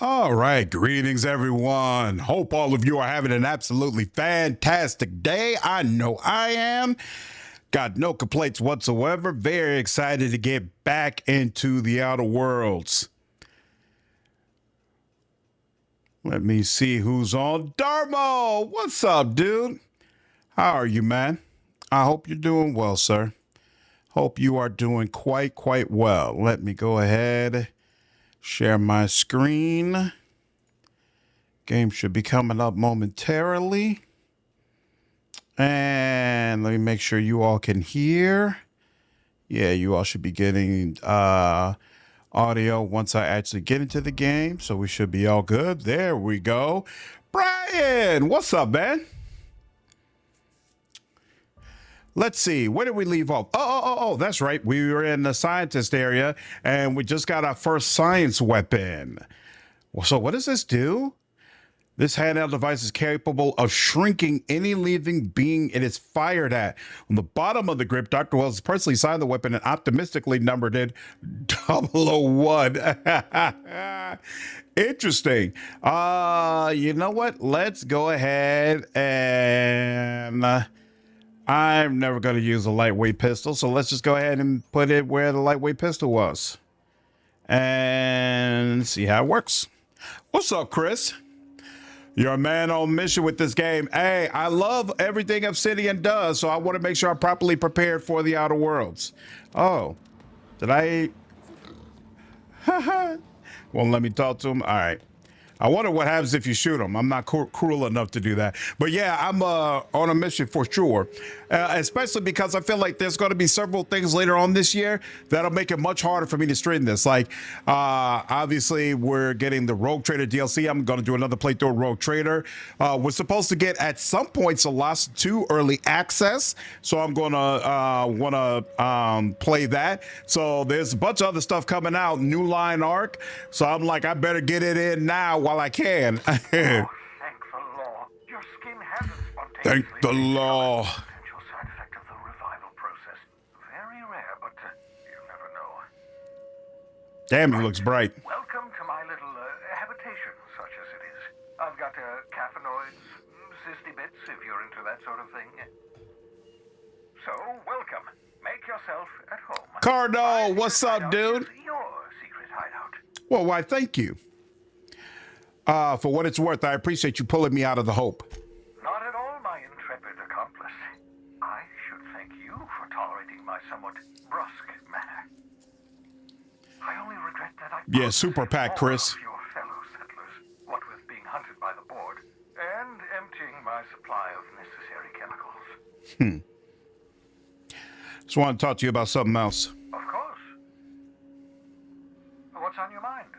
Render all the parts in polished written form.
All right, greetings everyone. Hope all of you are having an absolutely fantastic day. I know I am. Got no complaints whatsoever. Very excited to get back into the Outer Worlds. Let me see who's on. Darmo, what's up, dude? How are you, man? I hope you're doing well, sir. Hope you are doing quite well. Let me go ahead, share my screen. Game should be coming up momentarily. And let me make sure you all can hear. Yeah, you all should be getting audio once I actually get into the game. So we should be all good. There we go. Brian, what's up, man? Let's see. Where did we leave off? Oh, that's right. We were in the scientist area and we just got our first science weapon. So what does this do? This handheld device is capable of shrinking any living being it is fired at. On the bottom of the grip, Dr. Wells personally signed the weapon and optimistically numbered it 001. Interesting. You know what? Let's go ahead and I'm never going to use a lightweight pistol, so let's just go ahead and put it where the lightweight pistol was and see how it works. What's up, Chris? You're a man on mission with this game. Hey, I love everything Obsidian does, so I want to make sure I'm properly prepared for the Outer Worlds. Oh, did I? Won't let me talk to him. All right. I wonder what happens if you shoot him. I'm not cruel enough to do that. But yeah, I'm on a mission for sure. Especially because I feel like there's going to be several things later on this year that'll make it much harder for me to stream this. Like, obviously, we're getting the Rogue Trader DLC. I'm going to do another playthrough of Rogue Trader. We're supposed to get, at some point, Lost 2 early access. So I'm going to want to play that. So there's a bunch of other stuff coming out. New Line Arc. So I'm like, I better get it in now while I can. Oh, thank the law. Your skin hasn't spontaneously. Thank the law. Potential side effect of the revival process. Very rare, but you never know. Damn, he looks bright. Welcome to my little habitation, such as it is. I've got caffeinoids, cysty bits, if you're into that sort of thing. So, welcome. Make yourself at home. Cardo, what's up, dude? Your secret hideout. Well, why, thank you. For what it's worth, I appreciate you pulling me out of the hope. Not at all, my intrepid accomplice. I should thank you for tolerating my somewhat brusque manner. I only regret that I... Yeah, super pack, Chris. ...of your fellow settlers, what with being hunted by the board, and emptying my supply of necessary chemicals. Just want to talk to you about something else. Of course. What's on your mind?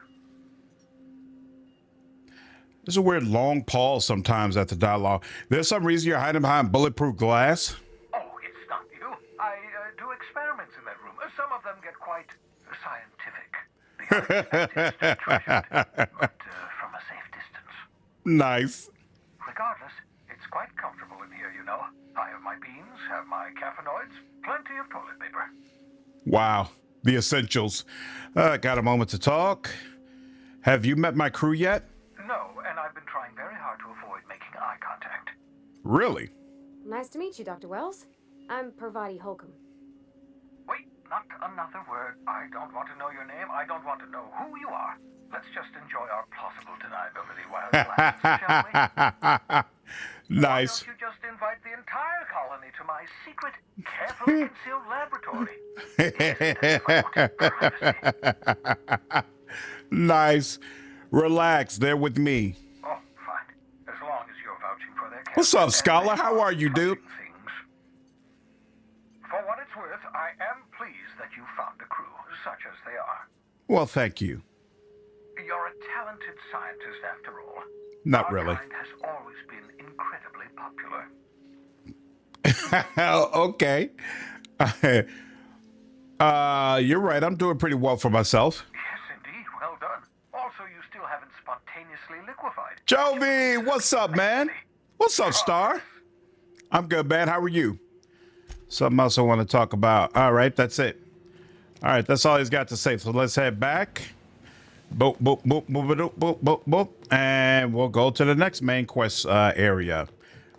There's a weird long pause sometimes at the dialogue. There's some reason you're hiding behind bulletproof glass? Oh, it's not you. I do experiments in that room. Some of them get quite scientific. The unexpected is still treasured, but from a safe distance. Nice. Regardless, it's quite comfortable in here, you know. I have my beans, have my caffeinoids, plenty of toilet paper. Wow. The essentials. Got a moment to talk. Have you met my crew yet? No, and I've been trying very hard to avoid making eye contact. Really? Nice to meet you, Dr. Wells. I'm Parvati Holcomb. Wait, not another word. I don't want to know your name. I don't want to know who you are. Let's just enjoy our plausible deniability while it lasts, shall we? Nice. Why don't you just invite the entire colony to my secret, carefully concealed laboratory? Nice. Relax. They're with me. Oh, fine. As long as you're vouching for their... What's up, Scholar? How are you, dude? Things. For what it's worth, I am pleased that you found a crew, such as they are. Well, thank you. You're a talented scientist, after all. Not really. Our kind has always been incredibly popular. Okay. You're right. I'm doing pretty well for myself. Yes, indeed. Well done. Also, you still haven't spontaneously liquefied. Jovi, what's up, man? What's up, Star? I'm good, man. How are you? Something else I want to talk about. All right, that's it. All right, that's all he's got to say. So let's head back. Boop, boop, boop, boop, boop, boop, boop, boop. And we'll go to the next main quest area.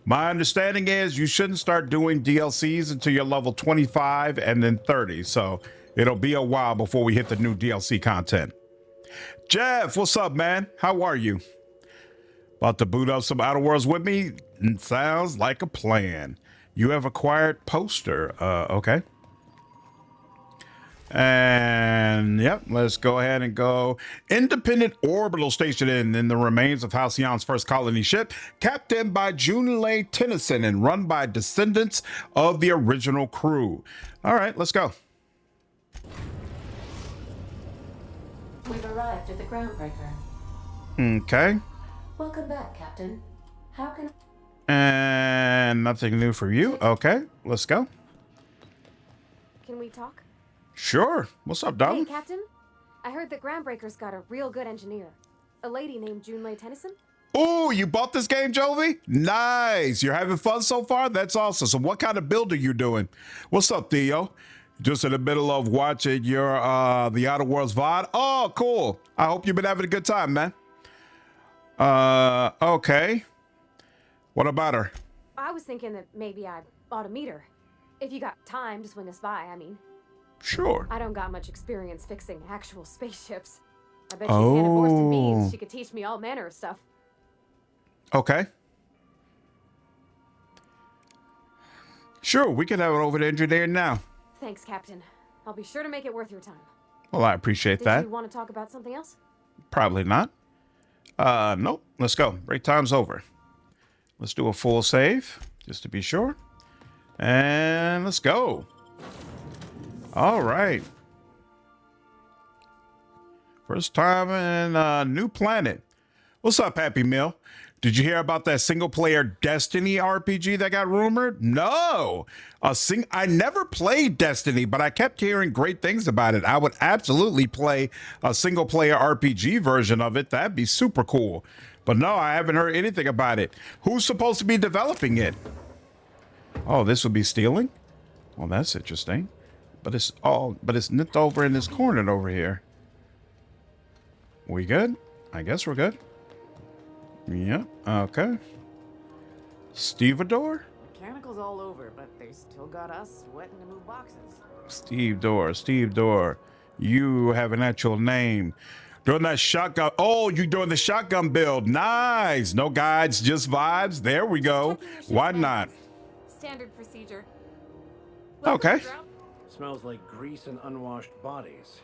My understanding is you shouldn't start doing DLCs until you're level 25 and then 30. So it'll be a while before we hit the new DLC content. Jeff, what's up, man? How are you? About to boot up some Outer Worlds with me? Sounds like a plan. You have acquired poster. Okay. And yep, let's go ahead and go. Independent orbital station in the remains of Halcyon's first colony ship, captained by Junlei Tennyson and run by descendants of the original crew. All right, let's go. We've arrived at the Groundbreaker. Okay. Welcome back, Captain. How can... And nothing new for you. Okay, let's go. Can we talk? Sure. What's up, Hey, darling? Captain. I heard that Groundbreaker's got a real good engineer. A lady named Junlei Tennyson. Oh, you bought this game, Jovi? Nice. You're having fun so far? That's awesome. So what kind of build are you doing? What's up, Theo? Just in the middle of watching your the Outer Worlds VOD. Oh, cool. I hope you've been having a good time, man. Okay. What about her? I was thinking that maybe I ought to meet her. If you got time to swing us by, I mean. Sure. I don't got much experience fixing actual spaceships. I bet she'd hand a horse to me. She could teach me all manner of stuff. Okay. Sure, we can have it over to engineer now. Thanks, Captain. I'll be sure to make it worth your time. Well, I appreciate that. Did you want to talk about something else? Probably not. Nope. Let's go. Break time's over. Let's do a full save, just to be sure. And let's go. All right. First time in a new planet. What's up, Happy Meal? Did you hear about that single-player Destiny RPG that got rumored? No. I never played Destiny, but I kept hearing great things about it. I would absolutely play a single-player RPG version of it. That'd be super cool. But no, I haven't heard anything about it. Who's supposed to be developing it? Oh, this would be stealing? Well, that's interesting. But it's nipped over in this corner over here. We good? I guess we're good. Yeah, okay. Stevedore? Mechanicals all over, but they still got us sweating to move boxes. Steve Door. You have an actual name. Doing that shotgun. Oh, you doing the shotgun build. Nice. No guides, just vibes. There we go. Why not? Standard procedure. Okay. Smells like grease and unwashed bodies.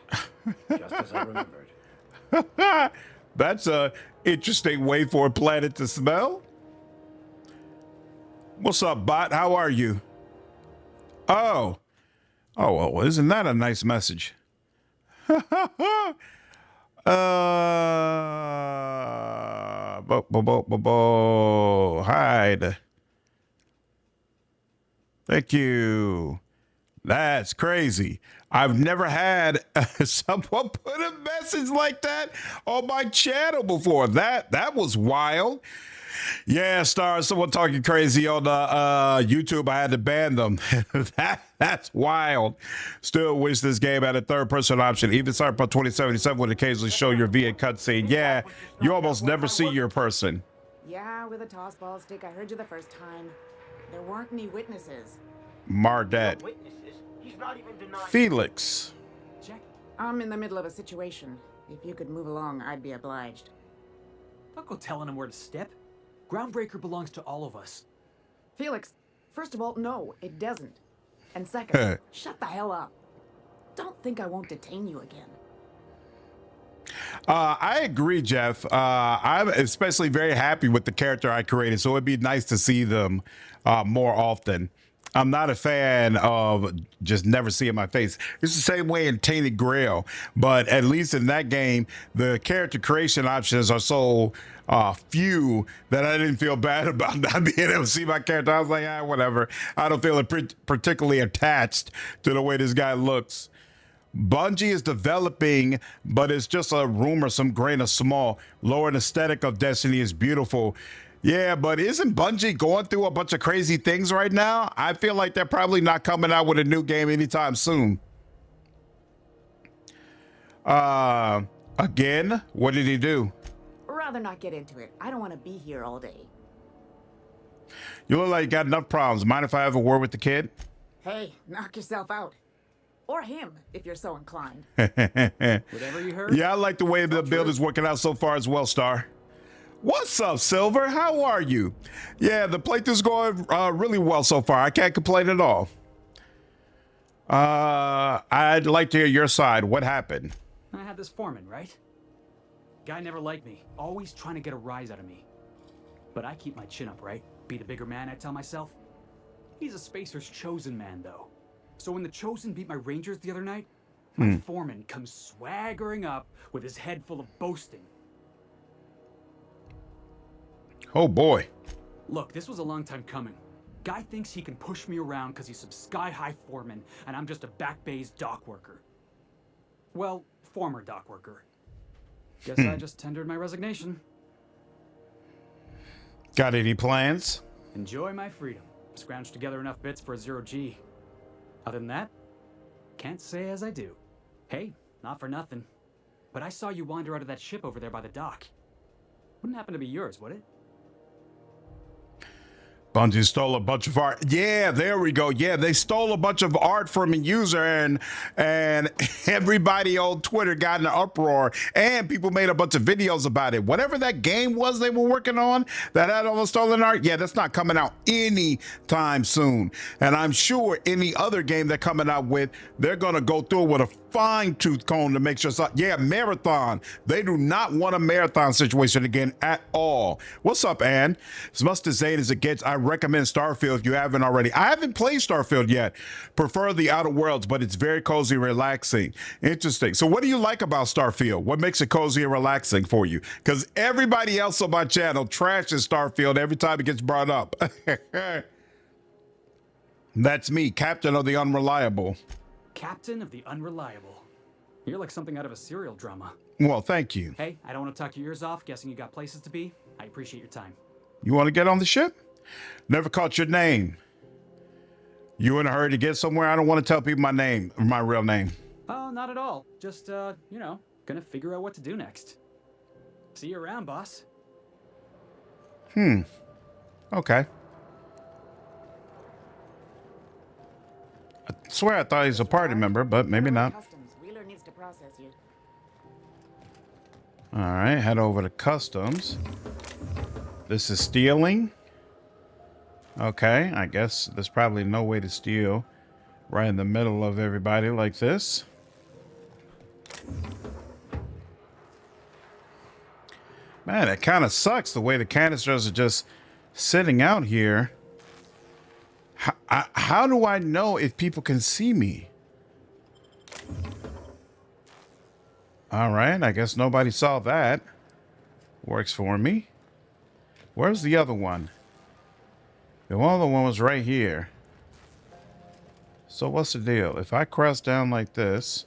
Just as I remembered. That's a interesting way for a planet to smell. What's up, bot? How are you? Oh, well, isn't that a nice message? Hide. Thank you. That's crazy. I've never had someone put a message like that on my channel before. That was wild. Yeah, stars. Someone talking crazy on YouTube. I had to ban them. That's wild. Still wish this game had a third-person option. Even Cyberpunk 2077 would occasionally show your VA cutscene. Yeah, you almost never see your person. Yeah, with a toss ball stick. I heard you the first time. There weren't any witnesses. Mardet. Felix. Check. I'm in the middle of a situation. If you could move along, I'd be obliged. Don't go telling him where to step. Groundbreaker belongs to all of us. Felix, first of all, no, it doesn't. And second, shut the hell up. Don't think I won't detain you again. I agree, Jeff. I'm especially very happy with the character I created, so it'd be nice to see them more often. I'm not a fan of just never seeing my face. It's the same way in Tainted Grail, but at least in that game, the character creation options are so few that I didn't feel bad about not being able to see my character. I was like, whatever. I don't feel particularly attached to the way this guy looks. Bungie is developing, but it's just a rumor, some grain of small. Lore and aesthetic of Destiny is beautiful. Yeah, but isn't Bungie going through a bunch of crazy things right now? I feel like they're probably not coming out with a new game anytime soon. Again? What did he do? Rather not get into it. I don't want to be here all day. You look like you got enough problems. Mind if I have a word with the kid? Hey, knock yourself out. Or him, if you're so inclined. Whatever you heard. Yeah, I like the way the build is working out so far as well, Star. What's up, Silver? How are you? Yeah, the playthrough's going really well so far. I can't complain at all. I'd like to hear your side. What happened? I had this foreman, right? Guy never liked me, always trying to get a rise out of me. But I keep my chin up, right? Be the bigger man, I tell myself. He's a Spacer's chosen man, though. So when the Chosen beat my Rangers the other night, my foreman comes swaggering up with his head full of boasting. Oh, boy. Look, this was a long time coming. Guy thinks he can push me around because he's some sky-high foreman, and I'm just a back bay's dock worker. Well, former dock worker. Guess I just tendered my resignation. Got any plans? Enjoy my freedom. Scrounged together enough bits for a 0G. Other than that, can't say as I do. Hey, not for nothing. But I saw you wander out of that ship over there by the dock. Wouldn't happen to be yours, would it? Bungie stole a bunch of art. Yeah, there we go. Yeah, they stole a bunch of art from a user, and everybody on Twitter got in an uproar, and people made a bunch of videos about it. Whatever that game was they were working on that had all the stolen art, yeah, that's not coming out anytime soon. And I'm sure any other game they're coming out with, they're gonna go through it with a fine-tooth comb to make sure. Yeah, marathon. They do not want a marathon situation again at all. What's up, Ann? As much disdain as it gets, I recommend Starfield if you haven't already. I haven't played Starfield yet. Prefer the Outer Worlds, but it's very cozy and relaxing. Interesting. So what do you like about Starfield? What makes it cozy and relaxing for you? Because everybody else on my channel trashes Starfield every time it gets brought up. That's me, Captain of the Unreliable. Captain of the Unreliable. You're like something out of a serial drama. Well, thank you. Hey, I don't want to talk your ears off, guessing you got places to be. I appreciate your time. You want to get on the ship? Never caught your name. You in a hurry to get somewhere? I don't want to tell people my name, my real name. Oh, not at all. Just, you know, gonna figure out what to do next. See you around, boss. Okay. I swear I thought he was a party member, but maybe not. Customs. Wheeler needs to process you. All right, head over to customs. This is stealing. Okay, I guess there's probably no way to steal right in the middle of everybody like this. Man, it kind of sucks the way the canisters are just sitting out here. How do I know if people can see me? All right, I guess nobody saw that. Works for me. Where's the other one? The other one was right here. So what's the deal? If I cross down like this.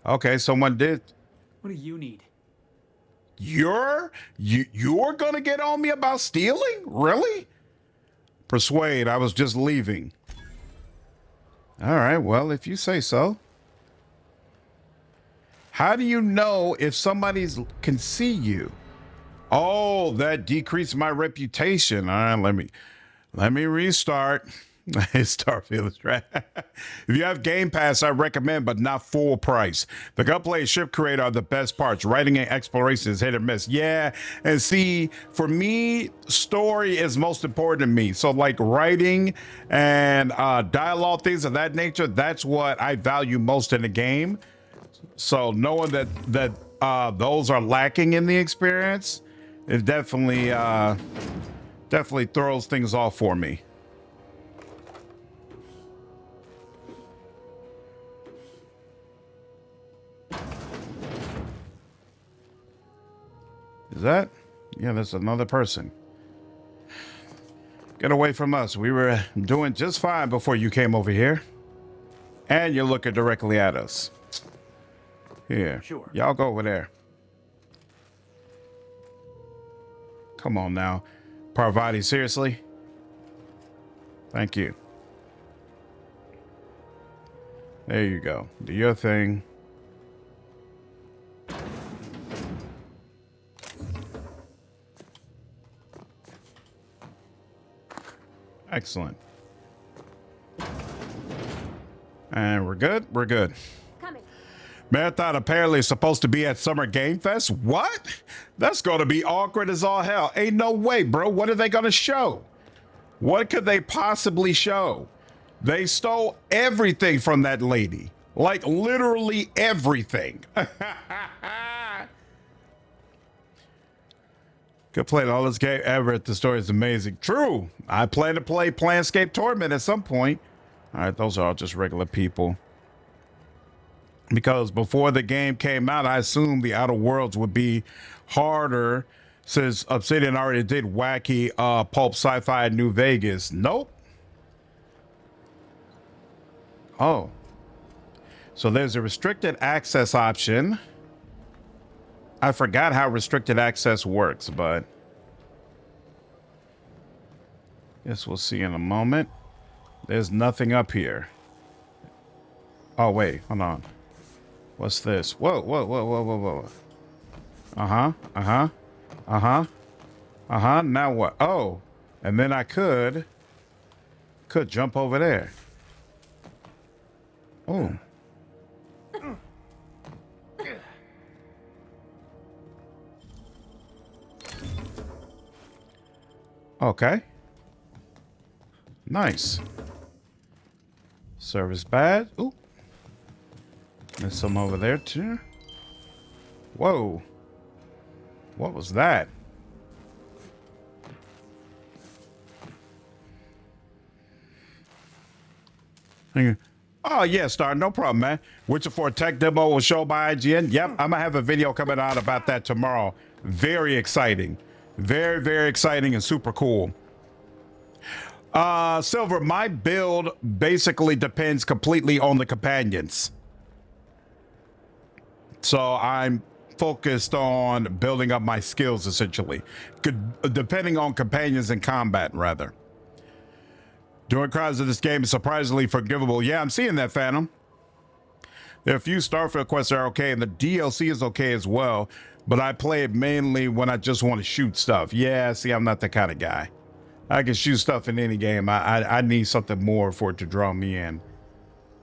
Okay, someone did. What do you need? You're gonna get on me about stealing? Really? Persuade, I was just leaving. All right, well, if you say so. How do you know if somebody can see you? Oh, that decreased my reputation. All right, let me restart. Starfield is right. If you have Game Pass, I recommend, but not full price. The gunplay and ship creator are the best parts. Writing and exploration is hit or miss. Yeah, and see, for me, story is most important to me. So like writing and dialogue, things of that nature, that's what I value most in the game. So knowing that those are lacking in the experience, it definitely throws things off for me. Is that? Yeah, that's another person. Get away from us. We were doing just fine before you came over here. And you're looking directly at us. Here. Sure. Y'all go over there. Come on now. Parvati, seriously? Thank you. There you go. Do your thing. Excellent. And we're good? We're good. Coming. Marathon apparently is supposed to be at Summer Game Fest. What? That's going to be awkward as all hell. Ain't no way, bro. What are they going to show? What could they possibly show? They stole everything from that lady. Like literally everything. Could play all this game ever. The story is amazing. True. I plan to play Planescape Torment at some point. All right, those are all just regular people. Because before the game came out, I assumed the Outer Worlds would be harder since Obsidian already did wacky pulp sci-fi in New Vegas. Nope. Oh. So there's a restricted access option. I forgot how restricted access works, but guess we'll see in a moment. There's nothing up here. Oh, wait, hold on. What's this? Whoa, whoa, whoa, whoa, whoa, whoa. Uh-huh, uh-huh, uh-huh, uh-huh. Now what? Oh, and then I could jump over there. Oh. Okay. Nice. Service badge. Ooh. There's some over there too. Whoa. What was that? Oh yeah, Star, no problem, man. Witcher 4 tech demo will show by IGN. Yep, I'm gonna have a video coming out about that tomorrow. Very exciting. Very, very exciting and super cool. Silver, my build basically depends completely on the companions. So I'm focused on building up my skills, essentially. Depending on companions in combat, rather. Doing crimes of this game is surprisingly forgivable. Yeah, I'm seeing that, Phantom. There are a few Starfield quests that are okay, and the DLC is okay as well. But I play it mainly when I just want to shoot stuff. Yeah, see, I'm not that kind of guy. I can shoot stuff in any game. I need something more for it to draw me in.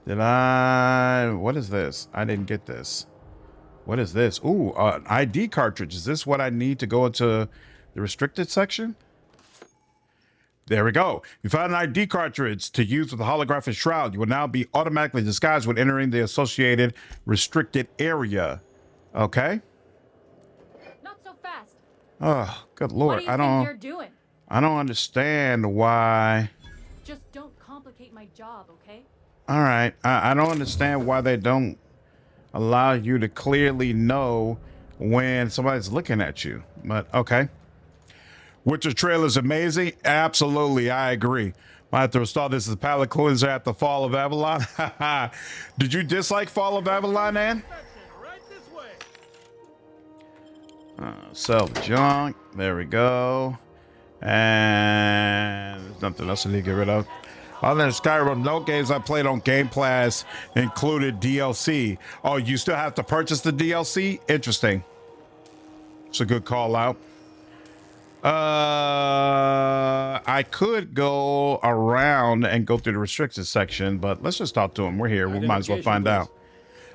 What is this? I didn't get this. What is this? Ooh, an ID cartridge. Is this what I need to go into the restricted section? There we go. You found an ID cartridge to use with the holographic shroud. You will now be automatically disguised when entering the associated restricted area. Okay. Not so fast. Oh, good lord. What do you think you're doing? I don't understand why. Just don't complicate my job, okay? All right. I don't understand why they don't allow you to clearly know when somebody's looking at you. But okay. Witcher trailer is amazing. Absolutely, I agree. Might have to install this as a palette cleanser at the Fall of Avalon. Did you dislike Fall of Avalon, Ann? Sell the junk. There we go. And there's nothing else I need to get rid of. Other than Skyrim, no games I played on Game Pass included DLC. Oh, you still have to purchase the DLC? Interesting. It's a good call out. I could go around and go through the restricted section, but let's just talk to him. We're here. We might as well find out.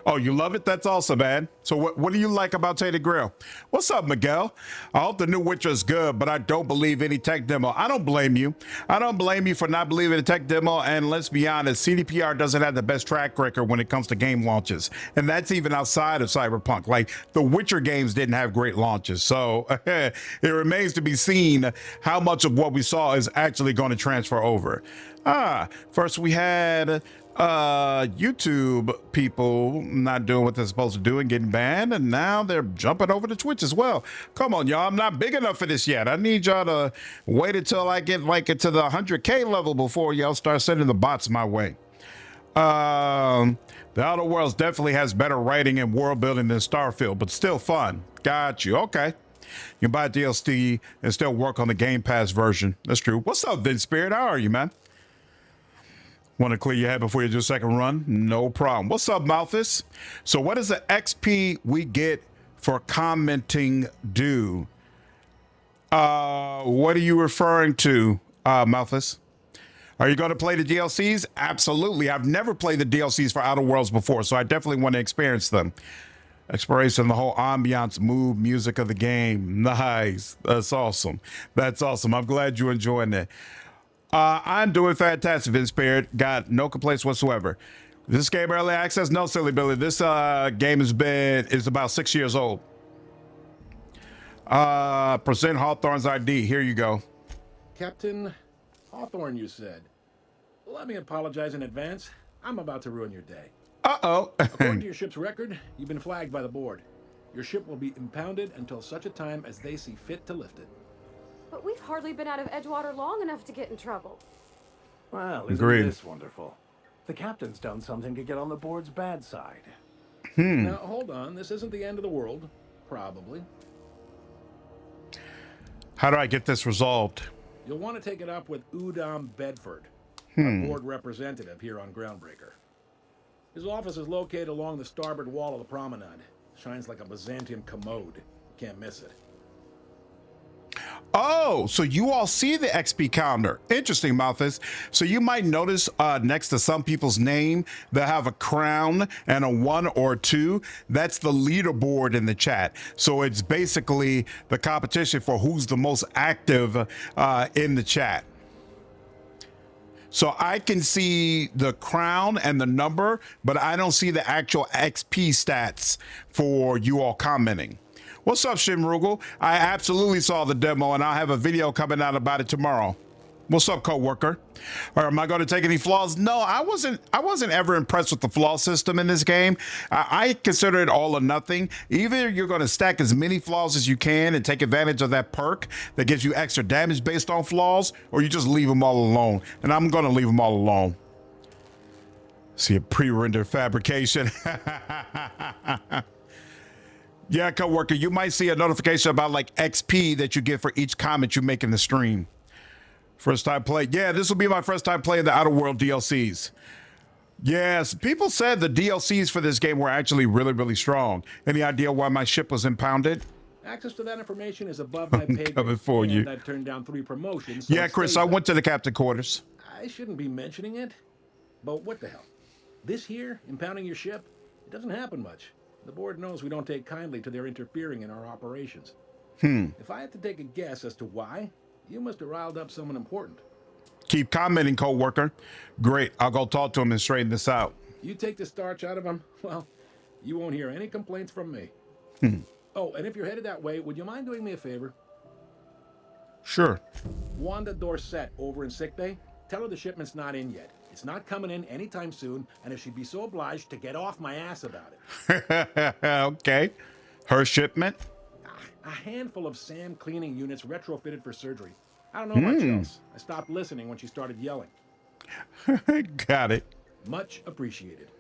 Oh, you love it? That's awesome, man. So what do you like about Tainted Grail? What's up, Miguel? I hope the new Witcher is good, but I don't believe any tech demo. I don't blame you. I don't blame you for not believing the tech demo. And let's be honest, CDPR doesn't have the best track record when it comes to game launches. And that's even outside of Cyberpunk. Like, the Witcher games didn't have great launches. So it remains to be seen how much of what we saw is actually going to transfer over. First we had YouTube people not doing what they're supposed to do and getting banned, and now they're jumping over to Twitch as well. Come on, y'all. I'm not big enough for this yet. I need y'all to wait until I get like to the 100K level before y'all start sending the bots my way. The Outer Worlds definitely has better writing and world building than Starfield, but still fun. Got you. Okay. You can buy DLC and still work on the Game Pass version. That's true. What's up, Vince Spirit? How are you, man? Want to clear your head before you do a second run? No problem. What's up, Malthus? So what does the XP we get for commenting do? What are you referring to, Malthus? Are you going to play the DLCs? Absolutely. I've never played the DLCs for Outer Worlds before, so I definitely want to experience them. Exploration, the whole ambiance, mood, music of the game. Nice. That's awesome. That's awesome. I'm glad you're enjoying it. I'm doing fantastic, Vince Spirit. Got no complaints whatsoever. This game early access? No, silly Billy. This game is about 6 years old. Present Hawthorne's ID. Here you go. Captain Hawthorne, you said. Let me apologize in advance. I'm about to ruin your day. Uh-oh. According to your ship's record, you've been flagged by the board. Your ship will be impounded until such a time as they see fit to lift it. But we've hardly been out of Edgewater long enough to get in trouble. Well, isn't Agreed. this wonderful? The captain's done something to get on the board's bad side. Now, hold on. This isn't the end of the world. Probably. How do I get this resolved? You'll want to take it up with Udom Bedford, our board representative here on Groundbreaker. His office is located along the starboard wall of the promenade. Shines like a Byzantium commode. Can't miss it. Oh, so you all see the XP counter. Interesting, Malthus. So you might notice next to some people's name, they have a crown and a 1 or 2. That's the leaderboard in the chat. So it's basically the competition for who's the most active in the chat. So I can see the crown and the number, but I don't see the actual XP stats for you all commenting. What's up, Shimrugal? I absolutely saw the demo, and I'll have a video coming out about it tomorrow. What's up, coworker? Or am I going to take any flaws? No, I wasn't ever impressed with the flaw system in this game. I consider it all or nothing. Either you're going to stack as many flaws as you can and take advantage of that perk that gives you extra damage based on flaws, or you just leave them all alone. And I'm going to leave them all alone. See a pre-render fabrication. Yeah, coworker, you might see a notification about like XP that you get for each comment you make in the stream. First time play. Yeah, this will be my first time playing the Outer World DLCs. Yes, people said the DLCs for this game were actually really, really strong. Any idea why my ship was impounded? Access to that information is above my pay grade. Coming for you. And I've turned down 3 promotions. So Yeah, Chris, I went to the captain quarters. I shouldn't be mentioning it, but what the hell? This here, impounding your ship, it doesn't happen much. The board knows we don't take kindly to their interfering in our operations. If I had to take a guess as to why, you must have riled up someone important. Keep commenting, coworker. Great, I'll go talk to him and straighten this out. You take the starch out of him, well, you won't hear any complaints from me. Oh, and if you're headed that way, would you mind doing me a favor? Sure. Wanda Dorset over in sickbay, tell her the shipment's not in yet. It's not coming in anytime soon, and if she'd be so obliged to get off my ass about it. Okay. Her shipment? A handful of SAM cleaning units retrofitted for surgery. I don't know much else. I stopped listening when she started yelling. Got it. Much appreciated.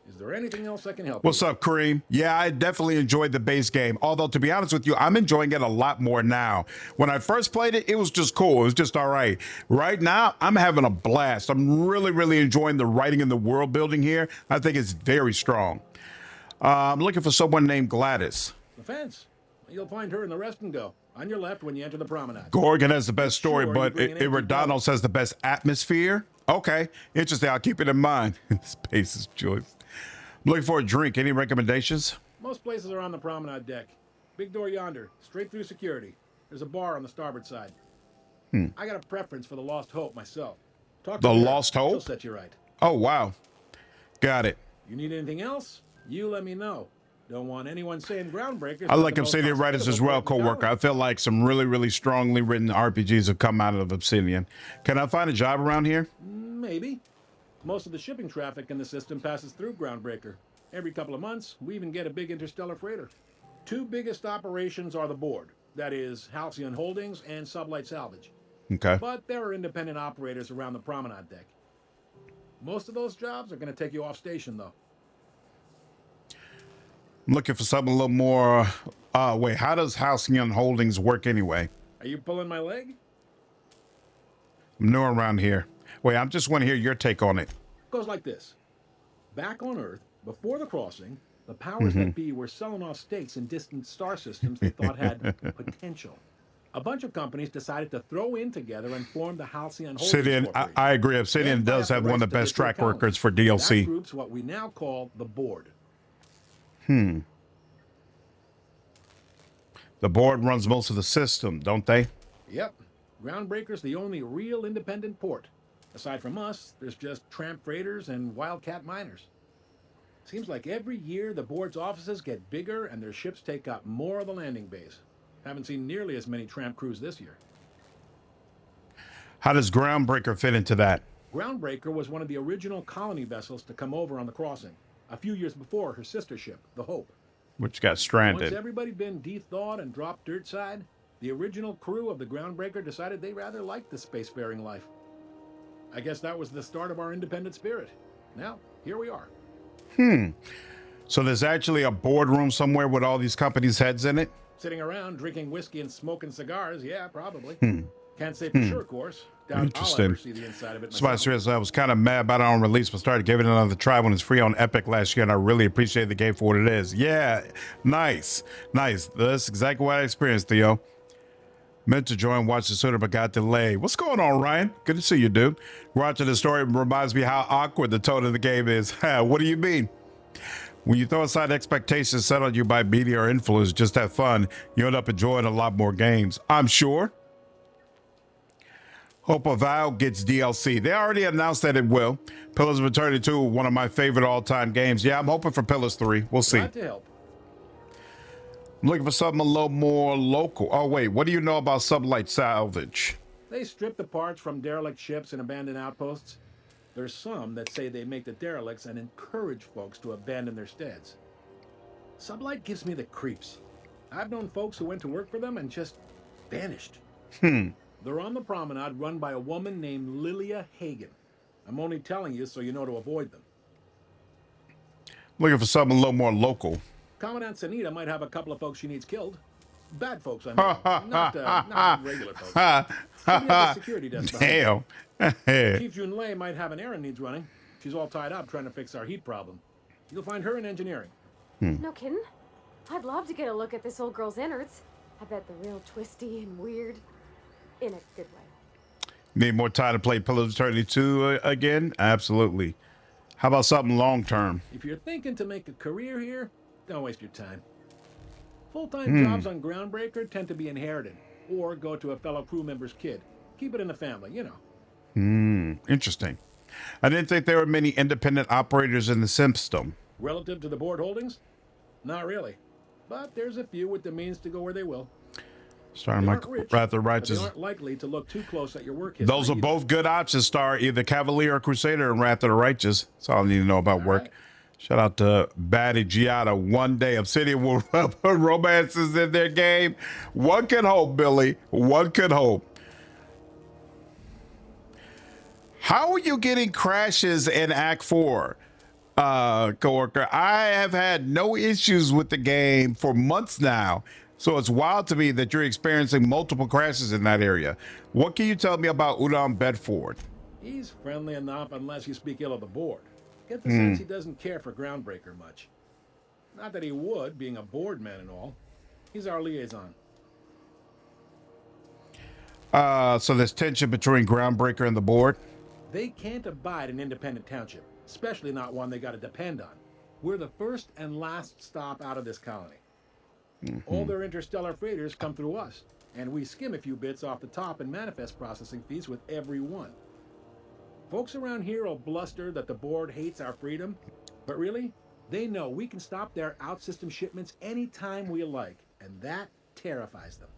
Is there anything else I can help What's you up, Kareem? Yeah, I definitely enjoyed the base game. Although, to be honest with you, I'm enjoying it a lot more now. When I first played it, it was just cool. It was just all right. Right now, I'm having a blast. I'm really, really enjoying the writing and the world building here. I think it's very strong. I'm looking for someone named Gladys. The fence. You'll find her in the rest and go. On your left when you enter the promenade. Gorgon has the best story, Sure, but you bring an empty Iridanos has the best atmosphere. Okay, interesting. I'll keep it in mind. Space is choice. I'm looking for a drink. Any recommendations? Most places are on the promenade deck. Big door yonder, straight through security. There's a bar on the starboard side. I got a preference for the Lost Hope myself. Talk to The her. Lost Hope? She'll set you right. Oh, wow. Got it. You need anything else? You let me know. Don't want anyone saying Groundbreaker. I like Obsidian writers as well, co-worker. I feel like some really, really strongly written RPGs have come out of Obsidian. Can I find a job around here? Maybe. Most of the shipping traffic in the system passes through Groundbreaker. Every couple of months, we even get a big interstellar freighter. 2 biggest operations are the board. That is, Halcyon Holdings and Sublight Salvage. Okay. But there are independent operators around the promenade deck. Most of those jobs are going to take you off station, though. I'm looking for something a little more. Wait, how does Halcyon Holdings work anyway? Are you pulling my leg? I'm new around here. Wait, I just want to hear your take on it. Goes like this. Back on Earth, before the crossing, the powers that be were selling off stakes in distant star systems they thought had potential. A bunch of companies decided to throw in together and form the Halcyon Holdings Obsidian, Corporation. I agree. Obsidian Then buy does up have the one of the rights to best digital track colonies. records for That DLC. group's what we now call the board. The board runs most of the system, don't they? Yep. Groundbreaker's the only real independent port. Aside from us, there's just tramp freighters and wildcat miners. Seems like every year the board's offices get bigger and their ships take up more of the landing base. Haven't seen nearly as many tramp crews this year. How does Groundbreaker fit into that? Groundbreaker was one of the original colony vessels to come over on the crossing, a few years before her sister ship, the Hope. Which got Once stranded. everybody been de-thawed and dropped dirt side, the original crew of the Groundbreaker decided they rather liked the spacefaring life. I guess that was the start of our independent spirit. Now, here we are. So there's actually a boardroom somewhere with all these companies' heads in it? Sitting around drinking whiskey and smoking cigars, yeah, probably. Can't say for sure, of course. Doubt I'll Interesting. ever see the inside of it Somebody myself. says I was kind of mad about it on release, but started giving it another try when it's free on Epic last year, and I really appreciate the game for what it is. Yeah, nice. That's exactly what I experienced, Theo. Meant to join, watch it sooner, but got delayed. What's going on, Ryan? Good to see you, dude. Watching the story reminds me how awkward the tone of the game is. What do you mean? When you throw aside expectations set on you by media or influence, just have fun, you end up enjoying a lot more games. I'm sure. Hope Avowed gets DLC. They already announced that it will. Pillars of Eternity 2, one of my favorite all-time games. Yeah, I'm hoping for Pillars 3. We'll see. Glad to help. I'm looking for something a little more local. Oh, wait. What do you know about Sublight Salvage? They strip the parts from derelict ships and abandoned outposts. There's some that say they make the derelicts and encourage folks to abandon their steads. Sublight gives me the creeps. I've known folks who went to work for them and just vanished. They're on the promenade run by a woman named Lilia Hagen. I'm only telling you so you know to avoid them. Looking for something a little more local. Commandant Sanita might have a couple of folks she needs killed. Bad folks, I mean. not regular folks. Maybe at the security desk behind Damn. Chief Jun Lei might have an errand needs running. She's all tied up trying to fix our heat problem. You'll find her in engineering. No kidding? I'd love to get a look at this old girl's innards. I bet they're real twisty and weird. In a good way. Need more time to play Pillars of Eternity 2 again? Absolutely. How about something long term? If you're thinking to make a career here, don't waste your time. Full-time jobs on Groundbreaker tend to be inherited or go to a fellow crew member's kid. Keep it in the family, you know. Interesting. I didn't think there were many independent operators in the system. Relative to the board holdings? Not really. But there's a few with the means to go where they will. Starring They my aren't rich, Wrath of the but they Righteous. aren't likely to look too close at your work history. Those are either. both good options. Star either Cavalier or Crusader and Wrath of the Righteous. That's all I need to know about work. right. Shout out to Batty Giada. One day Obsidian will put romances in their game. One can hope, Billy. One can hope. How are you getting crashes in Act 4, coworker? I have had no issues with the game for months now. So it's wild to me that you're experiencing multiple crashes in that area. What can you tell me about Udom Bedford? He's friendly enough unless you speak ill of the board. Get the sense he doesn't care for Groundbreaker much. Not that he would, being a board man and all. He's our liaison. So there's tension between Groundbreaker and the board. They can't abide an independent township, especially not one they got to depend on. We're the first and last stop out of this colony. All their interstellar freighters come through us, and we skim a few bits off the top in manifest processing fees with every one. Folks around here will bluster that the board hates our freedom, but really, they know we can stop their out-system shipments anytime we like, and that terrifies them.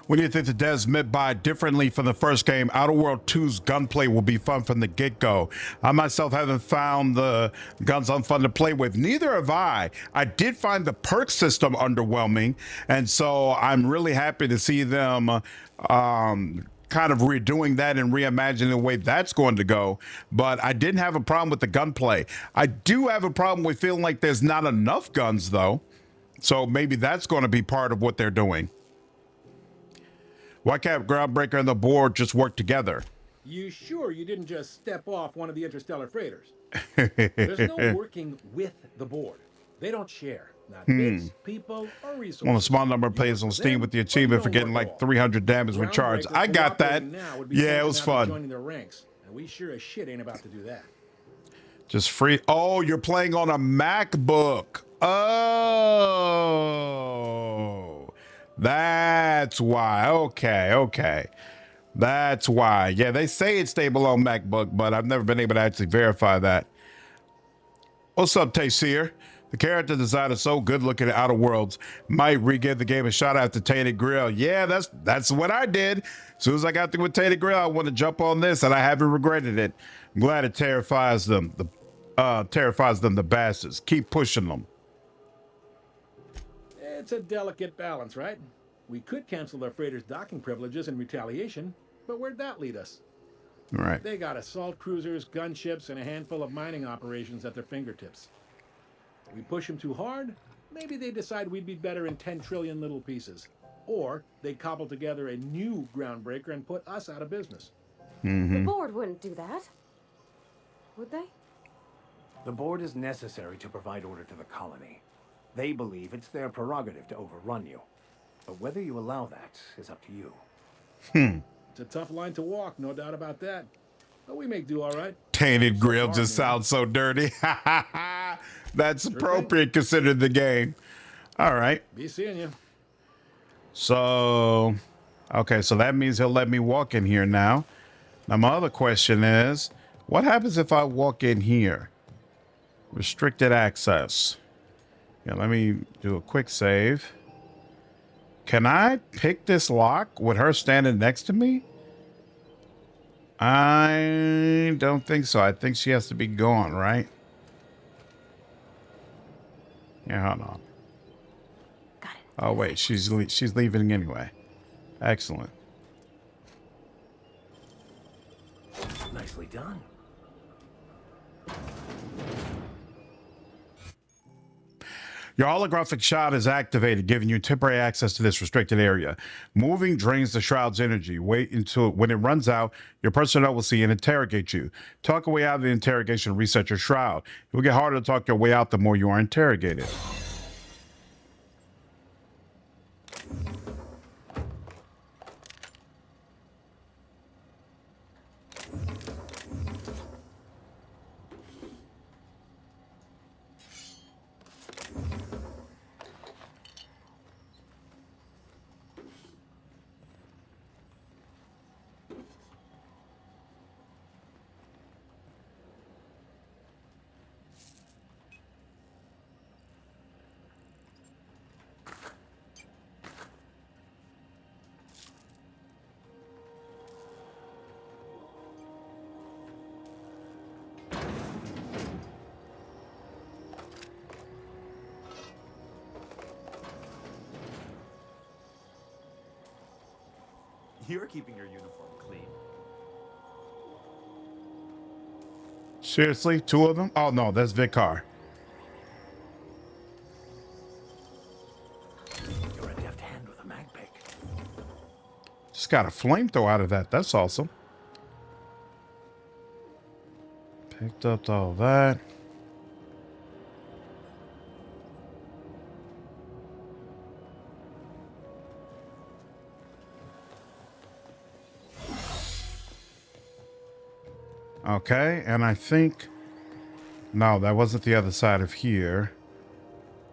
What do you think the devs meant by differently from the first game? Outer World 2's gunplay will be fun from the get-go. I myself haven't found the guns unfun to play with. Neither have I. I did find the perk system underwhelming, and so I'm really happy to see them kind of redoing that and reimagining the way that's going to go. But I didn't have a problem with the gunplay. I do have a problem with feeling like there's not enough guns, though. So maybe that's going to be part of what they're doing. Why can't Groundbreaker and the board just work together? You sure you didn't just step off one of the interstellar freighters? There's no working with the board. They don't share. Not bits, people, or resources. Well, a small number of players on Steam with the achievement for getting like 300 damage with charge. I got that. Yeah, it was fun. Joining their ranks, and we sure as shit ain't about to do that. Just free. Oh, you're playing on a MacBook. Oh, that's why. Okay. That's why. Yeah, they say it's stable on MacBook, but I've never been able to actually verify that. What's up, Tayseer? The character design is so good looking at Outer Worlds. Might re-give the game a shot after Tainted Grill. Yeah, that's what I did. As soon as I got through with Tainted Grill, I want to jump on this, and I haven't regretted it. I'm glad it terrifies them. The bastards. Keep pushing them. It's a delicate balance, right? We could cancel their freighters' docking privileges in retaliation, but where'd that lead us? Right. They got assault cruisers, gunships, and a handful of mining operations at their fingertips. We push them too hard, maybe they decide we'd be better in 10 trillion little pieces. Or they cobble together a new Groundbreaker and put us out of business. The board wouldn't do that. Would they? The board is necessary to provide order to the colony. They believe it's their prerogative to overrun you. But whether you allow that is up to you. It's a tough line to walk, no doubt about that. But we make do all right. Tainted Grill just sounds so dirty. That's appropriate considering the game. All right. Be seeing you. So, okay, so that means he'll let me walk in here now. Now, my other question is, what happens if I walk in here? Restricted access. Yeah, let me do a quick save. Can I pick this lock with her standing next to me? I don't think so. I think she has to be gone, right? Yeah, hold on. Got it. Oh, wait, she's leaving anyway. Excellent. Nicely done. Your holographic shroud is activated, giving you temporary access to this restricted area. Moving drains the shroud's energy. Wait until when it runs out, your personnel will see and interrogate you. Talk your way out of the interrogation, reset your shroud. It will get harder to talk your way out the more you are interrogated. You're keeping your uniform clean. Seriously? Two of them? Oh, no, that's Vicar. You're a deft hand with a mag pick. Just got a flamethrower out of that. That's awesome. Picked up all that. Okay, and I think... No, that wasn't the other side of here.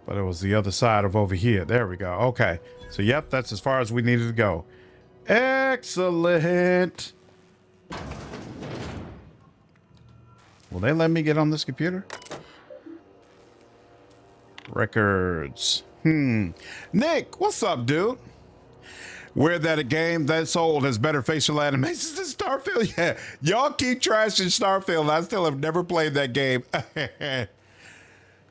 But it was the other side of over here. There we go. Okay. So, yep, that's as far as we needed to go. Excellent. Will they let me get on this computer? Records. Nick, what's up, dude? Weird that a game that's old has better facial animations than Starfield. Yeah, y'all keep trashing Starfield. I still have never played that game.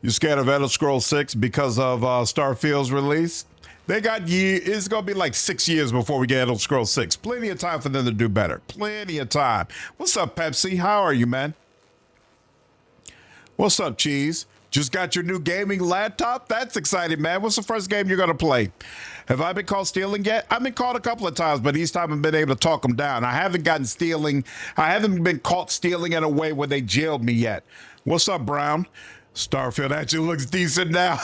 You scared of Elder Scrolls 6 because of Starfield's release? They got years. It's going to be like 6 years before we get Elder Scrolls 6. Plenty of time for them to do better. Plenty of time. What's up, Pepsi? How are you, man? What's up, Cheese? Just got your new gaming laptop? That's exciting, man. What's the first game you're going to play? Have I been caught stealing yet? I've been caught a couple of times, but each time I've been able to talk them down. I haven't been caught stealing in a way where they jailed me yet. What's up, Brown? Starfield actually looks decent now.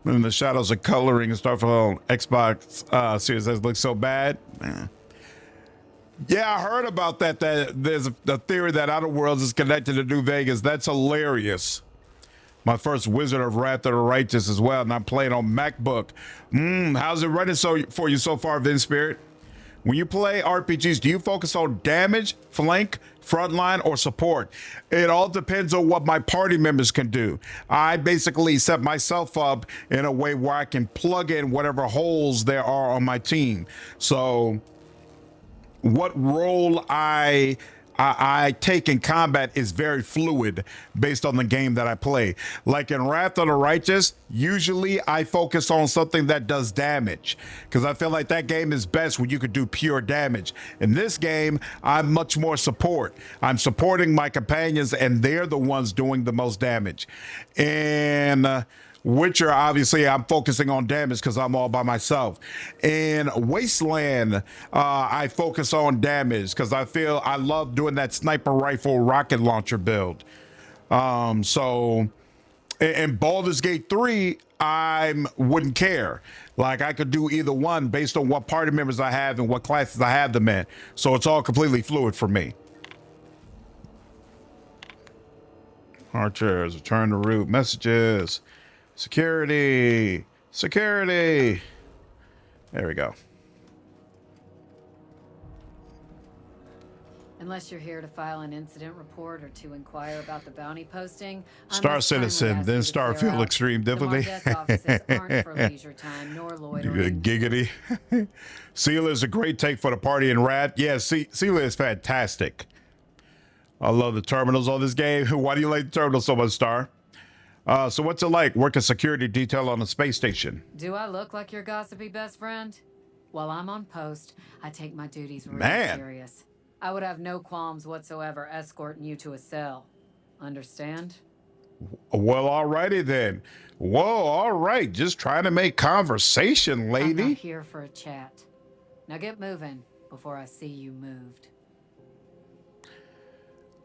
And the shadows of coloring and Starfield on Xbox Series S looks so bad. Man. Yeah, I heard about that. That there's a theory that Outer Worlds is connected to New Vegas. That's hilarious. My first Wizard of Wrath of the Righteous as well, and I'm playing on MacBook. How's it running for you so far, Vin Spirit? When you play RPGs, do you focus on damage, flank, frontline, or support? It all depends on what my party members can do. I basically set myself up in a way where I can plug in whatever holes there are on my team. So what role I take in combat is very fluid based on the game that I play. Like in Wrath of the Righteous, usually I focus on something that does damage because I feel like that game is best when you could do pure damage. In this game, I'm much more support. I'm supporting my companions and they're the ones doing the most damage. And Witcher, obviously, I'm focusing on damage because I'm all by myself. In Wasteland, I focus on damage because I love doing that sniper rifle rocket launcher build. So in Baldur's Gate 3, I wouldn't care. Like I could do either one based on what party members I have and what classes I have them in. So it's all completely fluid for me. Archers, return to root, messages. Security. There we go. Unless you're here to file an incident report or to inquire about the bounty posting. Star Citizen, then Starfield Extreme Difficulty. Offices aren't for leisure time nor loitering. Giggity. Sealer is a great take for the party in Rad. Yeah, Sealer is fantastic. I love the terminals on this game. Why do you like the terminals so much, Star? So what's it like working security detail on a space station? Do I look like your gossipy best friend? While I'm on post, I take my duties really serious. I would have no qualms whatsoever escorting you to a cell. Understand? Well, alrighty then. Whoa, all right. Just trying to make conversation, lady. I'm not here for a chat. Now get moving before I see you moved.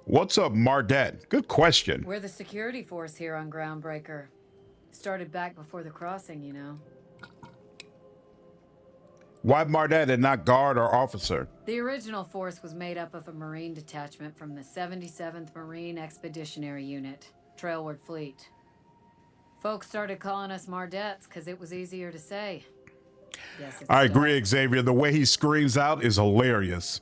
What's up, Mardet? Good question. We're the security force here on Groundbreaker. Started back before the crossing, you know. Why Mardet and not guard or officer? The original force was made up of a Marine detachment from the 77th Marine Expeditionary Unit, Trailward Fleet. Folks started calling us Mardets because it was easier to say. I agree, Xavier. The way he screams out is hilarious.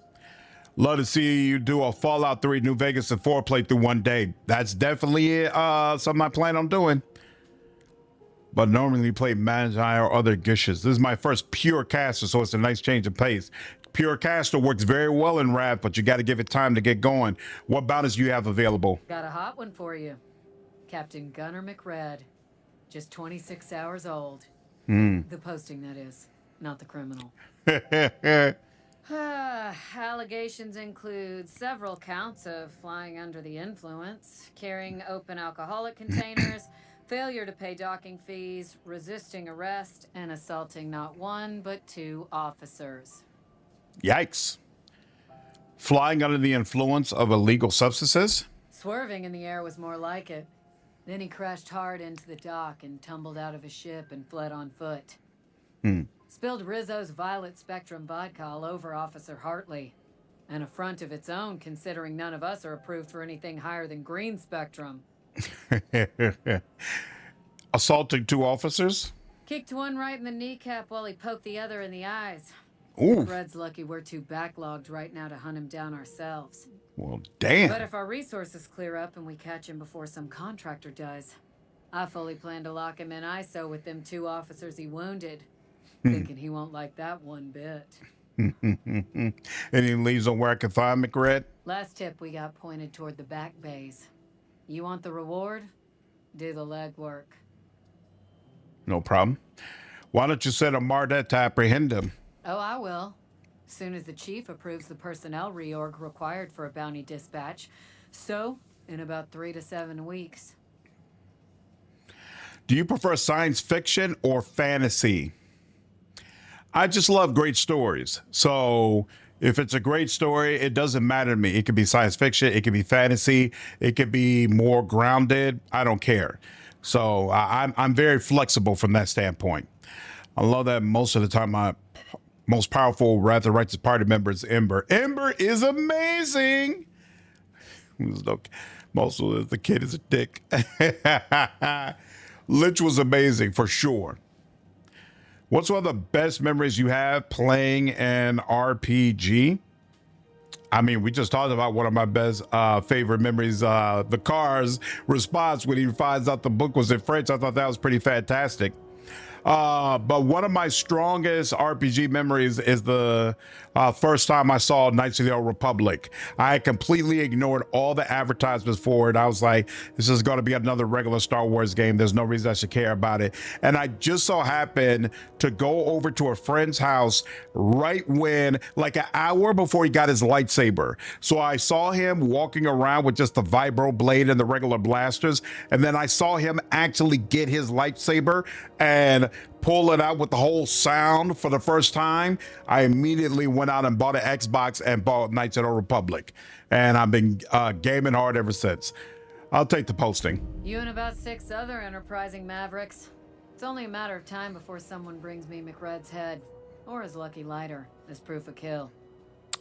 Love to see you do a Fallout 3 New Vegas and 4 playthrough one day. That's definitely something I plan on doing. But normally play Magi or other gishes. This is my first pure caster, so it's a nice change of pace. Pure caster works very well in Rav, but you got to give it time to get going. What bounties do you have available? Got a hot one for you. Captain Gunnar McRed. Just 26 hours old. The posting, that is, not the criminal. Allegations include several counts of flying under the influence, carrying open alcoholic containers, failure to pay docking fees, resisting arrest, and assaulting not one but 2 officers. Yikes. Flying under the influence of illegal substances? Swerving in the air was more like it. Then he crashed hard into the dock and tumbled out of his ship and fled on foot. Spilled Rizzo's Violet Spectrum vodka all over Officer Hartley. An affront of its own, considering none of us are approved for anything higher than green spectrum. Assaulting 2 officers? Kicked one right in the kneecap while he poked the other in the eyes. Ooh. Fred's lucky we're too backlogged right now to hunt him down ourselves. Well, damn. But if our resources clear up and we catch him before some contractor does, I fully plan to lock him in ISO with them 2 officers he wounded. Thinking he won't like that one bit. Any leads on where I can find McRed? Last tip we got pointed toward the back bays. You want the reward? Do the legwork. No problem. Why don't you send a Mardet to apprehend him? Oh, I will. Soon as the chief approves the personnel reorg required for a bounty dispatch. So, in about 3 to 7 weeks. Do you prefer science fiction or fantasy? I just love great stories. So if it's a great story, it doesn't matter to me. It could be science fiction, it could be fantasy, it could be more grounded. I don't care. So I'm very flexible from that standpoint. I love that most of the time my most powerful Wrath of Righteous Party member is Ember. Ember is amazing. Most of the kid is a dick. Lich was amazing for sure. What's one of the best memories you have playing an RPG? I mean, we just talked about one of my best favorite memories, the Car's response when he finds out the book was in French. I thought that was pretty fantastic. But one of my strongest RPG memories is the first time I saw Knights of the Old Republic. I completely ignored all the advertisements for it. I was like, this is going to be another regular Star Wars game. There's no reason I should care about it. And I just so happened to go over to a friend's house right when, like an hour before he got his lightsaber. So I saw him walking around with just the vibro blade and the regular blasters. And then I saw him actually get his lightsaber and pull it out with the whole sound for the first time. I immediately went out and bought an Xbox and bought Knights of the Republic. And I've been gaming hard ever since. I'll take the posting. You and about 6 other enterprising mavericks. It's only a matter of time before someone brings me McRed's head, or his lucky lighter, as proof of kill.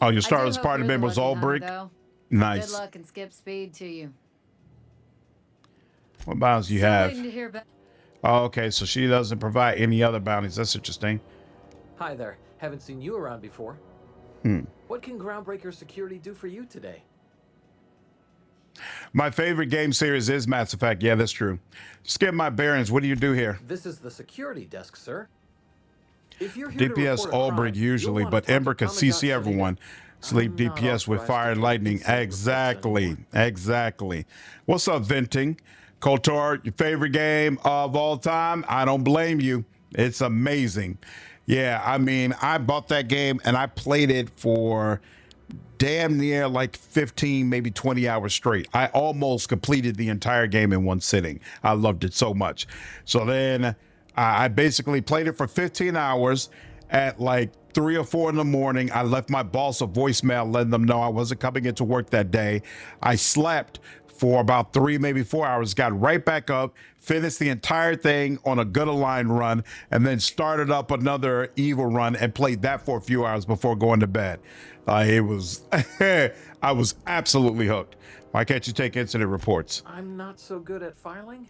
Oh, your Star Wars party member was Ulbrich? Nice. Good luck and skip speed to you. What bounties do you have? Waiting to hear back. Oh, okay, so she doesn't provide any other bounties. That's interesting. Hi there. Haven't seen you around before. What can Groundbreaker security do for you today? My favorite game series is Mass Effect. Yeah, that's true. Just get my bearings. What do you do here? This is the security desk, sir. If you're here DPS to report a crime, Ulbrich usually, you'll wanna but talk Ember to can CC Commandant everyone. Sleep I'm not DPS with authorized fire to and take lightning. these secret Exactly. Exactly. What's up, Venting? KOTOR, your favorite game of all time? I don't blame you. It's amazing. Yeah, I mean, I bought that game and I played it for damn near like 15, maybe 20 hours straight. I almost completed the entire game in one sitting. I loved it so much. So then I basically played it for 15 hours. At like 3 or 4 in the morning, I left my boss a voicemail letting them know I wasn't coming into work that day. I slept for about 3, maybe 4 hours, got right back up, finished the entire thing on a good aligned run, and then started up another evil run and played that for a few hours before going to bed. It was, I was absolutely hooked. Why can't you take incident reports? I'm not so good at filing.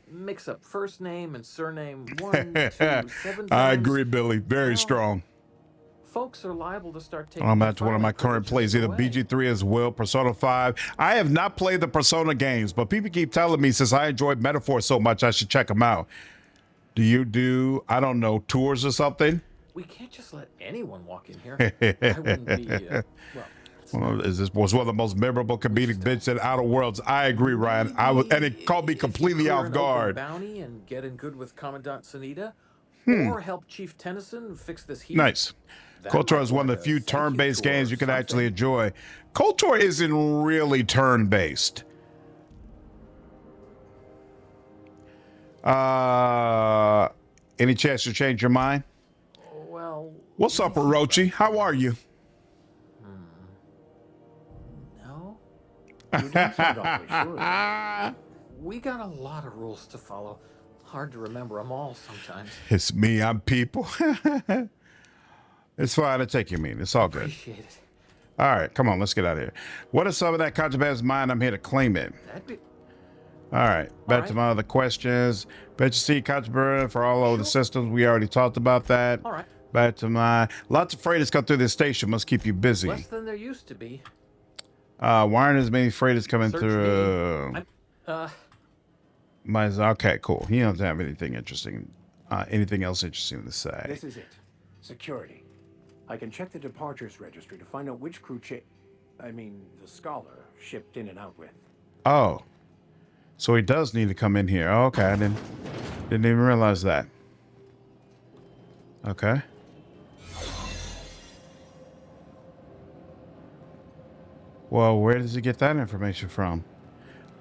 Mix up first name and surname 1, 2, 7 times. I agree, Billy. Very strong. Folks are liable to start taking. I'm at one of my current plays, either BG3 as well, Persona 5. I have not played the Persona games, but people keep telling me since I enjoyed Metaphor so much, I should check them out. Do you do, I don't know, tours or something? We can't just let anyone walk in here. I wouldn't be, well, this was one of the most memorable comedic bits in Outer Worlds. I agree, Ryan. And it caught me completely off guard. Bounty and get in good with Commandant Sanita, or help Chief Tennyson fix this heat. Nice. KOTOR is one of the few turn-based games you can actually enjoy. KOTOR isn't really turn-based. Any chance to change your mind? Well, what's up, Orochi? How are you? No. You don't sound awfully sure. We got a lot of rules to follow. Hard to remember them all sometimes. It's me. I'm people. It's fine. I take your mean. It's all good. Appreciate it. All right, come on. Let's get out of here. What is some of that contraband's mine? I'm here to claim it. That'd be... All right. Back to my other questions. Bet you see contraband for all over the systems. We already talked about that. All right. Back to my... Lots of freighters come through this station. Must keep you busy. Less than there used to be. Why aren't as many freighters coming Search through? Okay, cool. He doesn't have anything interesting. Anything else interesting to say? This is it. Security. I can check the departures registry to find out which crew the Scholar shipped in and out with. Oh. So he does need to come in here. Oh, okay, I didn't even realize that. Okay. Well, where does he get that information from?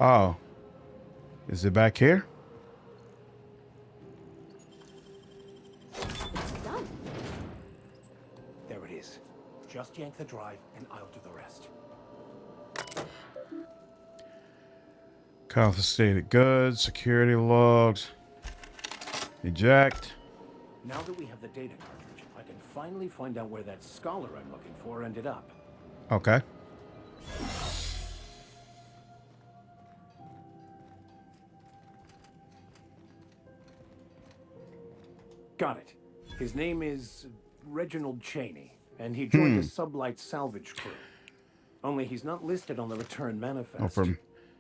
Oh. Is it back here? It's done. There it is. Just yank the drive and I'll do the rest. Confiscated goods, security logs. Eject. Now that we have the data cartridge, I can finally find out where that scholar I'm looking for ended up. Okay. Got it. His name is Reginald Cheney, and he joined the Sublight salvage crew. Only he's not listed on the return manifest.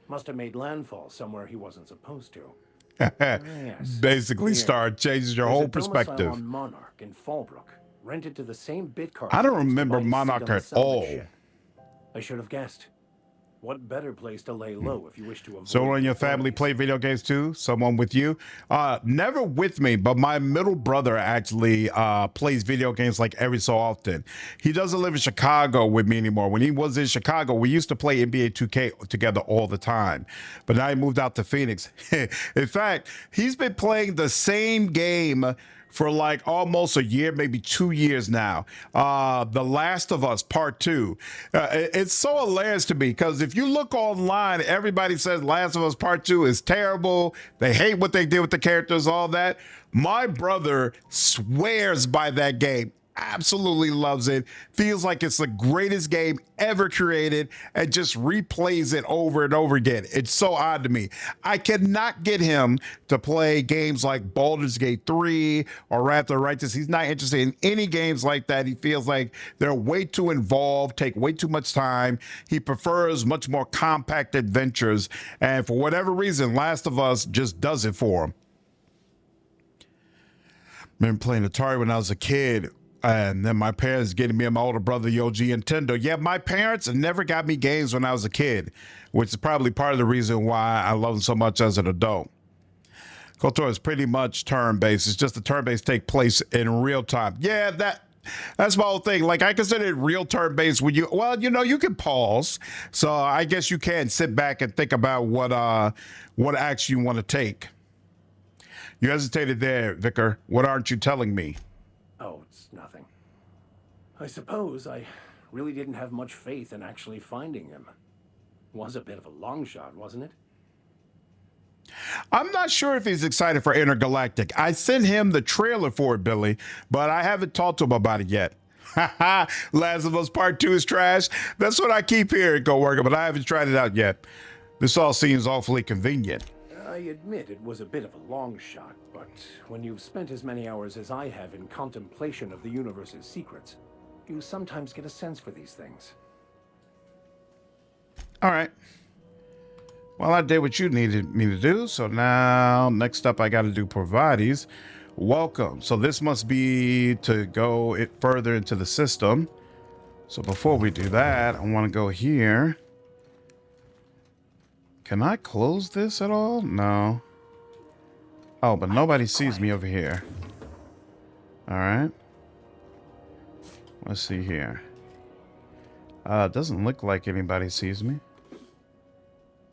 Must have made landfall somewhere he wasn't supposed to. Yes. Basically, Here. start changes your There's whole a domicile perspective. on Monarch in Fallbrook, rented to the same bit card. I don't remember Monarch at all. I should have guessed. What better place to lay low if you wish to avoid... So when your family play video games too? Someone with you? Never with me, but my middle brother actually plays video games like every so often. He doesn't live in Chicago with me anymore. When he was in Chicago, we used to play NBA 2K together all the time. But now he moved out to Phoenix. In fact, he's been playing the same game for like almost a year, maybe 2 years now. The Last of Us Part 2. It's so hilarious to me because if you look online, everybody says Last of Us Part 2 is terrible. They hate what they did with the characters, all that. My brother swears by that game. Absolutely loves it. Feels like it's the greatest game ever created and just replays it over and over again. It's so odd to me. I cannot get him to play games like Baldur's Gate 3 or Wrath of Righteous. He's not interested in any games like that. He feels like they're way too involved, take way too much time. He prefers much more compact adventures. And for whatever reason, Last of Us just does it for him. Remember playing Atari when I was a kid. And then my parents getting me and my older brother the OG Nintendo. Yeah, my parents never got me games when I was a kid, which is probably part of the reason why I love them so much as an adult. KOTOR is pretty much turn-based. It's just the turn-based take place in real time. Yeah, that's my whole thing. Like I consider it real turn-based when you can pause. So I guess you can sit back and think about what action you want to take. You hesitated there, Vicar. What aren't you telling me? Oh, it's nothing. I suppose I really didn't have much faith in actually finding him. Was a bit of a long shot, wasn't it? I'm not sure if he's excited for Intergalactic. I sent him the trailer for it, Billy, but I haven't talked to him about it yet. Last of Us Part 2 is trash. That's what I keep hearing, coworker, but I haven't tried it out yet. This all seems awfully convenient. I admit it was a bit of a long shot, but when you've spent as many hours as I have in contemplation of the universe's secrets, you sometimes get a sense for these things. All right. Well, I did what you needed me to do, so now next up I got to do Provides. Welcome. So this must be to go further into the system. So before we do that, I want to go here. Can I close this at all? No. Oh, but nobody sees me over here. All right. Let's see here. It doesn't look like anybody sees me.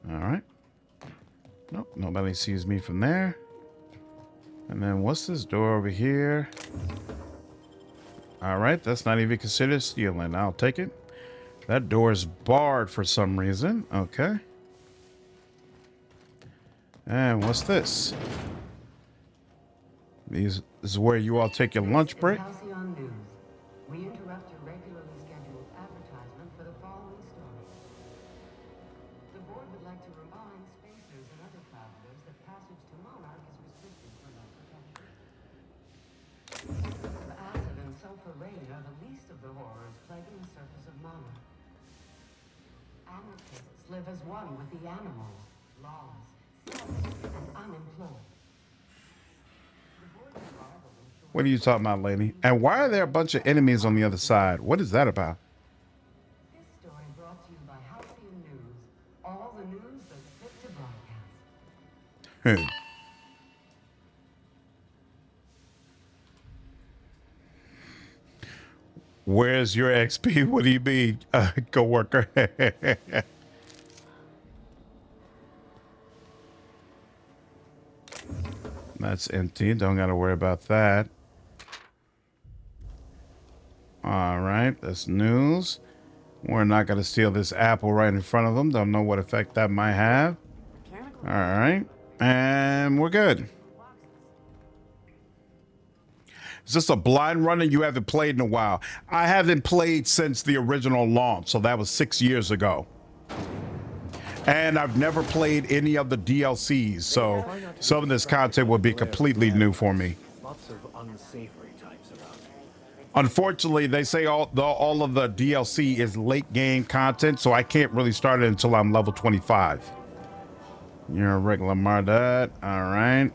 All right. Nope, nobody sees me from there. And then what's this door over here? All right, that's not even considered stealing. I'll take it. That door is barred for some reason. Okay. And what's this? This is where you all take your lunch break. Halcyon News. We interrupt your regularly scheduled advertisement for the following story. The board would like to remind spacers and other travelers that passage to Monarch is restricted for no protection. Systems of acid and sulfur rain are the least of the horrors plaguing the surface of Monarch. Anarchists live as one with the animals, laws, and unemployed. What are you talking about, lady? And why are there a bunch of enemies on the other side? What is that about? This story brought to you by Halcyon News. All the news that's fit to broadcast. Where's your XP? What do you mean, coworker? That's empty. Don't got to worry about that. All right, that's news. We're not going to steal this apple right in front of them. Don't know what effect that might have. All right, and we're good. Is this a blind run and you haven't played in a while? I haven't played since the original launch, so that was 6 years ago. And I've never played any of the DLCs, so some of this content will be completely new for me. Lots of unsavory types around. Unfortunately, they say all of the DLC is late game content, so I can't really start it until I'm level 25. You're a regular Mardat, all right.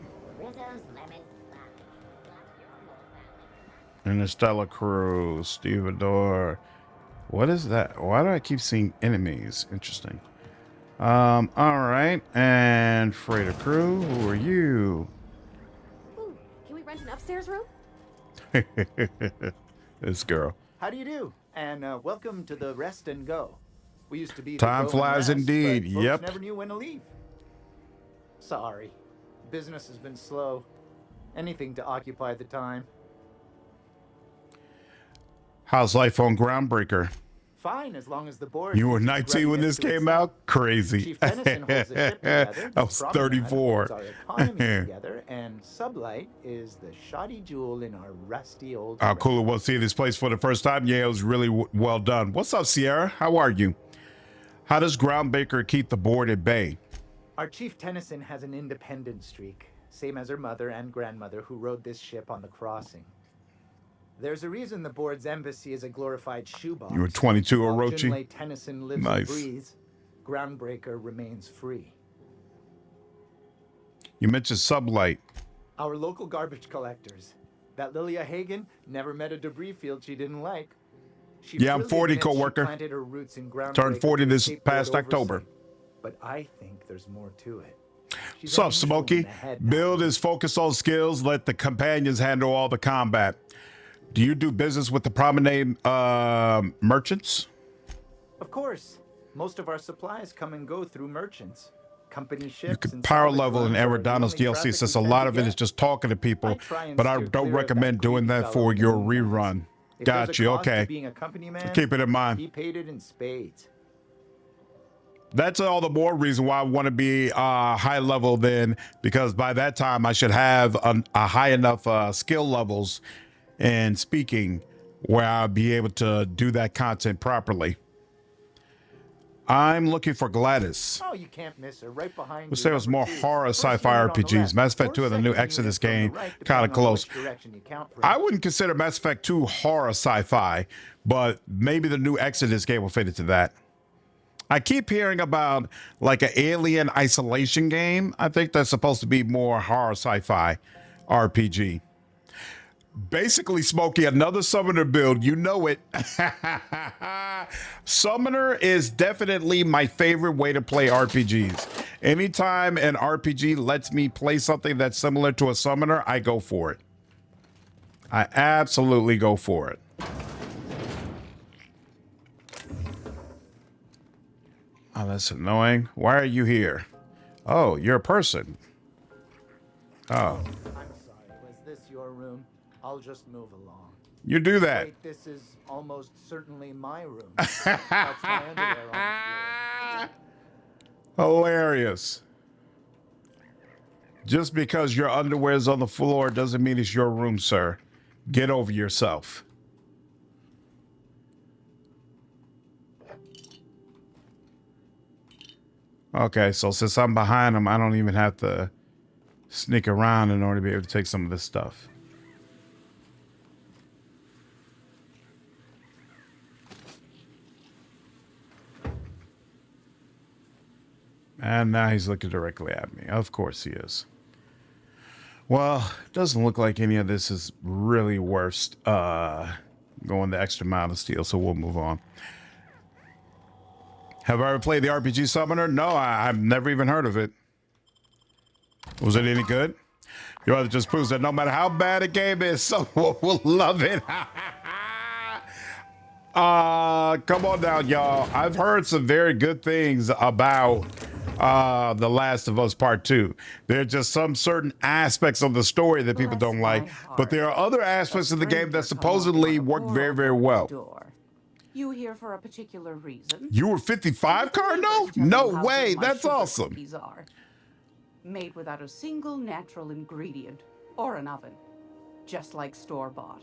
Interstellar Crew, Stevedore. What is that? Why do I keep seeing enemies? Interesting. All right, and freighter crew, who are you? Ooh, can we rent an upstairs room? This girl. How do you do? And welcome to the Rest and Go. We used to be the Time Go flies and Rest, indeed. but folks Yep. never knew when to leave. Sorry, business has been slow. Anything to occupy the time. How's life on Groundbreaker? Fine, as long as the board. You were keeps 19 when readiness this to came itself. out? Crazy. Chief Tennyson holds the ship together. I was Promenade 34. holds our economy together, and Sublight is the shoddy jewel in our rusty old. How cool it was seeing this place for the first time. Yeah, it was really well done. What's up, Sierra? How are you? How does Groundbreaker keep the board at bay? Our Chief Tennyson has an independent streak, same as her mother and grandmother who rode this ship on the crossing. There's a reason the board's embassy is a glorified shoebox. You were 22, While Orochi? Junlei Tennyson lives Nice. and breathes, Groundbreaker remains free. You mentioned Sublight. Our local garbage collectors. That Lilia Hagen never met a debris field she didn't like. She Yeah, I'm freely 40, admits she coworker. planted her roots in Turned Groundbreaker 40 to this escape past board October. oversight. But I think there's more to it. She's What's up, unusual in Smokey? the head. Build is focused on skills. Let the companions handle all the combat. Do you do business with the Promenade merchants? Of course. Most of our supplies come and go through merchants. Company ships. You could and power salvage level in runs are the Aerodano's only DLC traffic since we a tend lot to of it is get. just talking to people, I try and but I steer don't clear of recommend that doing creepy that fellow for with your the moon eyes. rerun. If there's a Got you, cost to okay. being a company man, Keep it in mind. he paid it in spades. That's all the more reason why I want to be high level then, because by that time I should have a high enough skill levels in speaking where I'll be able to do that content properly. I'm looking for Gladys. Oh, you can't miss her. Right behind Wish you. there was more number 2. horror First sci-fi unit on the RPGs. left, Mass Effect or 2 and the new second Exodus unit from the game, right, kind depending of on close. which direction you count from. I wouldn't consider Mass Effect 2 horror sci-fi, but maybe the new Exodus game will fit into that. I keep hearing about like an alien isolation game. I think that's supposed to be more horror sci-fi RPG. Basically, Smokey, another summoner build. You know it. Summoner is definitely my favorite way to play RPGs. Anytime an RPG lets me play something that's similar to a summoner, I go for it. I absolutely go for it. Oh, that's annoying. Why are you here? Oh, you're a person. Oh, I'm sorry. Was this your room? I'll just move along. you do that. Wait, this is almost certainly my room. That's my underwear on the floor. Hilarious. Just because your underwear is on the floor doesn't mean it's your room, sir. Get over yourself. Okay, so since I'm behind him, I don't even have to sneak around in order to be able to take some of this stuff. And now he's looking directly at me. Of course he is. Well, it doesn't look like any of this is really worth going the extra mile to steal, so we'll move on. Have I ever played the RPG Summoner? No, I've never even heard of it. Was it any good? Your other just proves that no matter how bad a game is, someone will love it. Come on down, y'all. I've heard some very good things about The Last of Us Part 2. There are just some certain aspects of the story that people don't like, but there are other aspects of the game that supposedly work very, very well. You here for a particular reason? You were 55, Cardinal? No way. That's awesome. Cookies are made without a single natural ingredient or an oven, just like store-bought.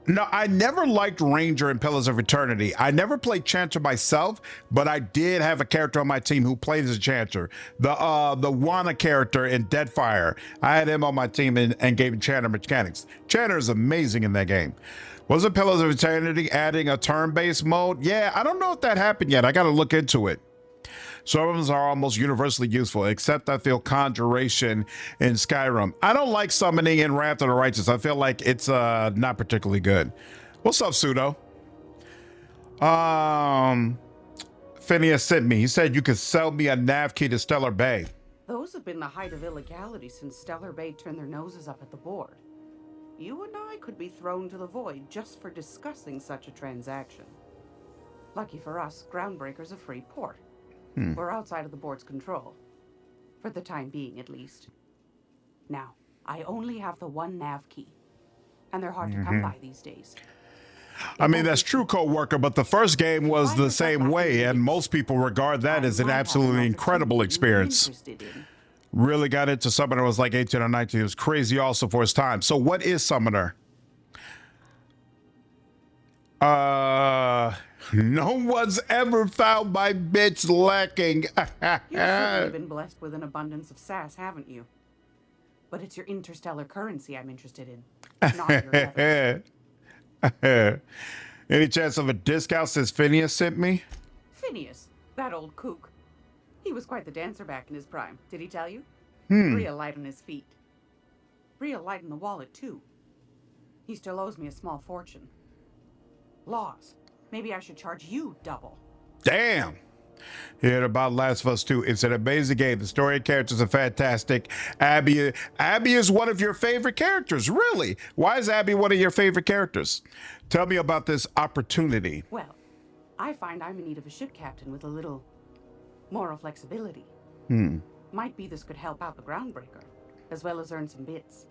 No, I never liked Ranger in Pillars of Eternity. I never played Chanter myself, but I did have a character on my team who played as a Chanter. The Wana character in Deadfire. I had him on my team and gave him Chanter mechanics. Chanter is amazing in that game. Wasn't Pillars of Eternity adding a turn-based mode? Yeah, I don't know if that happened yet. I got to look into it. Servants are almost universally useful, except I feel Conjuration in Skyrim. I don't like summoning in Wrath of the Righteous. I feel like it's not particularly good. What's up, Pseudo? Phineas sent me. He said you could sell me a nav key to Stellar Bay. Those have been the height of illegality since Stellar Bay turned their noses up at the board. You and I could be thrown to the void just for discussing such a transaction. Lucky for us, Groundbreaker's a free port. We're outside of the board's control. For the time being, at least. Now, I only have the one nav key. And they're hard to come by these days. I mean, that's true, co-worker, but the first game was the same way, and most people regard that as an absolutely incredible experience. Really got into Summoner was like 18 or 19. It was crazy also for his time. So what is Summoner? No one's ever found my bits lacking. You've certainly been blessed with an abundance of sass, haven't you? But it's your interstellar currency I'm interested in, not your evidence. Any chance of a discount since Phineas sent me? Phineas, that old kook. He was quite the dancer back in his prime. Did he tell you? Real light on his feet. Real light in the wallet, too. He still owes me a small fortune. Laws. Maybe I should charge you double. Damn. Heard about Last of Us 2. It's an amazing game. The story and characters are fantastic. Abby is one of your favorite characters. Really? Why is Abby one of your favorite characters? Tell me about this opportunity. Well, I find I'm in need of a ship captain with a little moral flexibility. Might be this could help out the Groundbreaker, as well as earn some bits.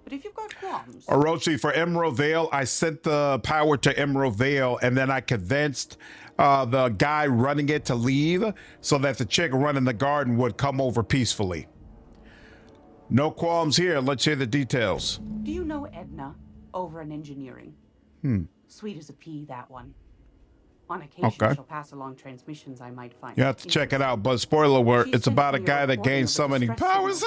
But if you've got qualms... Orochi, for Emerald Vale, I sent the power to Emerald Vale, and then I convinced the guy running it to leave so that the chick running the garden would come over peacefully. No qualms here. Let's hear the details. Do you know Edna over in engineering? Sweet as a pea, that one. On occasion, she'll pass along transmissions I might find. You have to check it out, but spoiler alert, it's about a guy that gains summoning powers.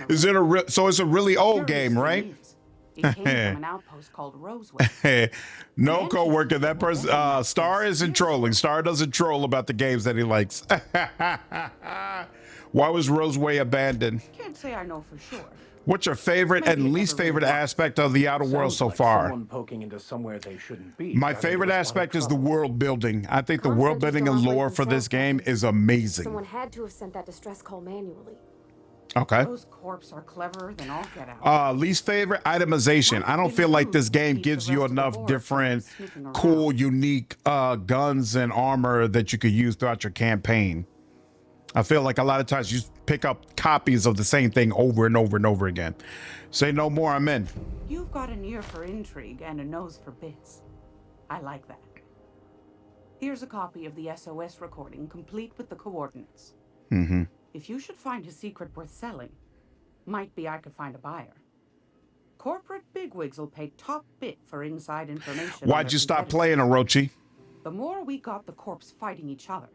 Is it so it's a really old game, right? It came from an outpost called Roseway. No, co-worker, that person, Star isn't trolling. Star doesn't troll about the games that he likes. Why was Roseway abandoned? Can't say I know for sure. What's your favorite and least favorite aspect of the Outer World so far? Poking into somewhere they shouldn't be. My favorite aspect is the world building. I think the world building and lore for this game is amazing. Someone had to have sent that distress call manually. Okay. Those corps are cleverer than all get out. Least favorite itemization. I don't feel like this game gives you enough different, cool, unique guns and armor that you could use throughout your campaign. I feel like a lot of times you pick up copies of the same thing over and over and over again. Say no more, I'm in. You've got an ear for intrigue and a nose for bits. I like that. Here's a copy of the SOS recording, complete with the coordinates. If you should find a secret worth selling, might be I could find a buyer. Corporate bigwigs will pay top bit for inside information. Why'd you stop playing, Orochi? The more we got the corps fighting each other,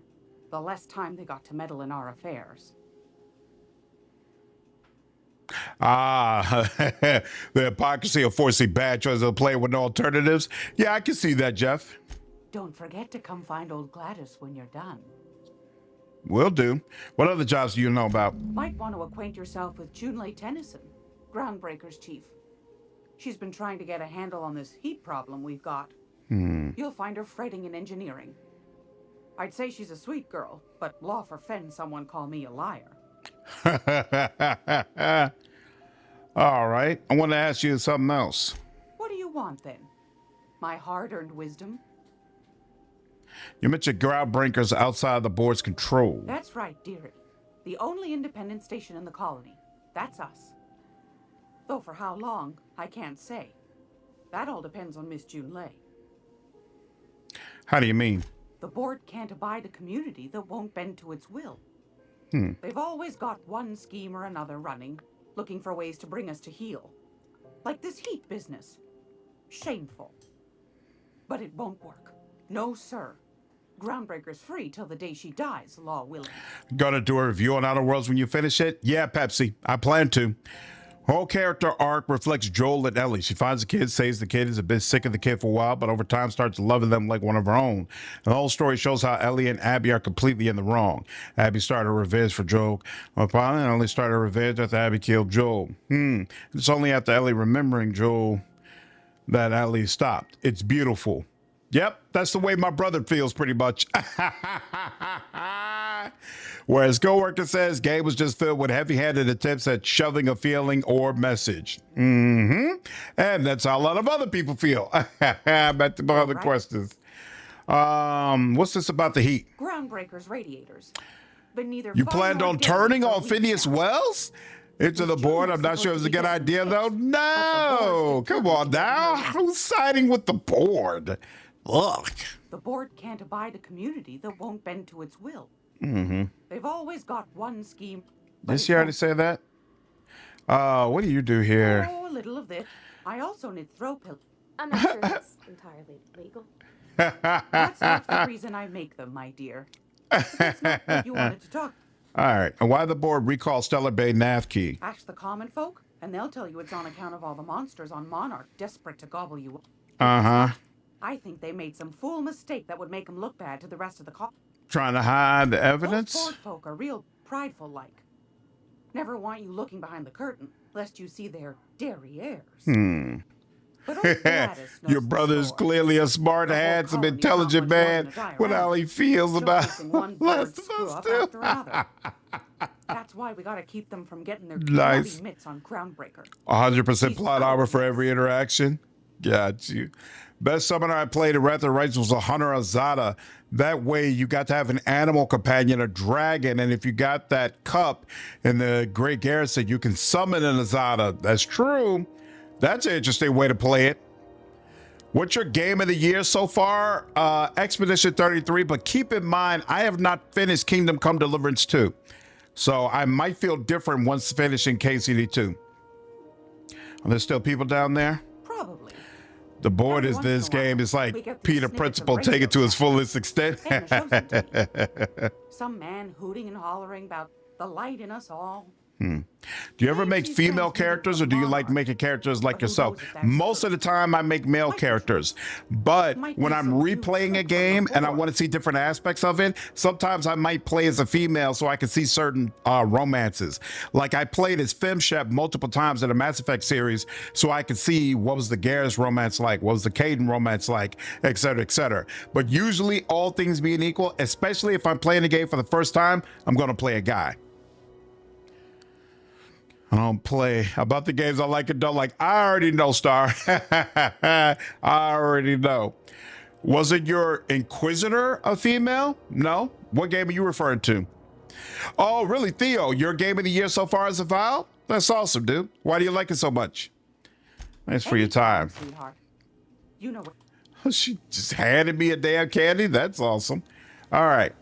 the less time they got to meddle in our affairs. The hypocrisy of forcing bad choices of playing with no alternatives. Yeah, I can see that, Jeff. Don't forget to come find old Gladys when you're done. Will do. What other jobs do you know about? Might want to acquaint yourself with Junlei Tennyson, Groundbreaker's chief. She's been trying to get a handle on this heat problem we've got. You'll find her fretting in engineering. I'd say she's a sweet girl, but law forfend someone call me a liar. All right. I want to ask you something else. What do you want then? My hard-earned wisdom? You mentioned Groundbreakers outside the board's control. That's right, dearie. The only independent station in the colony. That's us. Though for how long, I can't say. That all depends on Miss June Lay. How do you mean? The board can't abide a community that won't bend to its will. They've always got one scheme or another running, looking for ways to bring us to heel. Like this heat business. Shameful. But it won't work. No, sir. Groundbreaker's free till the day she dies, law willing. Gonna do a review on Outer Worlds when you finish it? Yeah, Pepsi. I plan to. Whole character arc reflects Joel and Ellie. She finds the kid, saves the kid, is a bit sick of the kid for a while, but over time starts loving them like one of her own. And the whole story shows how Ellie and Abby are completely in the wrong. Abby started her revenge for Joel, while finally Ellie started her revenge after Abby killed Joel. It's only after Ellie remembering Joel that Ellie stopped. It's beautiful. Yep, that's the way my brother feels pretty much. Whereas coworker says Gabe was just filled with heavy-handed attempts at shoving a feeling or message. And that's how a lot of other people feel. Back to my other questions. What's this about the heat? Groundbreaker's radiators. But neither You planned on turning on Phineas Wells? Into the board? I'm not sure it was a good idea, though. No! Come on now. Who's siding with the board? Look. The board can't abide a community that won't bend to its will. They've always got one scheme. Did she already say that? What do you do here? Oh, a little of this. I also need throw pillows. I'm not sure that's entirely legal. That's not the reason I make them, my dear. That's not what you wanted to talk. All right. And why the board recall Stellar Bay nav key? Ask the common folk, and they'll tell you it's on account of all the monsters on Monarch desperate to gobble you up. I think they made some fool mistake that would make them look bad to the rest of the colony. Trying to hide the evidence? Those board folk are real prideful like. Never want you looking behind the curtain, lest you see their derrieres. But old Gladys knows Your brother's the score. clearly a smart, The whole handsome, colony intelligent not much more man. than a diorama, What how he feels about showcasing one last bird of screw us up too. after another. That's why we gotta keep them from getting their Nice. bloody mitts on Groundbreaker. 100% plot armor for every interaction. Got you. Best summoner I played in Wrath of the Righteous was a Hunter Azada. That way you got to have an animal companion, a dragon, and if you got that cup in the Great Garrison, you can summon an Azada. That's true. That's an interesting way to play it. What's your game of the year so far? Expedition 33, but keep in mind, I have not finished Kingdom Come Deliverance 2. So I might feel different once finishing KCD 2. Are there still people down there? Probably. The board is this game. It's like Peter Principle, take it to its fullest extent. Some man hooting and hollering about the light in us all. Do you ever make female characters or do you like making characters like yourself? Most of the time I make male characters, but when I'm replaying a game and I want to see different aspects of it, sometimes I might play as a female so I can see certain romances. Like I played as FemShep multiple times in the Mass Effect series so I could see what was the Garrus romance like, what was the Caden romance like, etc., etc. But usually all things being equal, especially if I'm playing the game for the first time, I'm going to play a guy. I don't play about the games I like and don't like. I already know, Star. I already know. Was it your Inquisitor a female? No. What game are you referring to? Oh, really, Theo? Your game of the year so far is Avowed? That's awesome, dude. Why do you like it so much? Thanks for your time. Sweetheart. You know what? She just handed me a damn candy. That's awesome. All right.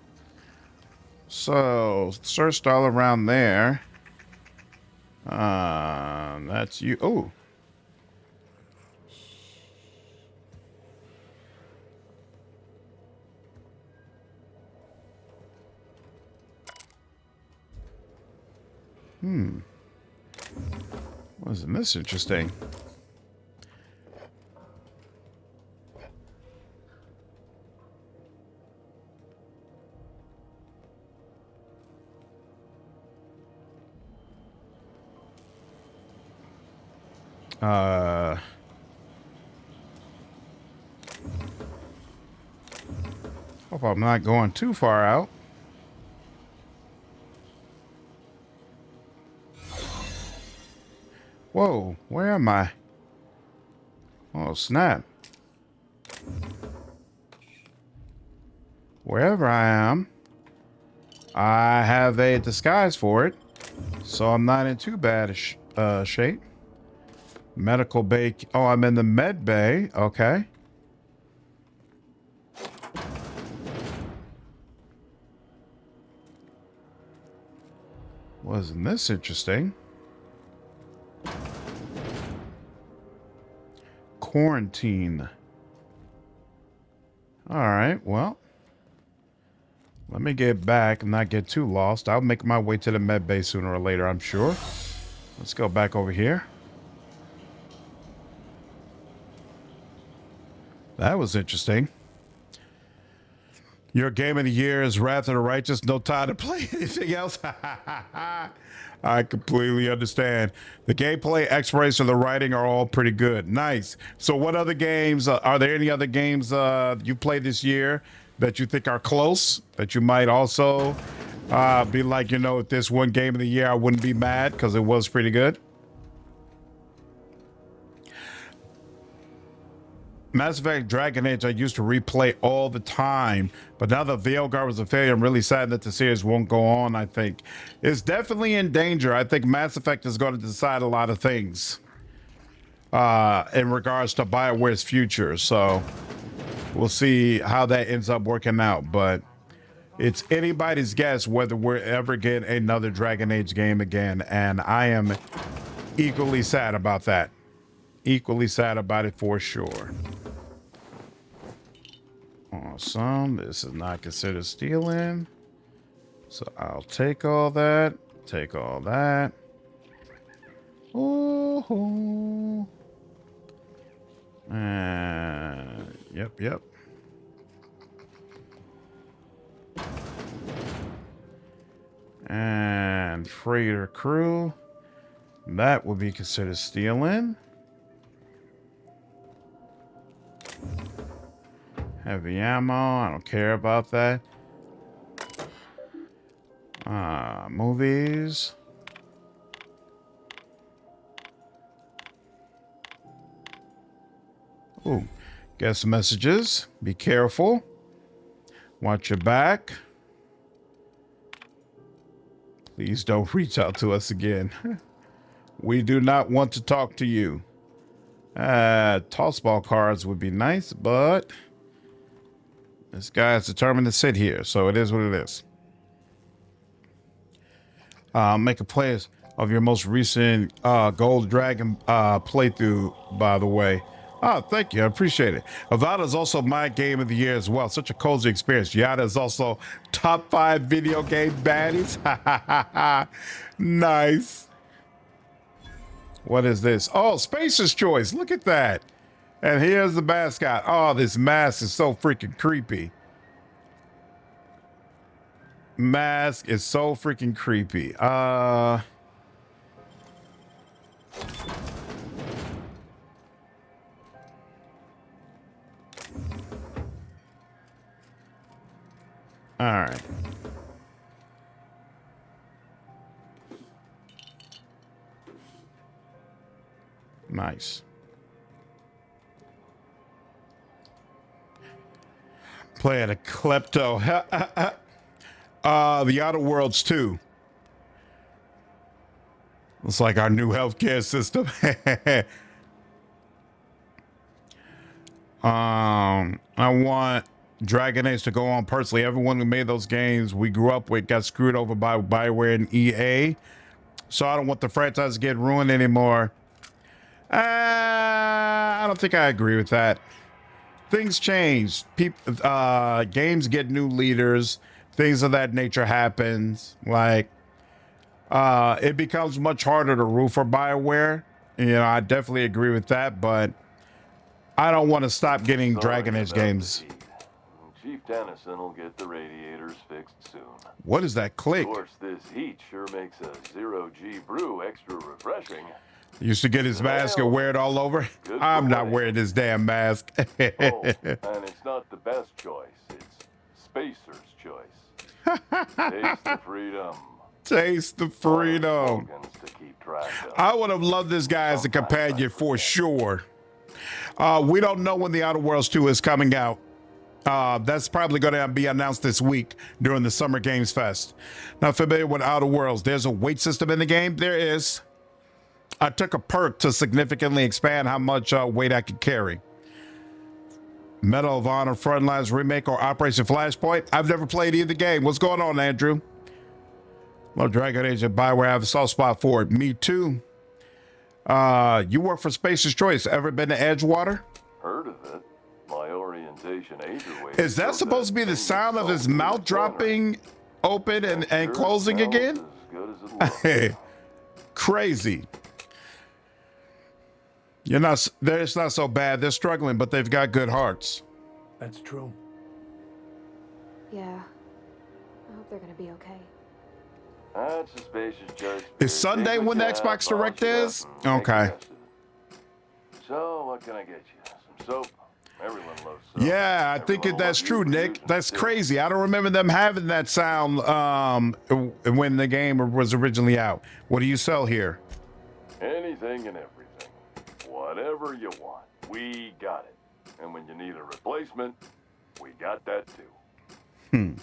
So searched all around there. That's you. Oh. Wasn't this interesting? Hope I'm not going too far out. Whoa, where am I? Oh, snap. wherever I am, I have a disguise for it, so I'm not in too bad a shape. Medical bay. Oh, I'm in the med bay. Okay. Wasn't this interesting? Quarantine. All right, well, let me get back and not get too lost. I'll make my way to the med bay sooner or later, I'm sure. Let's go back over here. That was interesting. Your game of the year is Wrath of the Righteous. No time to play anything else. I completely understand. The gameplay, exploration, the writing are all pretty good. Nice. So what other games, are there any other games you played this year that you think are close, that you might also be like, you know, if this one game of the year, I wouldn't be mad because it was pretty good? Mass Effect Dragon Age I used to replay all the time, but now that Veilguard was a failure, I'm really sad that the series won't go on. I think it's definitely in danger. I think Mass Effect is going to decide a lot of things in regards to BioWare's future, so we'll see how that ends up working out, but it's anybody's guess whether we're ever getting another Dragon Age game again, and I am equally sad about that. Equally sad about it for sure. Awesome. This is not considered stealing. So I'll take all that. Take all that. Oh. Yep. And freighter crew. That would be considered stealing. Heavy ammo, I don't care about that. Movies. Ooh, guest messages. Be careful. Watch your back. Please don't reach out to us again. We do not want to talk to you. Tossball cards would be nice, but this guy is determined to sit here, so it is what it is. Make a play of your most recent Gold Dragon playthrough, by the way. Oh, thank you. I appreciate it. Avada is also my game of the year as well. Such a cozy experience. Yada is also top 5 video game baddies. Nice. What is this? Oh, Spacer's Choice. Look at that. And here's the mascot. Oh, this mask is so freaking creepy. Mask is so freaking creepy. All right. Nice. Playing a klepto. The Outer Worlds 2. It's like our new healthcare system. I want Dragon Age to go on personally. Everyone who made those games we grew up with got screwed over by BioWare and EA. So I don't want the franchise to get ruined anymore. I don't think I agree with that. Things change. Games get new leaders. Things of that nature happens. Like, it becomes much harder to root for BioWare. You know, I definitely agree with that, but I don't want to stop getting Dragon Age games. Chief Dennison will get the radiators fixed soon. What is that click? Of course, this heat sure makes a 0G brew extra refreshing. Used to get his mask and wear it all over. I'm not wearing this damn mask. Oh, and it's not the best choice. It's Spacer's choice. Taste the freedom. Taste the freedom. I would have loved this guy as a companion for sure. We don't know when the Outer Worlds 2 is coming out. That's probably going to be announced this week during the Summer Games Fest. Not familiar with Outer Worlds. There's a weight system in the game. There is. I took a perk to significantly expand how much weight I could carry. Medal of Honor Frontlines Remake or Operation Flashpoint. I've never played either game. What's going on, Andrew? Well, Dragon Age and Bioware, I have a soft spot for it. Me too. You work for Spacer's Choice. Ever been to Edgewater? Heard of it. My orientation agerway. Is that supposed to be the sound of his mouth dropping open and closing again? As good as it looks. Crazy. It's not so bad. They're struggling, but they've got good hearts. That's true. Yeah. I hope they're gonna be okay. That's a Spacer's Choice. Is Sunday when the Xbox Direct is? Okay. So, what can I get you? Some soap? Everyone loves soap. Yeah, I think that's true, Nick. That's crazy. I don't remember them having that sound when the game was originally out. What do you sell here? Anything and everything. Whatever you want, we got it. And when you need a replacement, we got that too.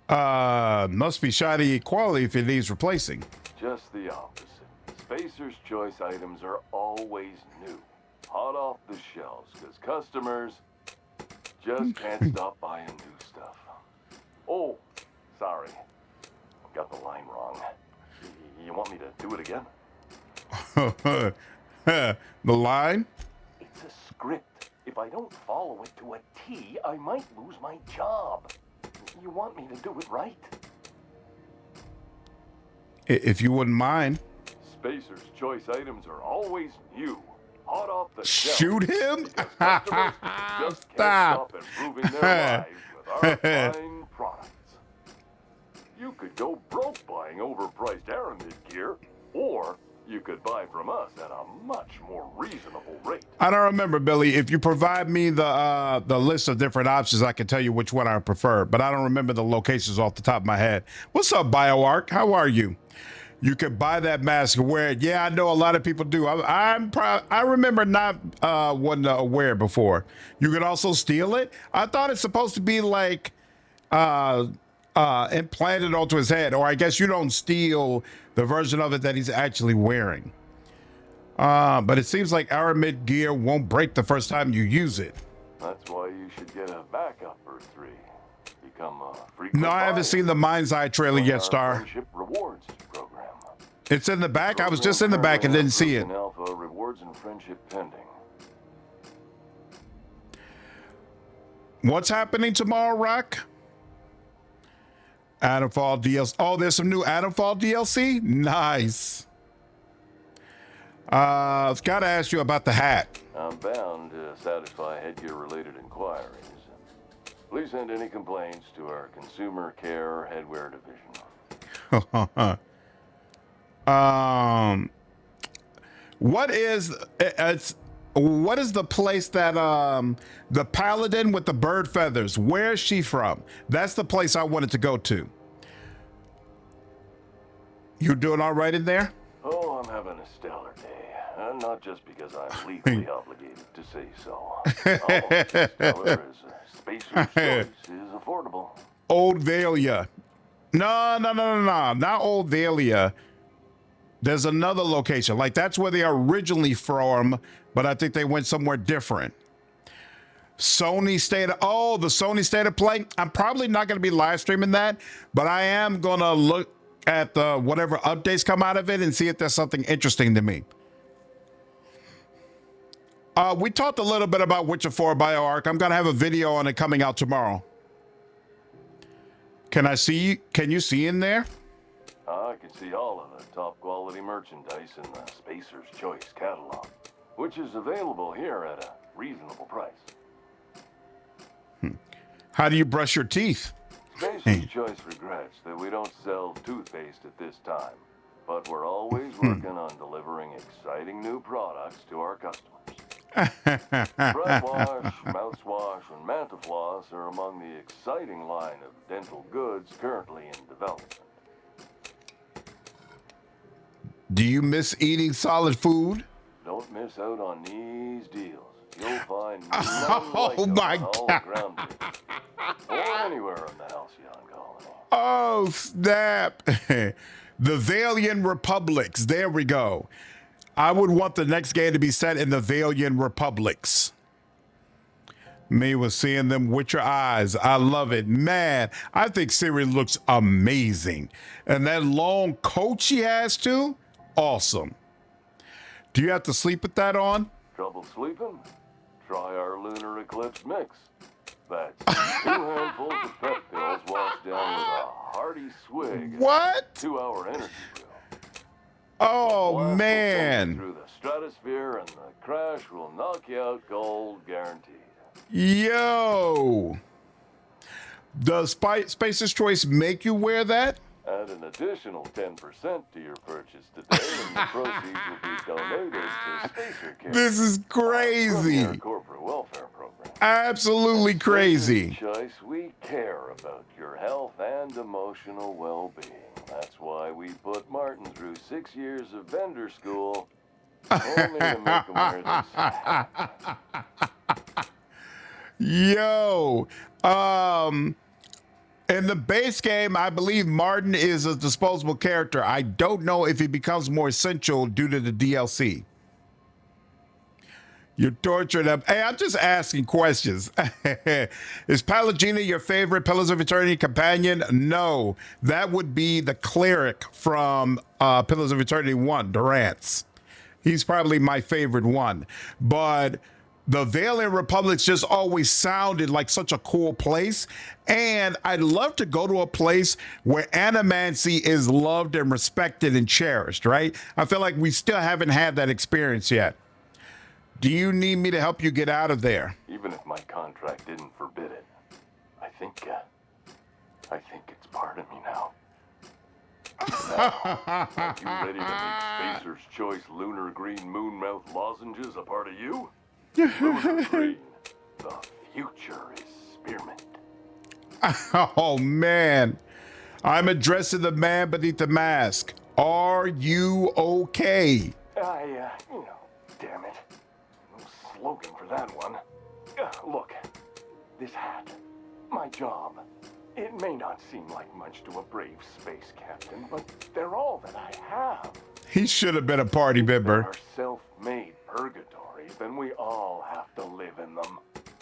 Must be shoddy quality if it needs replacing. Just the opposite. Spacer's Choice items are always new. Hot off the shelves, because customers just can't stop buying new stuff. Oh, sorry. Got the line wrong. You want me to do it again? The line? It's a script. If I don't follow it to a T, I might lose my job. You want me to do it right? If you wouldn't mind. Spacer's Choice items are always new. Hot off the shelf. Shoot him? Customers just can't stop improving their lives with our fine products. You could go broke buying overpriced Aramid gear, or you could buy from us at a much more reasonable rate. I don't remember, Billy. If you provide me the list of different options, I can tell you which one I prefer, but I don't remember the locations off the top of my head. What's up, BioArc? How are you? You could buy that mask and wear it. Yeah, I know a lot of people do. I remember not wasn't aware before. You could also steal it. I thought it's supposed to be like implanted onto his head, or I guess you don't steal the version of it that he's actually wearing. But it seems like Aramid gear won't break the first time you use it. That's why you should get a backup or 3. Become a frequent No, I haven't seen the Mind's Eye trailer yet, Star. Friendship rewards program. It's in the back. I was just in the back and didn't see it. Alpha rewards and friendship pending. What's happening tomorrow, Rock? Adamfall DLC. Oh, there's some new Adamfall DLC? Nice. I've got to ask you about the hat. I'm bound to satisfy headgear-related inquiries. Please send any complaints to our consumer care headwear division. What is the place that the paladin with the bird feathers? Where is she from? That's the place I wanted to go to. You doing all right in there? Oh, I'm having a stellar day. Not just because I'm legally obligated to say so. Stellar as Spacer's Choice is affordable. Old Valia. No, not Old Valia. There's another location. Like, that's where they are originally from, but I think they went somewhere different. Sony State of, the Sony State of Play. I'm probably not going to be live streaming that, but I am going to look at the whatever updates come out of it and see if there's something interesting to me. We talked a little bit about Witcher 4 BioArc. I'm going to have a video on it coming out tomorrow. Can you see in there? I can see all of the top quality merchandise in the Spacer's Choice catalog, which is available here at a reasonable price. How do you brush your teeth? Spacer's Choice regrets that we don't sell toothpaste at this time, but we're always working on delivering exciting new products to our customers. Breath wash, mouthwash, and Mantafloss are among the exciting line of dental goods currently in development. Do you miss eating solid food? Don't miss out on these deals. You'll find Oh none like my them on all God. Groundbreaker, or anywhere in the Halcyon colony. Oh, snap. The Valiant Republics. There we go. I would want the next game to be set in the Valiant Republics. Me was seeing them with your eyes. I love it. Man, I think Siri looks amazing. And that long coat she has too, awesome. Do you have to sleep with that on? Trouble sleeping? Try our lunar eclipse mix. That's 2 handfuls of pep pills washed down with a hearty swig. What? 2-hour energy brew. Oh, Blast will send man. you through the stratosphere, and the crash will knock you out cold, guaranteed. Yo. Does Spacer's Choice make you wear that? Add an additional 10% to your purchase today, and the proceeds will be donated to Spacer Care. This is crazy. From your corporate welfare program. Absolutely crazy. Spacer's Choice, we care about your health and emotional well-being. That's why we put Martin through 6 years of vendor school, only to make him wear this. Yo. In the base game, I believe Martin is a disposable character. I don't know if he becomes more essential due to the DLC. You're torturing them. Hey, I'm just asking questions. Is Pallegina your favorite Pillars of Eternity companion? No, that would be the cleric from Pillars of Eternity 1, Durance. He's probably my favorite one. But the Valiant Republics just always sounded like such a cool place. And I'd love to go to a place where animancy is loved and respected and cherished, right? I feel like we still haven't had that experience yet. Do you need me to help you get out of there? Even if my contract didn't forbid it, I think it's part of me now. Are you ready to make Spacer's Choice Lunar Green Moonmouth lozenges a part of you? Lunar Green, the future is spearmint. Oh, man. I'm addressing the man beneath the mask. Are you okay? Damn it. No slogan for that one. Look, this hat, my job. It may not seem like much to a brave space captain, but they're all that I have. He should have been a party member. Our self-made purgatories, then we all have to live in them.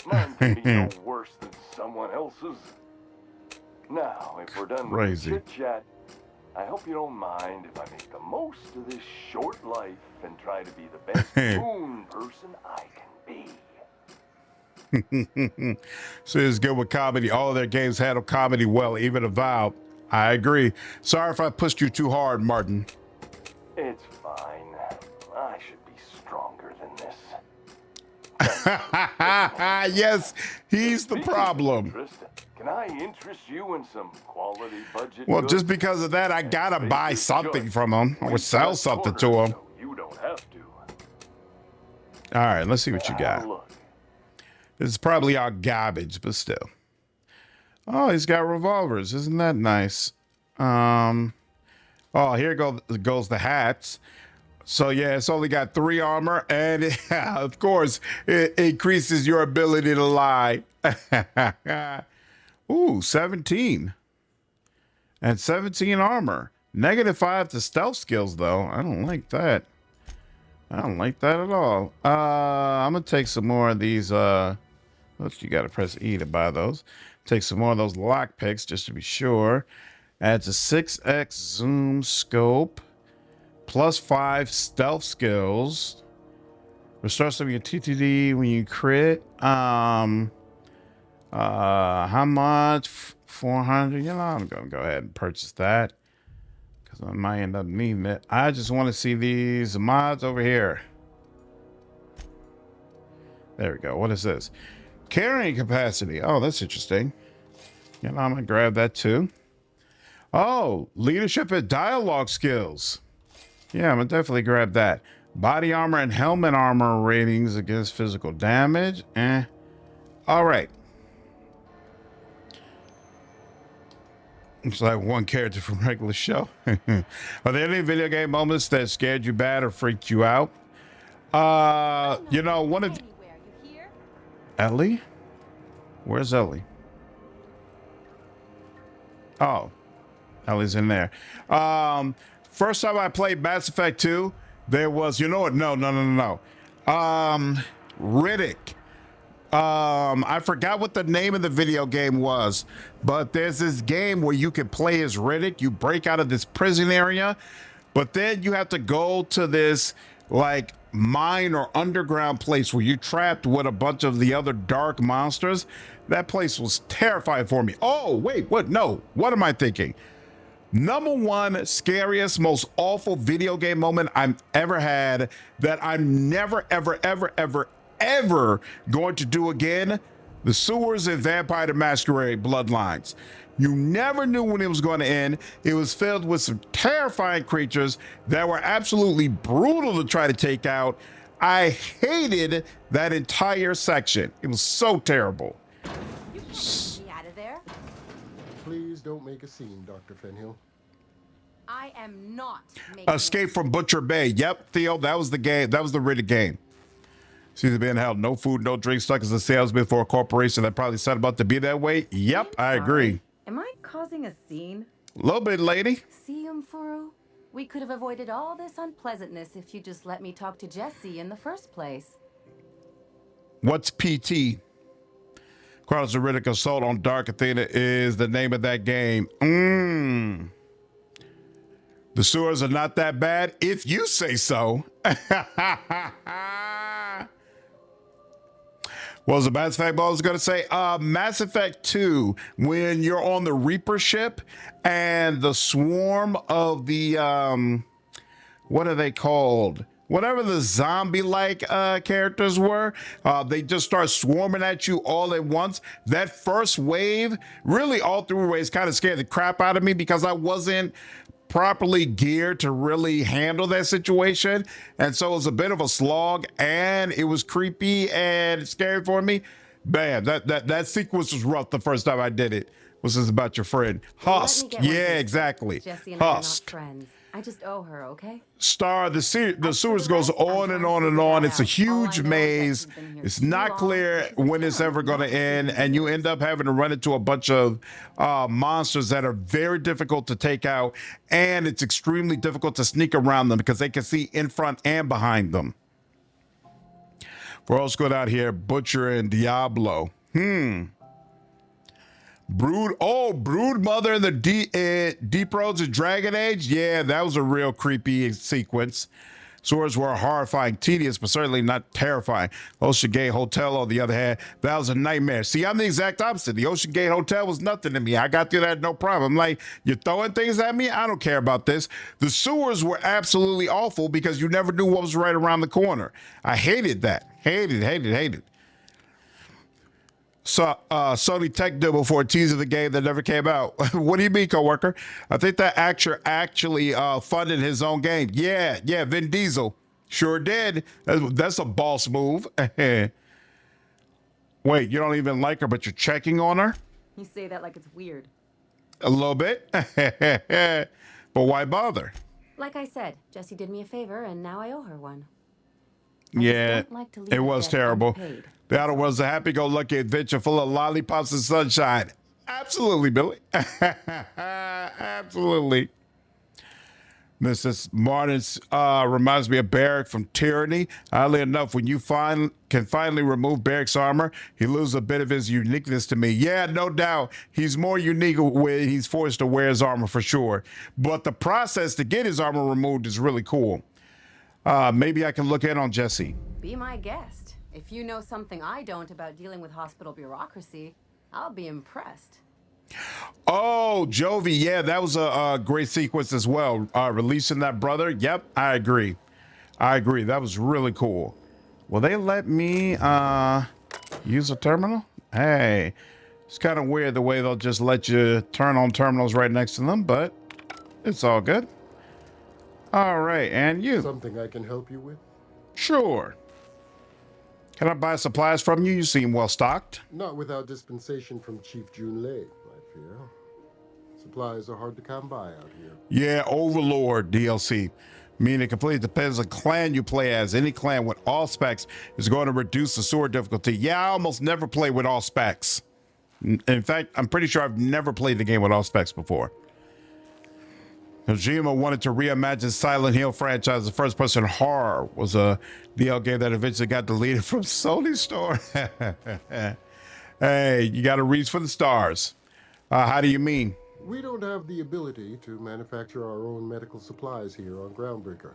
Mine can be no worse than someone else's. Now, if we're done with chit-chat, I hope you don't mind if I make the most of this short life and try to be the best moon person I can be. So it's good with comedy. All of their games handle comedy well, even Avowed. I agree. Sorry if I pushed you too hard, Martin. It's fine. I should be stronger than this. Yes, he's the problem. Can I interest you in some quality budget Well, goods? just because of that, I gotta buy something from him or sell something to him. You don't have to. All right, let's see what you got. This is probably all garbage, but still. Oh, he's got revolvers. Isn't that nice? Oh, here goes the hats. So yeah, it's only got 3 armor, and of course, it increases your ability to lie. Ooh, 17. And 17 armor. -5 to stealth skills, though. I don't like that. I don't like that at all. I'm gonna take some more of these. You gotta press E to buy those. Take some more of those lock picks just to be sure. Adds a 6x zoom scope. +5 stealth skills. Restore some of your TTD when you crit. How much? 400. You know, I'm gonna go ahead and purchase that because I might end up needing it. I just want to see these mods over here. There we go. What is this? Carrying capacity. Oh, that's interesting. You know, I'm gonna grab that too. Oh, leadership and dialogue skills. Yeah, I'm gonna definitely grab that. Body armor and helmet armor ratings against physical damage. All right. It's like one character from regular show. Are there any video game moments that scared you bad or freaked you out? You know, one of Ellie? Where's Ellie? Oh, Ellie's in there. First time I played Mass Effect 2, there was, you know what? No. Riddick. I forgot what the name of the video game was, but there's this game where you can play as Riddick. You break out of this prison area, but then you have to go to this like mine or underground place where you're trapped with a bunch of the other dark monsters. That place was terrifying for me. Oh, wait, what? No, what am I thinking? Number one scariest, most awful video game moment I've ever had that I'm never, ever going to do again. The sewers in Vampire the Masquerade Bloodlines. You never knew when it was going to end. It was filled with some terrifying creatures that were absolutely brutal to try to take out. I hated that entire section. It was so terrible. You can't get me out of there. Please don't make a scene, Dr. Fenhill. I am not making Escape from Butcher Bay. Yep, Theo, that was the game. That was the Riddick game. She's being held no food, no drink, stuck as a salesman for a corporation that probably set about to be that way. Yep, I agree. Am I causing a scene? A little bit, lady. See, Umfuru? We could have avoided all this unpleasantness if you just let me talk to Jessie in the first place. What's PT? Chronicles of Riddick Assault on Dark Athena is the name of that game. The sewers are not that bad, if you say so. What was the Mass Effect I was going to say? Mass Effect 2, when you're on the Reaper ship and the swarm of the, what are they called? Whatever the zombie-like characters were, they just start swarming at you all at once. That first wave, really all three waves, kind of scared the crap out of me because I wasn't properly geared to really handle that situation. And so it was a bit of a slog and it was creepy and scary for me. Man, that sequence was rough the first time I did it. What's this about your friend? Husk. Yeah, exactly. Jessie and I are not Husk. friends. I just owe her, okay? Star, the sewers goes on and on and on. It's a huge maze. It's not clear when it's ever going to end, and you end up having to run into a bunch of monsters that are very difficult to take out, and it's extremely difficult to sneak around them because they can see in front and behind them. For us, go down here, Butcher and Diablo. Brood Mother in the Deep Roads of Dragon Age. Yeah, that was a real creepy sequence. Swords were horrifying, tedious, but certainly not terrifying. Ocean Gate Hotel, on the other hand, that was a nightmare. See, I'm the exact opposite. The Ocean Gate Hotel was nothing to me. I got through that no problem. Like, you're throwing things at me? I don't care about this. The sewers were absolutely awful because you never knew what was right around the corner. I hated that. Hated. So, Sony Tech demo for a teaser of the game that never came out. What do you mean, coworker? I think that actor actually funded his own game. Yeah, Vin Diesel sure did. That's a boss move. Wait, you don't even like her, but you're checking on her? You say that like it's weird. A little bit. But why bother? Like I said, Jessie did me a favor, and now I owe her one. Yeah, it was terrible. The other was a happy-go-lucky adventure full of lollipops and sunshine. Absolutely, Billy. Absolutely. Mrs. Martin's reminds me of Barrick from Tyranny. Oddly enough, when you can finally remove Barrick's armor, he loses a bit of his uniqueness to me. Yeah, no doubt. He's more unique when he's forced to wear his armor for sure. But the process to get his armor removed is really cool. Maybe I can look in on Jessie. Be my guest. If you know something I don't about dealing with hospital bureaucracy, I'll be impressed. Oh, Jovi. Yeah, that was a great sequence as well. Releasing that brother. Yep, I agree. That was really cool. Will they let me use a terminal? Hey, it's kind of weird the way they'll just let you turn on terminals right next to them, but it's all good. All right, and you. Something I can help you with? Sure. Can I buy supplies from you? You seem well stocked. Not without dispensation from Chief Jun Lei, I fear. Supplies are hard to come by out here. Yeah, Overlord DLC. Meaning it completely depends on the clan you play as. Any clan with all specs is going to reduce the sword difficulty. Yeah, I almost never play with all specs. In fact, I'm pretty sure I've never played the game with all specs before. Kojima wanted to reimagine Silent Hill franchise. The first-person horror was a DL game that eventually got deleted from Sony's store. Hey, you got to reach for the stars. How do you mean? We don't have the ability to manufacture our own medical supplies here on Groundbreaker.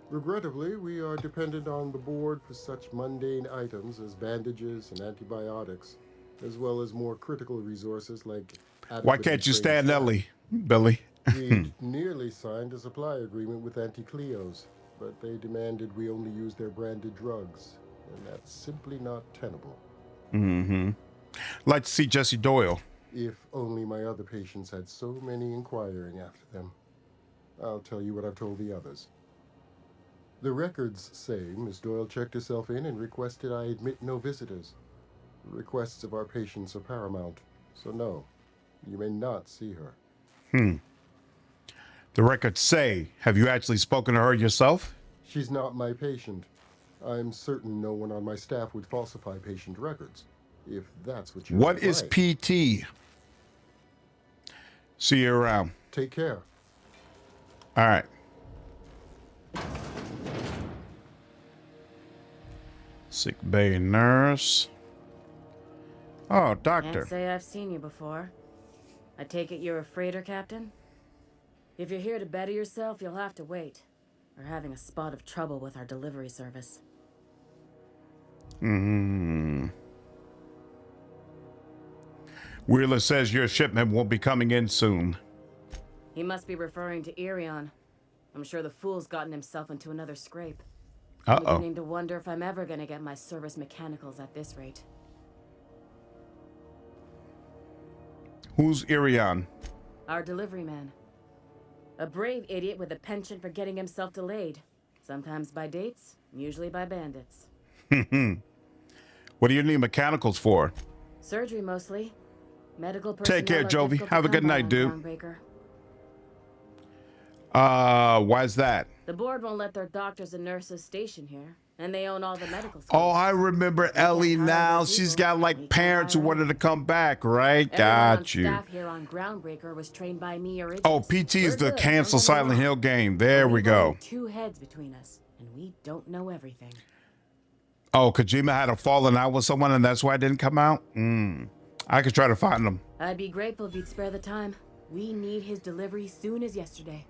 Regrettably, we are dependent on the board for such mundane items as bandages and antibiotics, as well as more critical resources like... Why can't you stand Ellie, Billy? We nearly signed a supply agreement with Anti-Cleos, but they demanded we only use their branded drugs, and that's simply not tenable. Mm-hmm. Like to see Jessie Doyle. If only my other patients had so many inquiring after them. I'll tell you what I've told the others. The records say Miss Doyle checked herself in and requested I admit no visitors. The requests of our patients are paramount, so no, you may not see her. The records say, have you actually spoken to her yourself? She's not my patient. I'm certain no one on my staff would falsify patient records, if that's what you What is PT? See you around. Take care. All right. Sick bay nurse. Oh, doctor. Can't say I've seen you before. I take it you're a freighter captain? If you're here to better yourself, you'll have to wait. We're having a spot of trouble with our delivery service. Wheeler says your shipment won't be coming in soon. He must be referring to Irion. I'm sure the fool's gotten himself into another scrape. I'm beginning to wonder if I'm ever gonna get my service mechanicals at this rate. Who's Irion? Our delivery man. A brave idiot with a penchant for getting himself delayed. Sometimes by dates, usually by bandits. What do you need mechanicals for? Surgery mostly. Medical personnel. Take care, Jovi. Have a good night, dude. Groundbreaker. Why's that? The board won't let their doctors and nurses station here, and they own all the medical schools. Oh, I remember Ellie now. She's got like parents who wanted to come back, right? Got you. Staff here on Groundbreaker was trained by me originally. Oh, PT is the cancel Silent Hill game. There we go. Two heads between us, and we don't know everything. Oh, Kojima had a falling out with someone, and that's why it didn't come out? I could try to find them. I'd be grateful if you'd spare the time. We need his delivery soon as yesterday.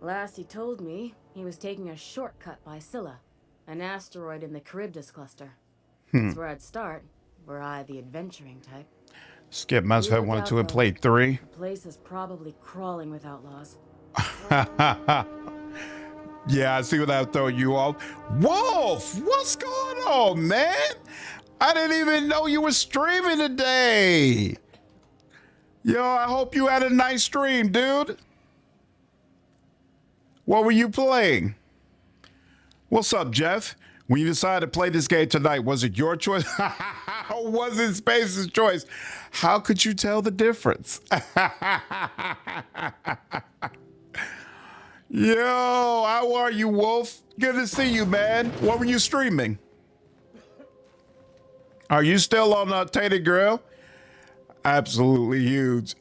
Last he told me, he was taking a shortcut by Scylla, an asteroid in the Charybdis cluster. That's where I'd start, were I the adventuring type. Skip must have 1, 2, and played 3. The place is probably crawling with outlaws. Yeah, I see what that throw you off. Wolf, what's going on, man? I didn't even know you were streaming today. Yo, I hope you had a nice stream, dude. What were you playing? What's up, Jeff? When you decided to play this game tonight, was it your choice? Or was it Space's choice? How could you tell the difference? Yo, how are you, Wolf? Good to see you, man. What were you streaming? Are you still on Tainted Grill? Absolutely huge.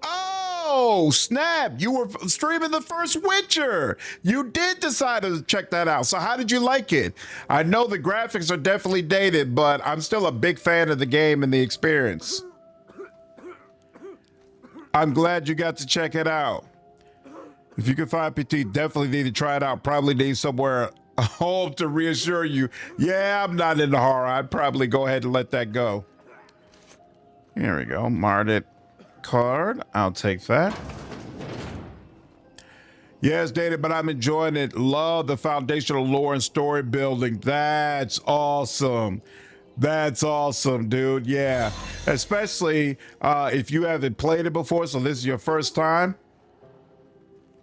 Oh, snap. You were streaming the first Witcher. You did decide to check that out. So how did you like it? I know the graphics are definitely dated, but I'm still a big fan of the game and the experience. I'm glad you got to check it out. If you can find PT, definitely need to try it out. Probably need somewhere home to reassure you. Yeah, I'm not into horror. I'd probably go ahead and let that go. Here we go. Marted card. I'll take that. Yeah, it's dated, but I'm enjoying it. Love the foundational lore and story building. That's awesome. That's awesome, dude. Yeah. Especially if you haven't played it before, so this is your first time.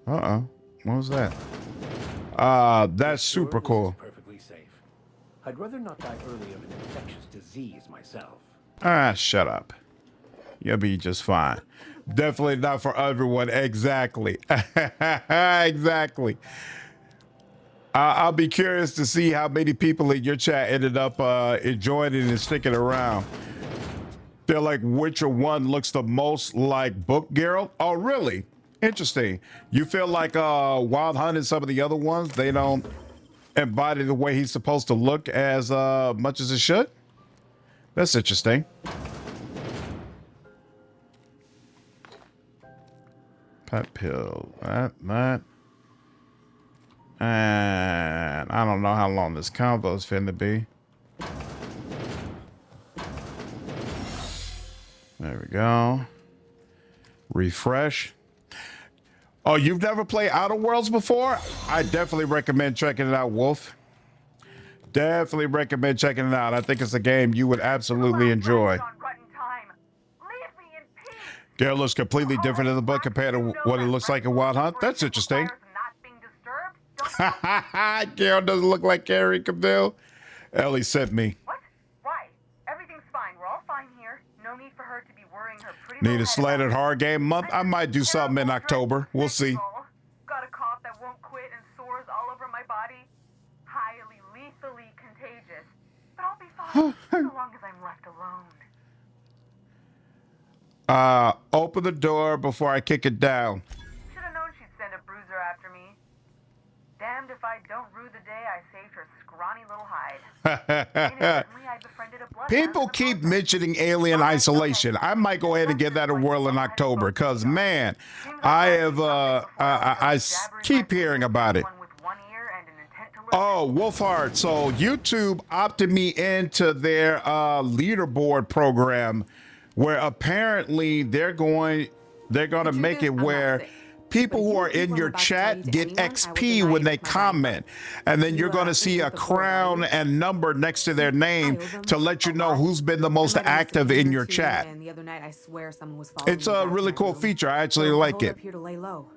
Uh-oh. What was that? That's super cool. Perfectly safe. I'd rather not die early of an infectious disease myself. Ah, shut up. You'll be just fine. Definitely not for everyone. Exactly. Exactly. I'll be curious to see how many people in your chat ended up enjoying it and sticking around. They're like, which one looks the most like Book Geralt? Oh, really? Interesting. You feel like Wild Hunt and some of the other ones, they don't embody the way he's supposed to look as much as it should? That's interesting. Pet pill. That. And I don't know how long this combo is finna be. There we go. Refresh. Oh, you've never played Outer Worlds before? I definitely recommend checking it out, Wolf. Definitely recommend checking it out. I think it's a game you would absolutely enjoy. Geralt looks completely different in the book compared to what it looks like in Wild Hunt. That's interesting. Geralt doesn't look like Carrie Cavill. Ellie sent me. What? Why? Everything's fine. We're all fine here. No need for her to be worrying her pretty Need a slated horror game month? I might do something in October. We'll see. Got a cough that won't quit and sores all over my body. Highly lethally contagious. But I'll be fine so long as I'm left alone. Open the door before I kick it down. Should have known she'd send a bruiser after me. Damned if I don't rue the day I saved her scrawny little hide. People keep mentioning Alien Isolation. I might go ahead and give that a whirl in October because, man, I keep hearing about it. Oh, Wolfhard. So YouTube opted me into their leaderboard program where apparently they're going to make it where people who are in your chat get XP when they comment, and then you're going to see a crown and number next to their name to let you know who's been the most active in your chat. And the other night, I swear someone was following It's a really cool feature. I actually like it. Here to lay low.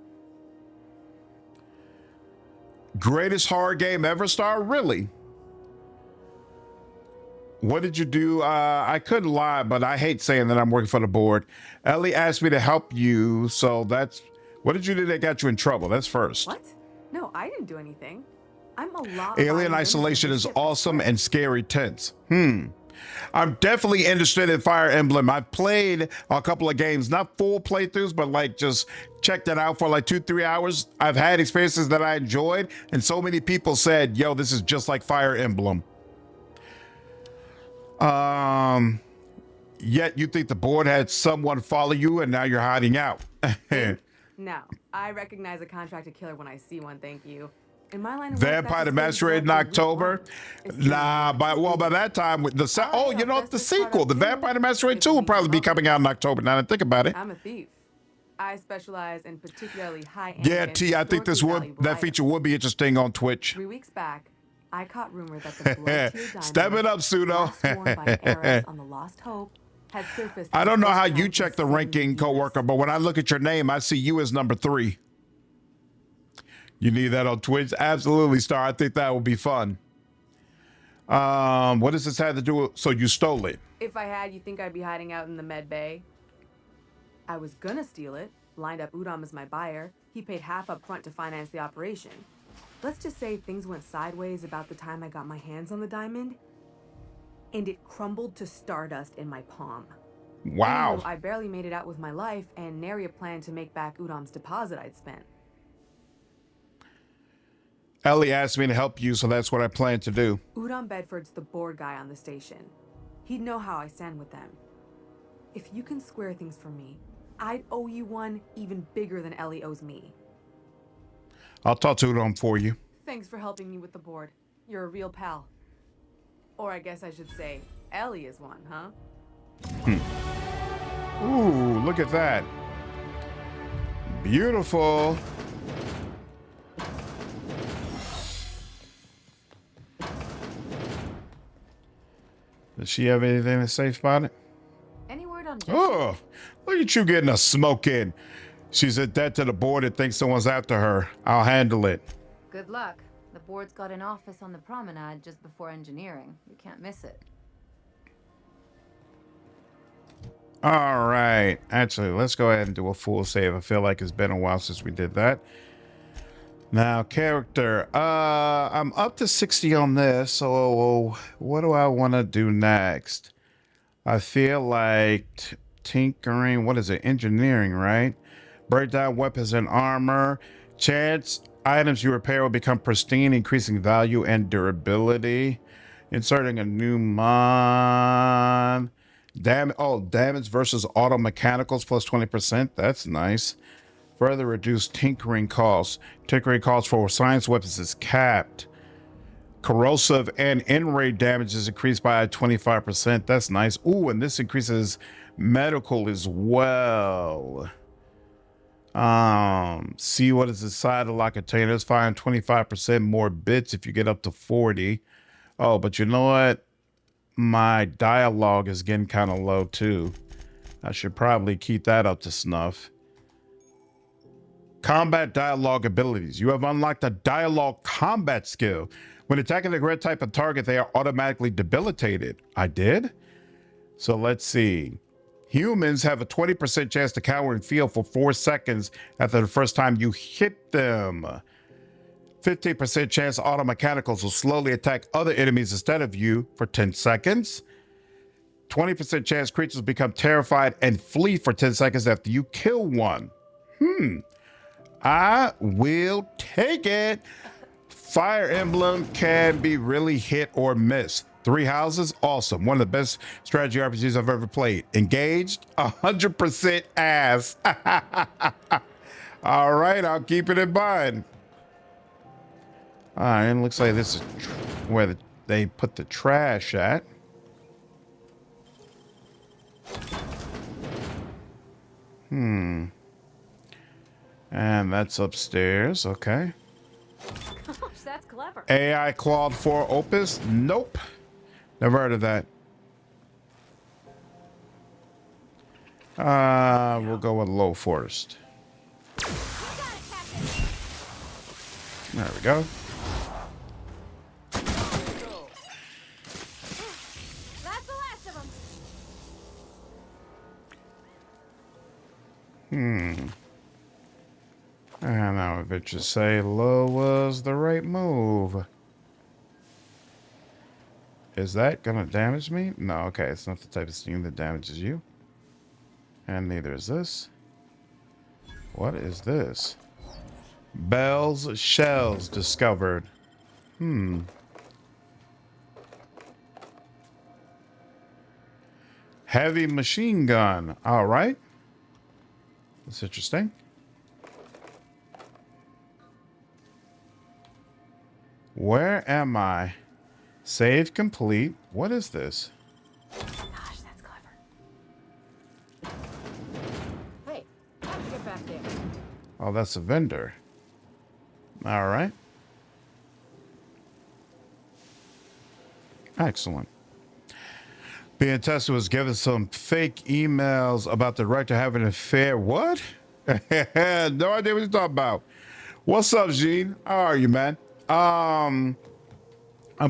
Greatest horror game ever, Star? Really? What did you do? I couldn't lie, but I hate saying that I'm working for the board. Ellie asked me to help you, so that's... What did you do that got you in trouble? That's first. What? No, I didn't do anything. I'm a lot. Alien Isolation is awesome and scary tense. I'm definitely interested in Fire Emblem. I've played a couple of games, not full playthroughs, but like just checked it out for like 2-3 hours. I've had experiences that I enjoyed, and so many people said, yo, this is just like Fire Emblem. Yet you think the board had someone follow you and now you're hiding out. No, I recognize a contracted killer when I see one, thank you. In my line of Vampire the Masquerade in October? Nah, by that time, the sequel, the Vampire the Masquerade 2 will probably be coming out in October. Now that I think about it. I'm a thief. I specialize in particularly high-end. Yeah, T, I think that feature would be interesting on Twitch. 3 weeks back, I caught rumor that the blood diamond step it up, Pseudo. worn by an heiress on the Lost Hope had surfaced. I don't know how you check the ranking, coworker, but when I look at your name, I see you as number 3. You need that on Twitch? Absolutely, Star. I think that would be fun. What does this have to do with? So you stole it? If I had, you think I'd be hiding out in the Med Bay? I was gonna steal it. Lined up Udom as my buyer. He paid half up front to finance the operation. Let's just say things went sideways about the time I got my hands on the diamond, and it crumbled to stardust in my palm. Wow. Anyhow, I barely made it out with my life, and nary a plan to make back Udom's deposit I'd spent. Ellie asked me to help you, so that's what I plan to do. Udom Bedford's the board guy on the station. He'd know how I stand with them. If you can square things for me, I'd owe you one even bigger than Ellie owes me. I'll talk to Udom for you. Thanks for helping me with the board. You're a real pal. Or I guess I should say, Ellie is one, huh? Ooh, look at that. Beautiful. Does she have anything to say about it? Any word on Jessie? Oh, look at you getting a smoke in. She said that to the board and thinks someone's after her. I'll handle it. Good luck. The board's got an office on the promenade just before engineering. You can't miss it. All right. Actually, let's go ahead and do a full save. I feel like it's been a while since we did that. Now, character. I'm up to 60 on this. So what do I want to do next? I feel like tinkering. What is it? Engineering, right? Break down weapons and armor. Chance items you repair will become pristine, increasing value and durability. Inserting a new mod. Damage versus auto mechanicals plus 20%. That's nice. Further reduce tinkering costs. Tinkering costs for science weapons is capped. Corrosive and in-rate damage is increased by 25%. That's nice. Ooh, and this increases medical as well. See what is inside the lock containers. Firing 25% more bits if you get up to 40. Oh, but you know what? My dialogue is getting kind of low too. I should probably keep that up to snuff. Combat dialogue abilities. You have unlocked a dialogue combat skill. When attacking the red type of target, they are automatically debilitated. I did? So let's see. Humans have a 20% chance to cower and feel for 4 seconds after the first time you hit them. 15% chance auto mechanicals will slowly attack other enemies instead of you for 10 seconds. 20% chance creatures become terrified and flee for 10 seconds after you kill one. I will take it. Fire Emblem can be really hit or miss. 3 houses, awesome. One of the best strategy RPGs I've ever played. Engaged, 100% ass. All right, I'll keep it in mind. All right, and it looks like this is where they put the trash at. And that's upstairs, okay. Gosh, that's clever. AI Claude 4 Opus? Nope. Never heard of that. We'll go with low first. There we go. That's the last of them. And now if it should say low was the right move. Is that gonna damage me? No, okay, it's not the type of thing that damages you. And neither is this. What is this? Bell's shells discovered. Heavy machine gun. All right. That's interesting. Where am I? Save complete. What is this? Gosh, that's clever. Hey, how'd you get back there? Oh, that's a vendor. All right. Excellent. Being tested was given some fake emails about the director having an affair. What? No idea what you're talking about. What's up, Gene? How are you, man? I'm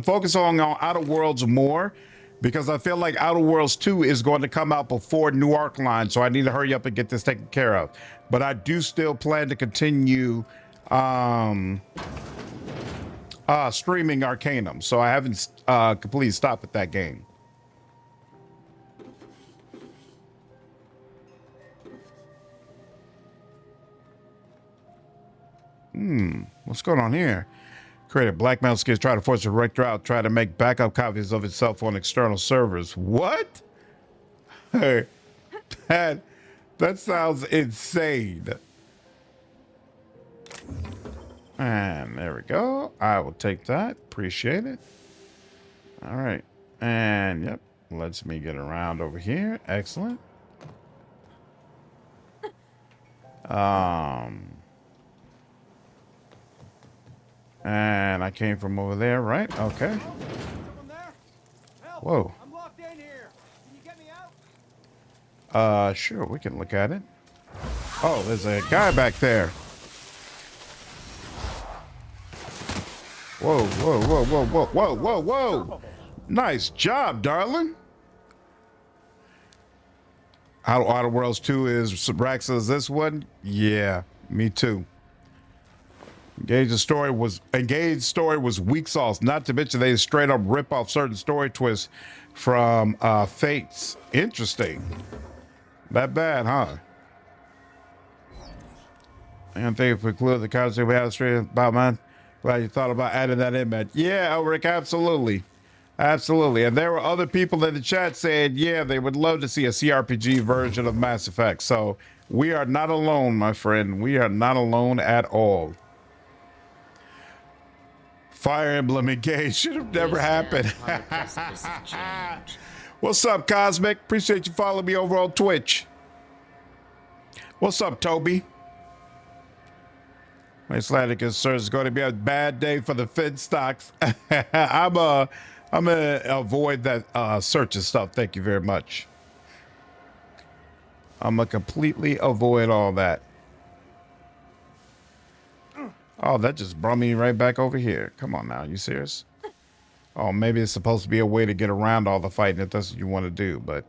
focusing on Outer Worlds more because I feel like Outer Worlds 2 is going to come out before New Arcline, so I need to hurry up and get this taken care of. But I do still plan to continue streaming Arcanum, so I haven't completely stopped at that game. What's going on here? Created blackmail schemes, try to force the director out, try to make backup copies of itself on external servers. What? Hey, that sounds insane. And there we go. I will take that. Appreciate it. All right. And yep, lets me get around over here. Excellent. And I came from over there, right? Okay. Whoa. I'm locked in here. Can you get me out? Sure, we can look at it. Oh, there's a guy back there. Whoa, whoa, whoa, whoa, whoa, whoa, whoa, whoa. Nice job, darling. Outer Worlds 2 is Raxa's this one? Yeah, me too. Engaged story was weak sauce. Not to mention they straight up rip off certain story twists from Fates. Interesting. That bad, huh? And thank you for including the conversation we had straight about mine. Glad you thought about adding that in, man. Yeah, Elric, absolutely. Absolutely. And there were other people in the chat saying, yeah, they would love to see a CRPG version of Mass Effect. So we are not alone, my friend. We are not alone at all. Fire Emblem Engage should have never happened. What's up, Cosmic? Appreciate you following me over on Twitch. What's up, Toby? My Icelandic is going to be a bad day for the Fin stocks. I'm gonna avoid that search and stuff. Thank you very much. I'm gonna completely avoid all that. Oh, that just brought me right back over here. Come on now, you serious? Oh, maybe it's supposed to be a way to get around all the fighting if that's what you want to do, but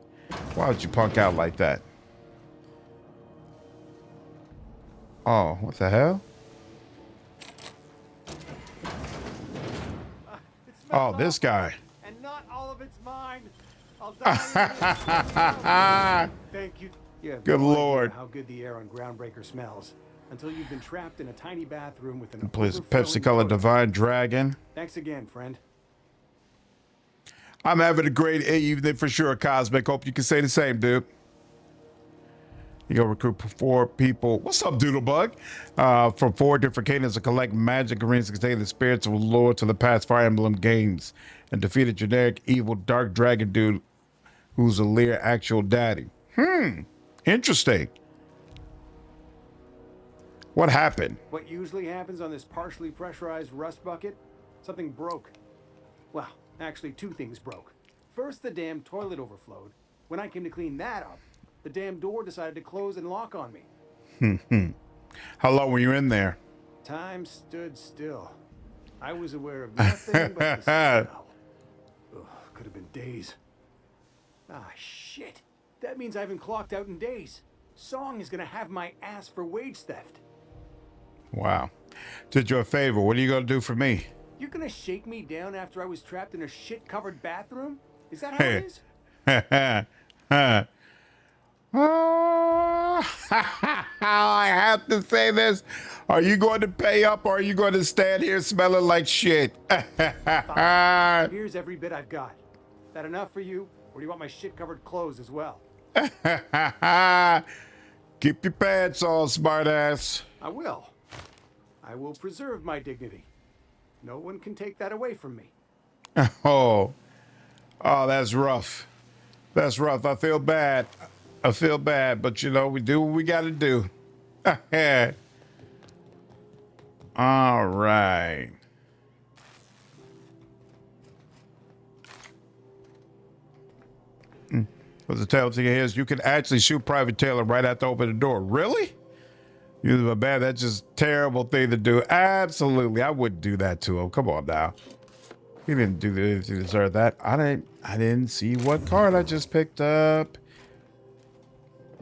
why would you punk out like that? Oh, what the hell? Oh, this guy. And not all of it's mine. I'll die. Thank you. You have Good no Lord. idea how good the air on Groundbreaker smells until you've been trapped in a tiny bathroom with an Please, overflowing Pepsi Color toilet. Divine Dragon. Thanks again, friend. I'm having a great evening for sure, Cosmic. Hope you can say the same, dude. You go recruit 4 people. What's up, Doodlebug? From 4 different kingdoms to collect magic arenas to contain the spirits of the Lord to the past Fire Emblem games and defeat a generic evil dark dragon dude who's a Lear actual daddy. Interesting. What happened? What usually happens on this partially pressurized rust bucket? Something broke. Well, actually 2 things broke. First, the damn toilet overflowed. When I came to clean that up, the damn door decided to close and lock on me. How long were you in there? Time stood still. I was aware of nothing but the smell. Ugh, could have been days. Ah, shit. That means I haven't clocked out in days. Song is gonna have my ass for wage theft. Wow. Did you a favor. What are you going to do for me? You're gonna shake me down after I was trapped in a shit-covered bathroom? Is that how it is? I have to say this. Are you going to pay up or are you going to stand here smelling like shit? Fine. Here's every bit I've got. That enough for you? Or do you want my shit-covered clothes as well? Keep your pants on, smartass. I will. I will preserve my dignity. No one can take that away from me. Oh, that's rough. That's rough. I feel bad. But you know, we do what we got to do. All right. What the tell thing is, you can actually shoot Private Taylor right after open the door. Really? You bad? That's just a terrible thing to do. Absolutely, I wouldn't do that to him. Come on now. He didn't do anything to deserve that. I didn't see what card I just picked up.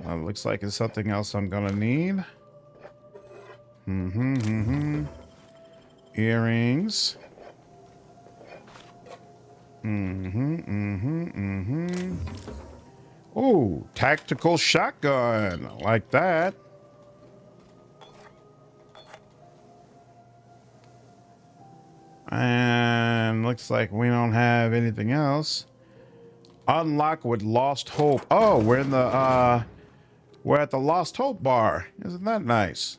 Looks like it's something else I'm gonna need. Earrings. Oh, tactical shotgun. I like that. And looks like we don't have anything else. Unlock with Lost Hope. Oh, we're in the we're at the Lost Hope bar. Isn't that nice?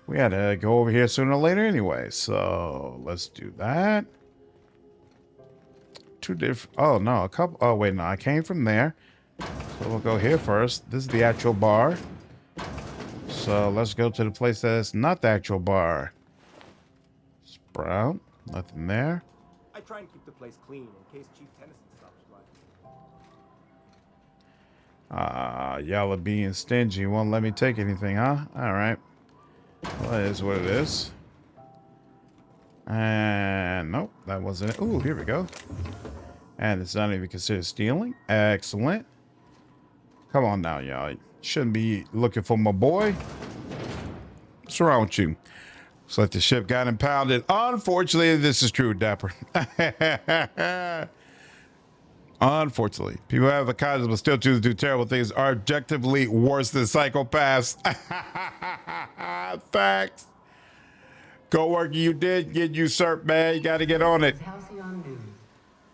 We had to go over here sooner or later anyway, so let's do that. 2 different. Oh no, a couple. Oh wait, no, I came from there. So we'll go here first. This is the actual bar. So let's go to the place that's not the actual bar. Sprout. Nothing there. I try and keep the place clean in case Chief Tennyson stops by. Y'all are being stingy. Won't let me take anything, huh? All right. Well, it is what it is. And nope, that wasn't it. Ooh, here we go. And it's not even considered stealing. Excellent. Come on now, y'all. Shouldn't be looking for my boy. What's wrong with you? Looks like the ship got impounded. Unfortunately, this is true, Dapper. Unfortunately, people have the kindness but still choose to do terrible things are objectively worse than psychopaths. Facts. Co-worker, you did get usurped, man. You got to get on it. Halcyon News.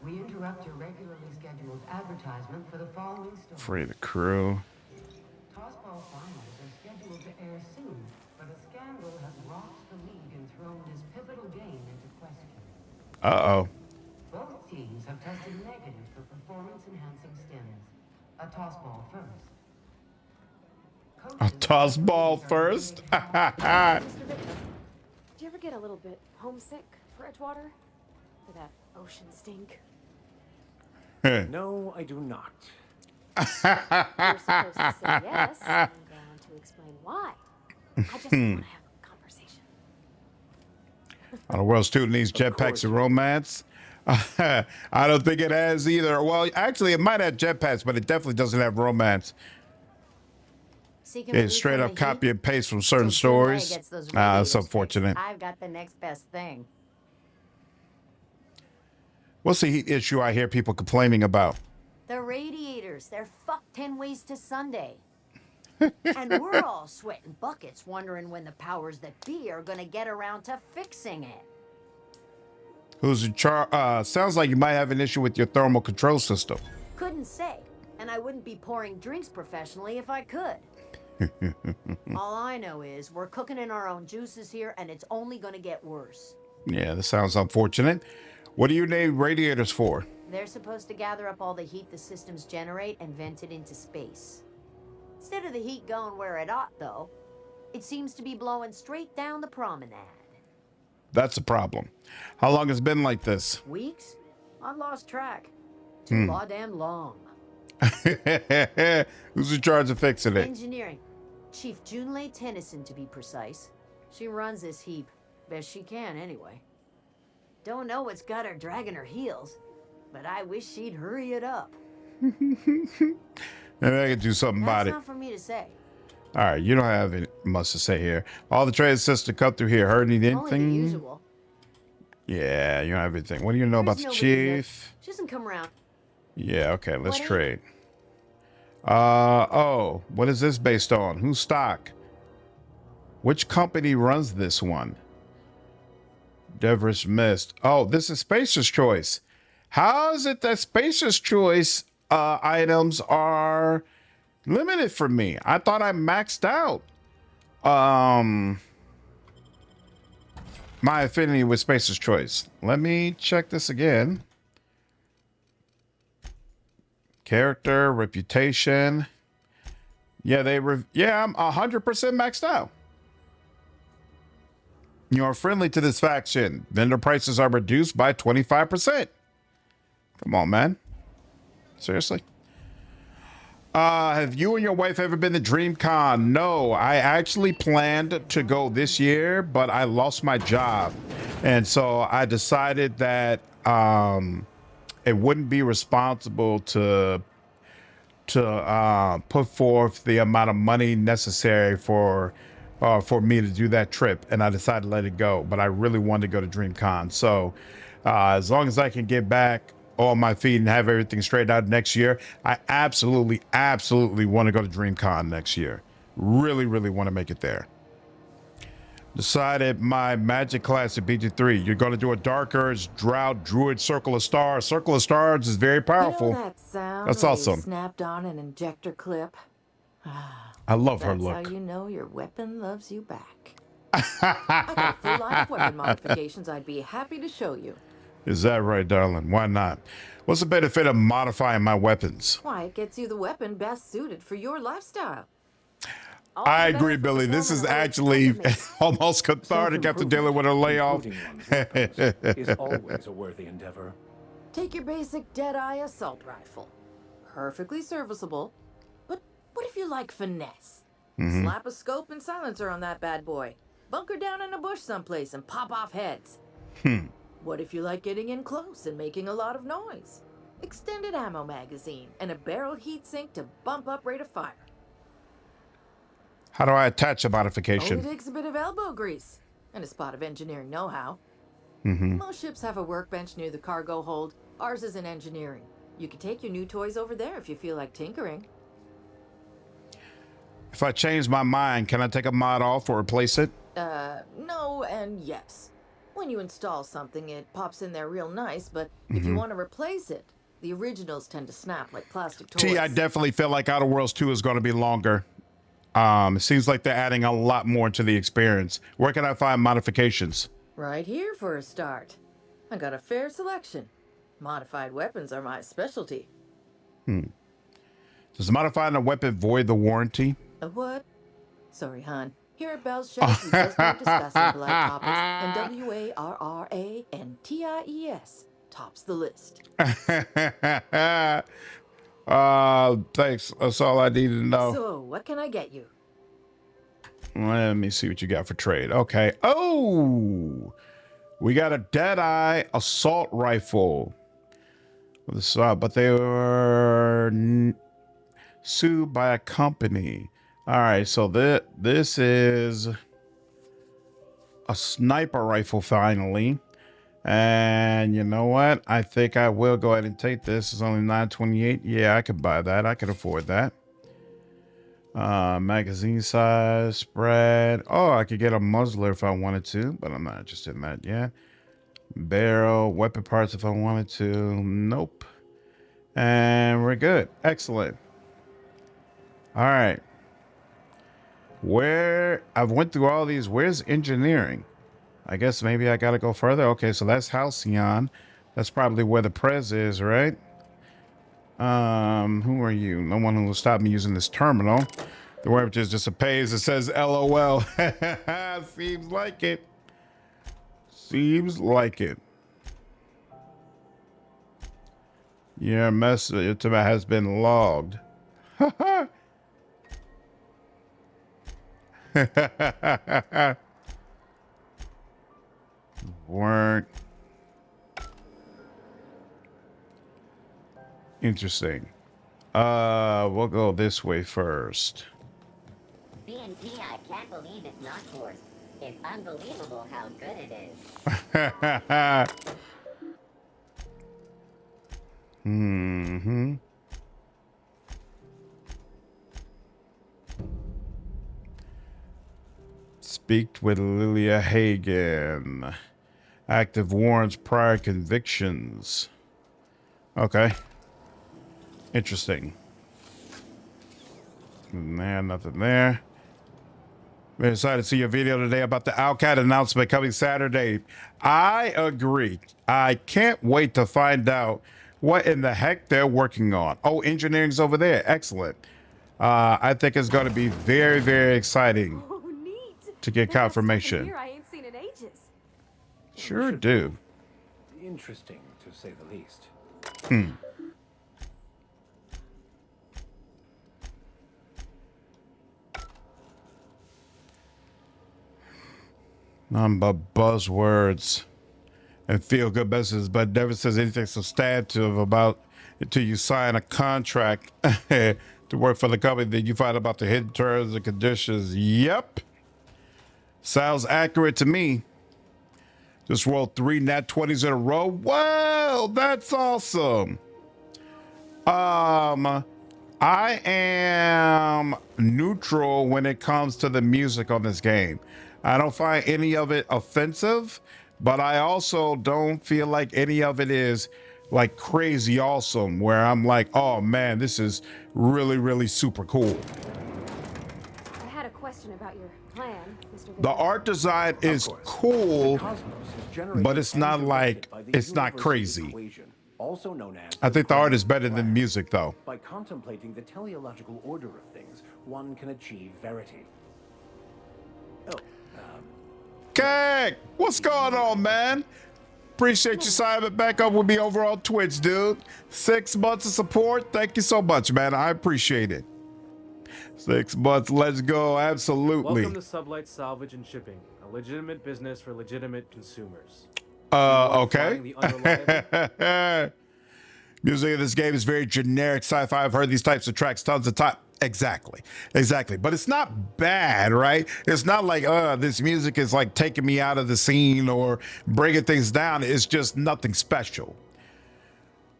We interrupt your regularly scheduled advertisement for the following story. Free the crew. Tossball finals are scheduled to air soon, but a scandal has rocked the league and thrown this pivotal game into question. Uh-oh. Both teams have tested negative for performance-enhancing stims. A tossball first. A tossball first? Mr. Victor, do you ever get a little bit homesick for Edgewater? For that ocean stink? No, I do not. You're supposed to say yes. I'm going to explain why. I just want to have a conversation. The world still needs jetpacks and romance. I don't think it has either. Well, actually, it might have jetpacks, but it definitely doesn't have romance. It's straight up copy and paste from certain stories. That's unfortunate. I've got the next best thing. What's the heat issue I hear people complaining about? The radiators. They're fucked 10 ways to Sunday. And we're all sweating buckets wondering when the powers that be are going to get around to fixing it. Who's in charge? Sounds like you might have an issue with your thermal control system. Couldn't say. And I wouldn't be pouring drinks professionally if I could. All I know is we're cooking in our own juices here, and it's only going to get worse. Yeah, this sounds unfortunate. What do you need radiators for? They're supposed to gather up all the heat the systems generate and vent it into space. Instead of the heat going where it ought, though, it seems to be blowing straight down the promenade. That's a problem. How long has it been like this? Weeks? I lost track. Too damn long. Who's in charge of fixing it? Engineering. Chief Junlei Tennyson, to be precise. She runs this heap. Best she can, anyway. Don't know what's got her dragging her heels, but I wish she'd hurry it up. Maybe I could do something about it. That's not for me to say. All right, you don't have much to say here. All the trade systems come through here. Heard anything? Only the usual. Yeah, you don't have anything. What do you know about the Nobody chief? She doesn't come around. Yeah, okay, let's What trade. Oh, what is this based on? Who's stock? Which company runs this one? Deverish Mist. Oh, this is Spacer's Choice. How is it that Spacer's Choice items are limited for me? I thought I maxed out my affinity with Spacer's Choice. Let me check this again. Character, reputation. Yeah, I'm 100% maxed out. You are friendly to this faction. Vendor prices are reduced by 25%. Come on, man. Seriously? Have you and your wife ever been to DreamCon? No, I actually planned to go this year, but I lost my job. And so I decided that it wouldn't be responsible to put forth the amount of money necessary for me to do that trip, and I decided to let it go. But I really wanted to go to DreamCon, so as long as I can get back on my feet and have everything straightened out next year, I absolutely want to go to DreamCon next year. Really want to make it there. Decided my magic class at BG3. You're going to do a Dark Urge, Drought, Druid, Circle of Stars. Circle of Stars is very powerful. You know that sound That's when awesome. you snapped on an injector clip? I love her That's look. how you know your weapon loves you back. I got a full line of weapon modifications I'd be happy to show you. Is that right, darling? Why not? What's the benefit of modifying my weapons? Why, it gets you the weapon best suited for your lifestyle. I agree, Billy. This is actually almost cathartic after dealing with a layoff. Is always a worthy endeavor. Take your basic Deadeye assault rifle. Perfectly serviceable. But what if you like finesse? Slap a scope and silencer on that bad boy. Bunker down in a bush someplace and pop off heads. What if you like getting in close and making a lot of noise? extended ammo magazine, and a barrel heatsink to bump up rate of fire. How do I attach a modification? Only takes a bit of elbow grease and a spot of engineering know-how. Mm-hmm. Most ships have a workbench near the cargo hold. Ours is in engineering. You can take your new toys over there if you feel like tinkering. If I change my mind, can I take a mod off or replace it? No and yes. When you install something, it pops in there real nice, but if you want to replace it, the originals tend to snap like plastic toys. I definitely feel like Outer Worlds 2 is going to be longer. It seems like they're adding a lot more to the experience. Where can I find modifications? Right here for a start. I got a fair selection. Modified weapons are my specialty. Does modifying a weapon void the warranty? A what? Sorry, hon. Here at Bell's Show, we just don't discuss polite topics, and WARRANTIES tops the list. Thanks. That's all I need to know. So, what can I get you? Let me see what you got for trade. Okay. Oh, we got a Deadeye assault rifle. But they were sued by a company. All right. So this is a sniper rifle finally. And you know what? I think I will go ahead and take this. It's only $9.28. Yeah, I could buy that. I could afford that. Magazine size, spread. Oh, I could get a muzzler if I wanted to, but I'm not interested in that yet. Barrel, weapon parts if I wanted to. Nope. And we're good. Excellent. All right. Where I've went through all these. Where's engineering? I guess maybe I gotta go further. Okay, so that's Halcyon. That's probably where the Prez is, right? Who are you? No one who will stop me using this terminal. The web just a page that says LOL. Seems like it. Seems like it. Your message has been logged. Weren't interesting. We'll go this way first. BNP, I can't believe it's not forced. It's unbelievable how good it is. Mm-hmm. Speak with Lilia Hagen. Active warrants prior convictions. Okay. Interesting. Nothing there. Very excited to see your video today about the Outcat announcement coming Saturday. I agree. I can't wait to find out what in the heck they're working on. Oh, engineering's over there. Excellent. I think it's going to be very, very exciting to get confirmation. Here I ain't seen in ages. Sure do. Interesting, to say the least. None but buzzwords and feel-good messages, but never says anything substantive about until you sign a contract to work for the company. Then you find out about the hidden terms and conditions. Yep. Sounds accurate to me. Just rolled 3 nat 20s in a row. Wow, that's awesome. I am neutral when it comes to the music on this game. I don't find any of it offensive, but I also don't feel like any of it is like crazy awesome where I'm like, oh man, this is really, really super cool. I had a question about your plan, Mr. The art design is cool, but it's not like, it's not crazy. Also known as I think the art is better than music though. By contemplating the teleological order of things, one can achieve verity. Okay, what's going on, man? Appreciate you signing back up with me over on Twitch, dude. 6 months of support. Thank you so much, man. I appreciate it. 6 months. Let's go. Absolutely. Welcome to Sublight Salvage and Shipping, a legitimate business for legitimate consumers. Okay. Music in this game is very generic sci-fi. I've heard these types of tracks tons of time. Exactly. But it's not bad, right? It's not like, this music is like taking me out of the scene or bringing things down. It's just nothing special.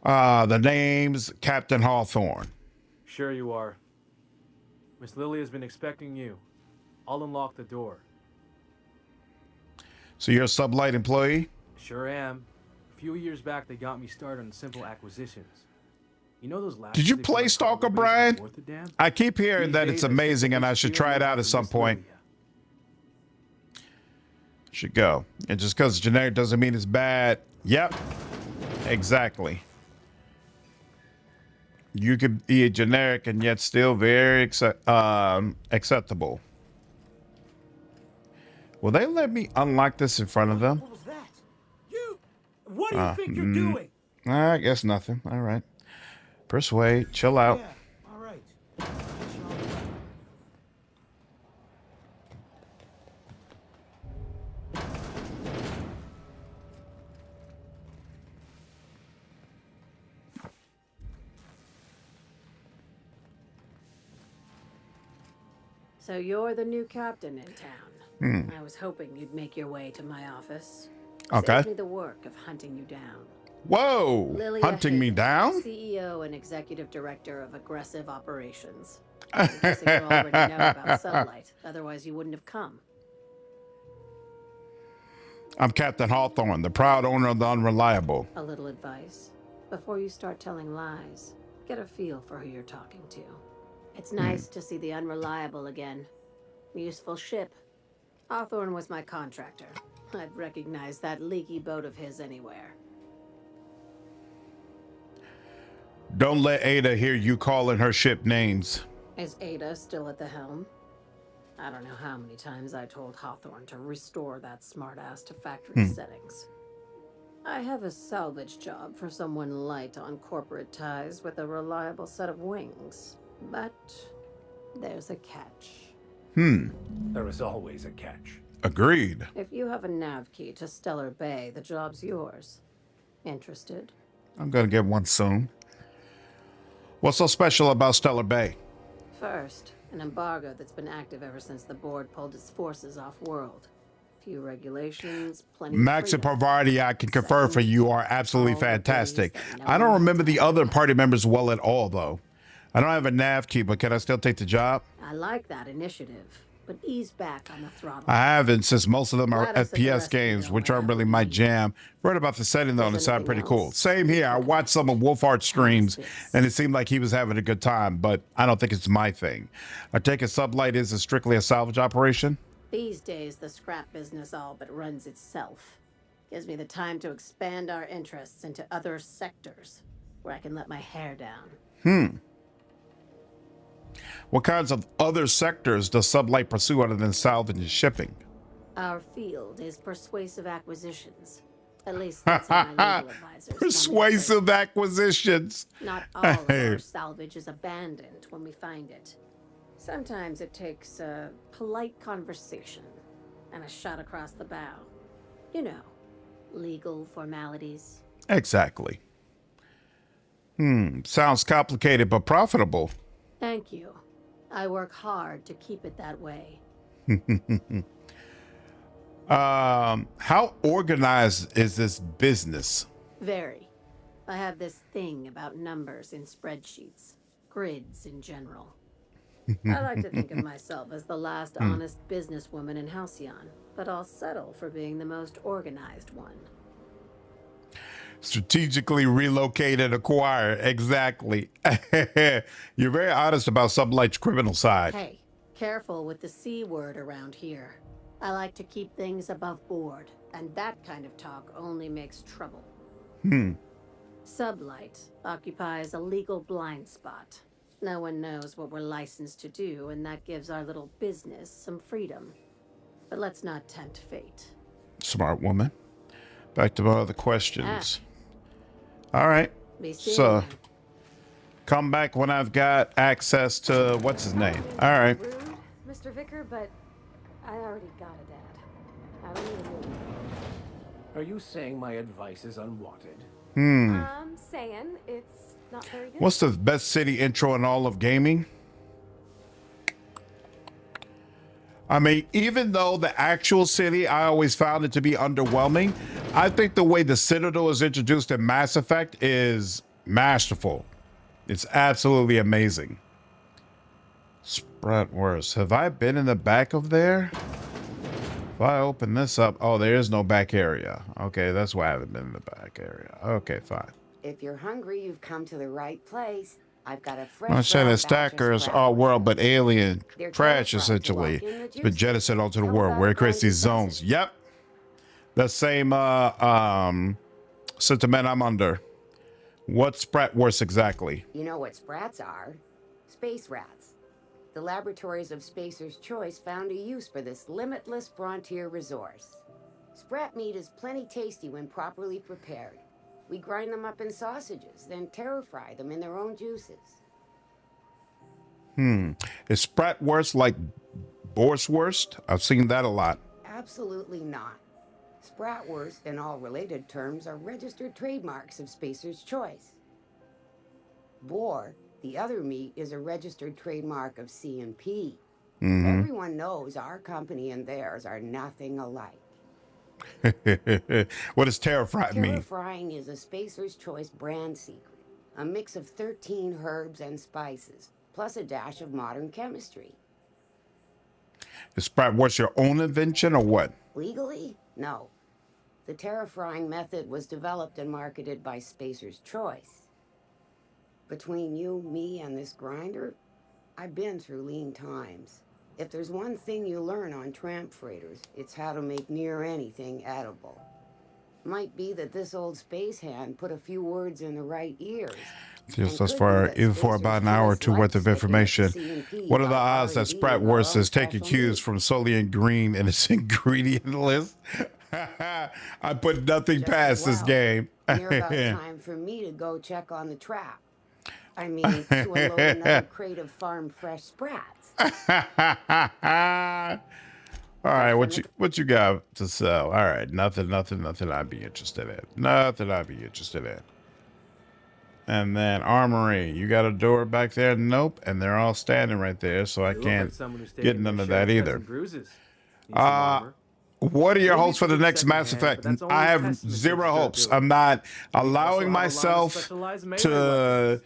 The name's Captain Hawthorne. Sure you are. Miss Lily has been expecting you. I'll unlock the door. So you're a Sublight employee? Sure am. A few years back, they got me started on simple acquisitions. You know those last Did you play Stalker, Brian? I keep hearing that it's amazing and I should try it out at some point. Should go. And just because it's generic doesn't mean it's bad. Yep. Exactly. You could be a generic and yet still very acceptable. Will they let me unlock this in front of them? What was that? What do you think you're doing? I guess nothing. All right. Persuade. Chill out. Yeah, all right. So you're the new captain in town. I was hoping you'd make your way to my office. Okay. Save me the work of hunting you down. Whoa! Lilia Hunting me Hayden, down? CEO and Executive Director of Aggressive Operations. I'm guessing you already know about Sublight, otherwise you wouldn't have come. I'm Captain Hawthorne, the proud owner of the Unreliable. A little advice. Before you start telling lies, get a feel for who you're talking to. It's nice to see the Unreliable again. Useful ship. Hawthorne was my contractor. I'd recognize that leaky boat of his anywhere. Don't let Ada hear you calling her ship names. Is Ada still at the helm? I don't know how many times I told Hawthorne to restore that smartass to factory settings. I have a salvage job for someone light on corporate ties with a reliable set of wings. But there's a catch. There is always a catch. Agreed. If you have a nav key to Stellar Bay, the job's yours. Interested? I'm gonna get one soon. What's so special about Stellar Bay? First, an embargo that's been active ever since the board pulled its forces off-world. Few regulations, plenty Max of and Parvati, I can confirm for you, are absolutely fantastic. I don't remember the other party members well at all, though. I don't have a nav key, but can I still take the job? I like that initiative, but ease back on the throttle. I haven't, since most of them are Gladys and the FPS rest of you games, don't which aren't have really to my be. jam. Read about the setting, though, and it sounded pretty anything cool. else? Same here. I watched some of Wolfhard's streams, and it seemed like he was having a good time, but I don't think it's my thing. I take it Sublight is strictly a salvage operation? These days, the scrap business all but runs itself. Gives me the time to expand our interests into other sectors, where I can let my hair down. What kinds of other sectors does Sublight pursue other than salvage and shipping? Our field is persuasive acquisitions. At least that's how my legal advisors tell me. Persuasive acquisitions. Not all of our salvage is abandoned when we find it. Sometimes it takes a polite conversation and a shot across the bow. You know, legal formalities. Exactly. Sounds complicated but profitable. Thank you. I work hard to keep it that way. How organized is this business? Very. I have this thing about numbers in spreadsheets, grids in general. I like to think of myself as the last honest businesswoman in Halcyon, but I'll settle for being the most organized one. Strategically relocate and acquire. Exactly. You're very honest about Sublight's criminal side. Hey, careful with the C word around here. I like to keep things above board, and that kind of talk only makes trouble. Sublight occupies a legal blind spot. No one knows what we're licensed to do, and that gives our little business some freedom. But let's not tempt fate. Smart woman. Back to my other questions. All right. So, come back when I've got access to what's his name. All right. Rude, Mr. Vicker, but I already got a dad. I don't need a new one. Are you saying my advice is unwanted? I'm saying it's not very good. What's the best city intro in all of gaming? I mean, even though the actual city, I always found it to be underwhelming, I think the way the Citadel is introduced in Mass Effect is masterful. It's absolutely amazing. Spread worse. Have I been in the back of there? If I open this up, oh, there is no back area. Okay, that's why I haven't been in the back area. Okay, fine. If you're hungry, you've come to the right place. I've got a fresh. I'm saying that stackers are world, but alien trash essentially. It's been jettisoned onto the world where it creates these zones. Yep. The same sentiment I'm under. What's Sprat worse exactly? You know what sprats are? Space rats. The laboratories of Spacer's Choice found a use for this limitless frontier resource. Sprat meat is plenty tasty when properly prepared. We grind them up in sausages, then terror fry them in their own juices. Is Sprat worse like Borswurst? I've seen that a lot. Absolutely not. Spratwurst and all related terms are registered trademarks of Spacer's Choice. Boar, the other meat, is a registered trademark of C&P. Everyone knows our company and theirs are nothing alike. What does terror fry mean? Terror frying is a Spacer's Choice brand secret. A mix of 13 herbs and spices, plus a dash of modern chemistry. Is Sprat worse your own invention or what? Legally? No. The terror frying method was developed and marketed by Spacer's Choice. Between you, me, and this grinder, I've been through lean times. If there's one thing you learn on tramp freighters, it's how to make near anything edible. Might be that this old space hand put a few words in the right ears. Feels thus far, even for about an hour or two worth of information. What are the odds that Sprat worse is taking cues from Solian Green in its ingredient list? I put nothing past this game. Near about time for me to go check on the trap. I mean, to unload another crate of farm fresh sprats. All right, what you got to sell? All right, nothing I'd be interested in. Nothing I'd be interested in. And then armory, you got a door back there? Nope. And they're all standing right there, so I can't get none of that either. What are your hopes for the next Mass Effect? I have zero hopes. I'm not allowing myself to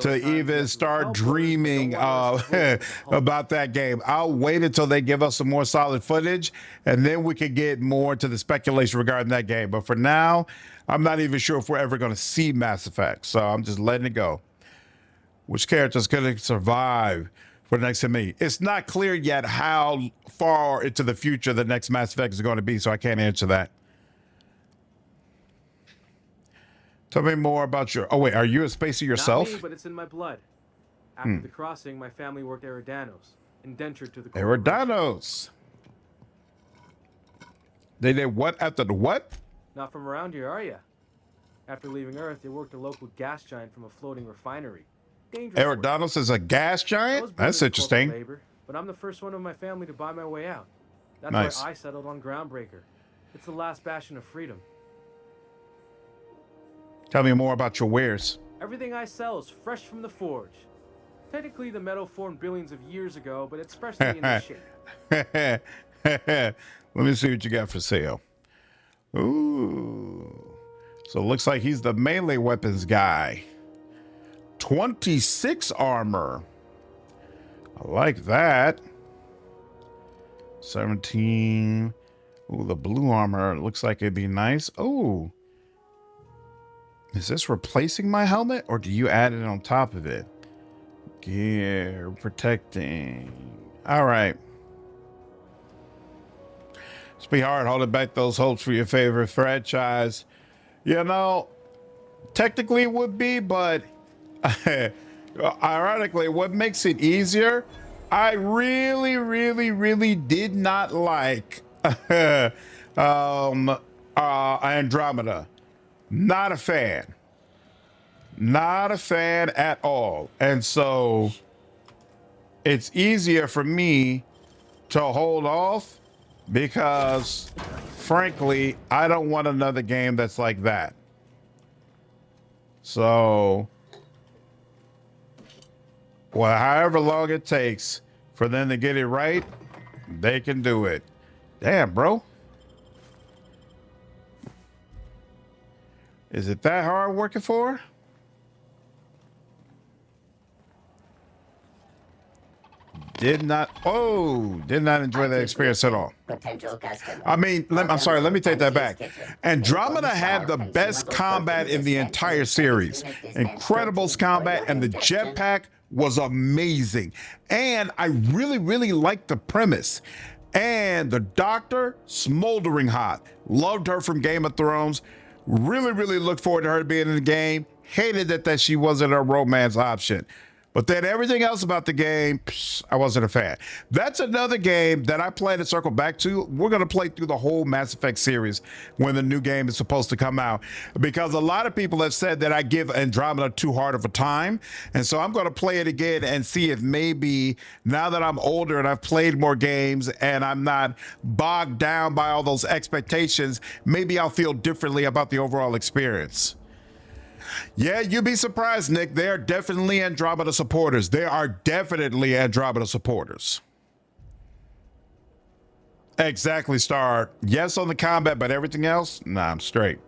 even start dreaming about that game. I'll wait until they give us some more solid footage, and then we can get more to the speculation regarding that game. But for now, I'm not even sure if we're ever going to see Mass Effect, so I'm just letting it go. Which character's going to survive for the next ME? It's not clear yet how far into the future the next Mass Effect is going to be, so I can't answer that. Tell me more about your... Oh, wait, are you a spacer yourself? Not me, but it's in my blood. After the crossing, my family worked Eridanos, indentured to the... Eridanos! They did what after the what? Not from around here, are you? After leaving Earth, they worked a local gas giant from a floating refinery. Eridanos is a gas giant? That's interesting. Labor, but I'm the first one of my family to buy my way out. That's nice. why I settled on Groundbreaker. It's the last bastion of freedom. Tell me more about your wares. Everything I sell is fresh from the forge. Technically, the metal formed billions of years ago, but it's freshly in the shape. Let me see what you got for sale. Ooh. So it looks like he's the melee weapons guy. 26 armor. I like that. 17. Ooh, the blue armor looks like it'd be nice. Oh. Is this replacing my helmet, or do you add it on top of it? Gear, protecting. All right. It's be hard holding back those hopes for your favorite franchise. You know, technically it would be, but ironically, what makes it easier, I really did not like Andromeda. Not a fan. Not a fan at all. And so it's easier for me to hold off because, frankly, I don't want another game that's like that. So, well, however long it takes for them to get it right, they can do it. Damn, bro. Is it that hard working for her? Did not enjoy that experience at all. I mean, I'm sorry, let me take that back. Andromeda had the best combat in the entire series. Incredibles combat, and the jetpack was amazing. And I really, really liked the premise. And the doctor, smoldering hot. Loved her from Game of Thrones. Really, really looked forward to her being in the game. Hated that she wasn't a romance option. But then everything else about the game, I wasn't a fan. That's another game that I plan to circle back to. We're going to play through the whole Mass Effect series when the new game is supposed to come out, because a lot of people have said that I give Andromeda too hard of a time. And so I'm going to play it again and see if maybe now that I'm older and I've played more games and I'm not bogged down by all those expectations, maybe I'll feel differently about the overall experience. Yeah, you'd be surprised, Nick. They are definitely Andromeda supporters. They are definitely Andromeda supporters. Exactly, Star. Yes on the combat, but everything else? Nah, I'm straight.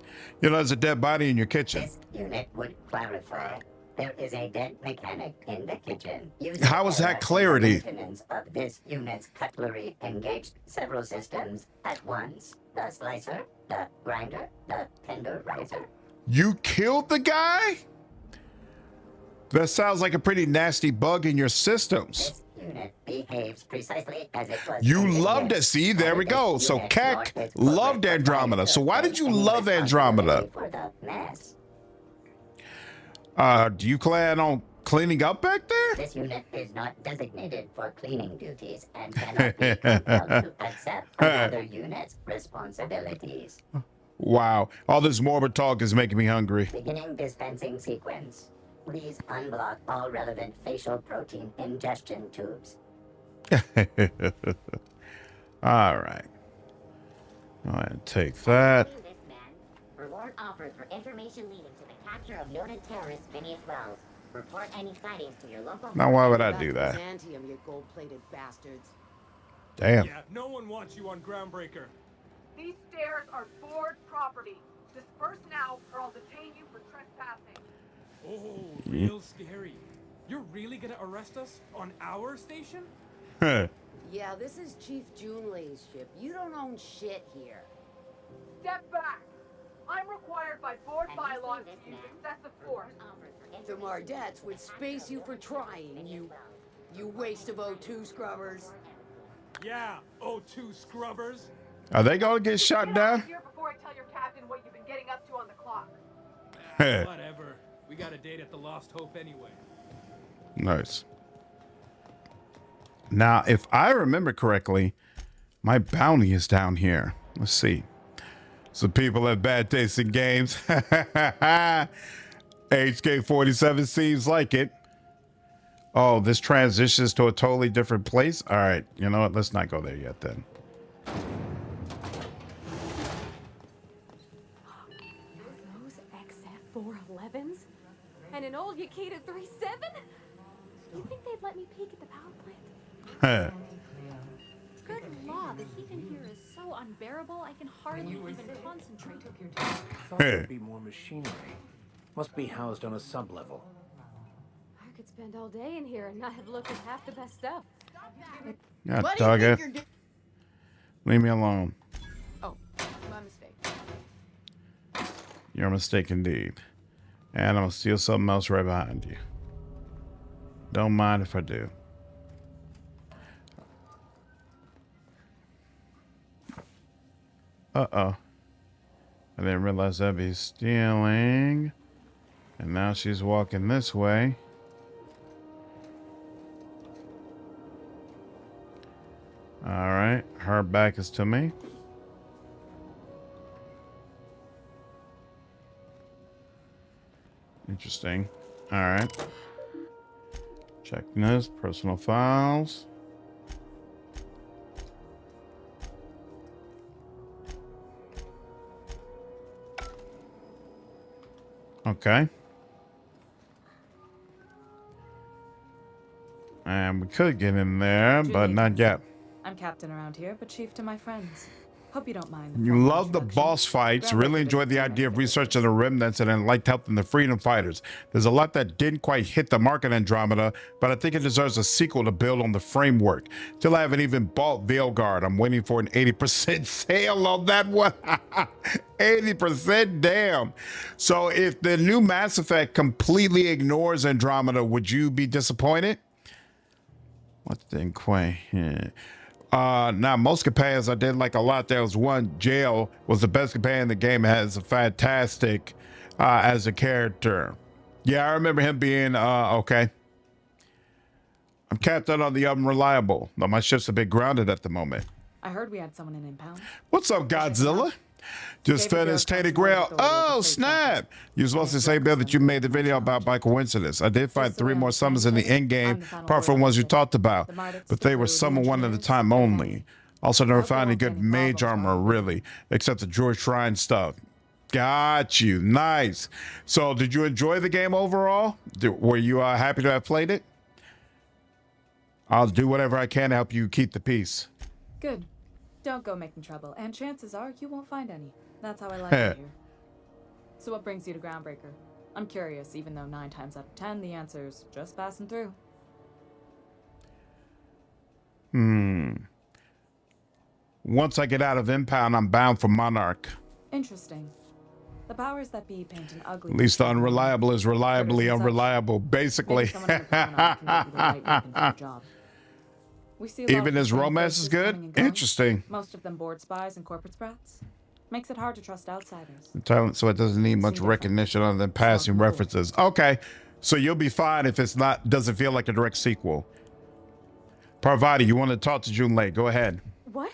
You know, there's a dead body in your kitchen. This unit would clarify. There is a dead mechanic in the kitchen. How is that clarity? Maintenance of this unit's cutlery engaged several systems at once. The slicer, the grinder, the tenderizer. You killed the guy? That sounds like a pretty nasty bug in your systems. This unit behaves precisely as it was. You loved it. See, there we go. So Keck loved Andromeda. So why did you love Andromeda? Do you plan on cleaning up back there? This unit is not designated for cleaning duties and cannot be compelled to accept another unit's responsibilities. Wow. All this morbid talk is making me hungry. Beginning dispensing sequence. Please unblock all relevant facial protein ingestion tubes. All right. Go ahead and take that. Reward offered for information leading to the capture of noted terrorist Phineas Wells. Report any sightings to your local. Now, why would I do that? Byzantium, you gold-plated bastards. Damn. Yeah, no one wants you on Groundbreaker. These stairs are board property. Disperse now, or I'll detain you for trespassing. Oh, real scary. You're really gonna arrest us on our station? Yeah, this is Chief Junlei's ship. You don't own shit here. Step back. I'm required by board bylaws to use excessive force. The Mardettes would space you for trying, you waste of O2 scrubbers. Yeah, O2 scrubbers. Are they going to get shot down? Here before I tell your captain what you've been getting up to on the clock. Whatever. We got a date at the Lost Hope anyway. Nice. Now, if I remember correctly, my bounty is down here. Let's see. Some people have bad taste in games. HK47 seems like it. Oh, this transitions to a totally different place? All right. You know what? Let's not go there yet then. Those XF411s? And an old Yakita 37? You think they'd let me peek at the power plant? Good law, the heat in here is so unbearable I can hardly even concentrate. Thought there'd be more machinery. Must be housed on a sub-level. I could spend all day in here and not have looked at half the best stuff. Yeah, dog it. Leave me alone. Oh, my mistake. Your mistake indeed. And I'm gonna steal something else right behind you. Don't mind if I do. Uh-oh. I didn't realize that'd be stealing. And now she's walking this way. All right, her back is to me. Interesting. All right. Checking this, personal files. Okay. And we could get in there, but not yet. I'm captain around here, but chief to my friends. Hope you don't mind. You love the boss fights, really enjoyed the idea of researching the remnants, and then liked helping the freedom fighters. There's a lot that didn't quite hit the mark in Andromeda, but I think it deserves a sequel to build on the framework. Still I haven't even bought Veilguard. I'm waiting for an 80% sale on that one. 80%, damn. So if the new Mass Effect completely ignores Andromeda, would you be disappointed? What's the inquiry? Yeah. Now most companions I did like a lot. There was one, Jail was the best companion in the game. It has a fantastic as a character. Yeah, I remember him being okay. I'm captain on the Unreliable. No, my ship's a bit grounded at the moment. I heard we had someone in impound. What's up, Godzilla? Just finished Tainted Grail. Oh, snap! You're supposed to say, Bill, that you made the video about by coincidence. I did find 3 more summons in the end game, apart from ones you talked about, but they were summoned one at a time only. Also, never found any good mage armor, really, except the George Shrine stuff. Got you. Nice. So, did you enjoy the game overall? Were you happy to have played it? I'll do whatever I can to help you keep the peace. Good. Don't go making trouble, and chances are you won't find any. That's how I like it here. So what brings you to Groundbreaker? I'm curious, even though 9 times out of 10 the answer's just passing through. Once I get out of Impound, I'm bound for Monarch. Interesting. The powers that be paint an ugly... At least the Unreliable is reliably unreliable, basically. Even his romance is good? Interesting. Most of them board spies and corporate sprats. Makes it hard to trust outsiders. Talent, so it doesn't need much recognition other than passing references. Okay, so you'll be fine if it's not doesn't feel like a direct sequel. Parvati, you want to talk to Junlei? Go ahead. What?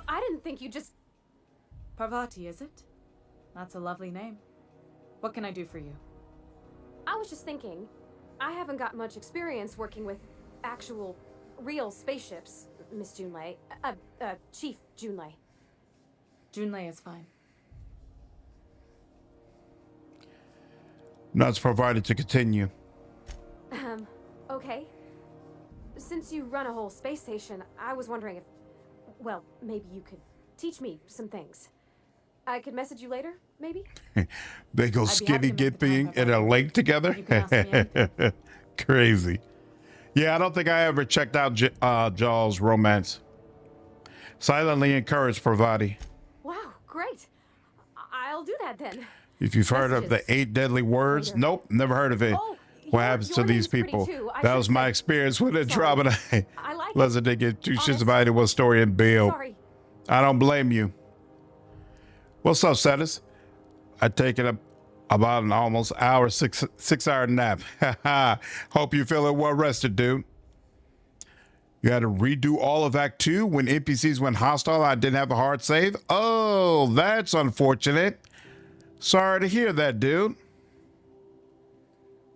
I didn't think you just... Parvati, is it? That's a lovely name. What can I do for you? I was just thinking, I haven't got much experience working with actual, real spaceships, Miss Junlei. Chief Junlei. Junlei is fine. Nods provided to continue. Okay. Since you run a whole space station, I was wondering if, well, maybe you could teach me some things. I could message you later, maybe? They go skinny dipping in a lake together? Crazy. Yeah, I don't think I ever checked out Jaw's romance. Silently encouraged Parvati. Wow, great. I'll do that then. If you've heard of the 8 deadly words, nope, never heard of it. What happens to these people? That was my experience with Andromeda. Leslie didn't get 2 shits about it, one story and Bill. I don't blame you. What's up, Cetus? I taken about an almost hour, 6-hour nap. Hope you're feeling well rested, dude. You had to redo all of Act 2 when NPCs went hostile. I didn't have a hard save. Oh, that's unfortunate. Sorry to hear that, dude.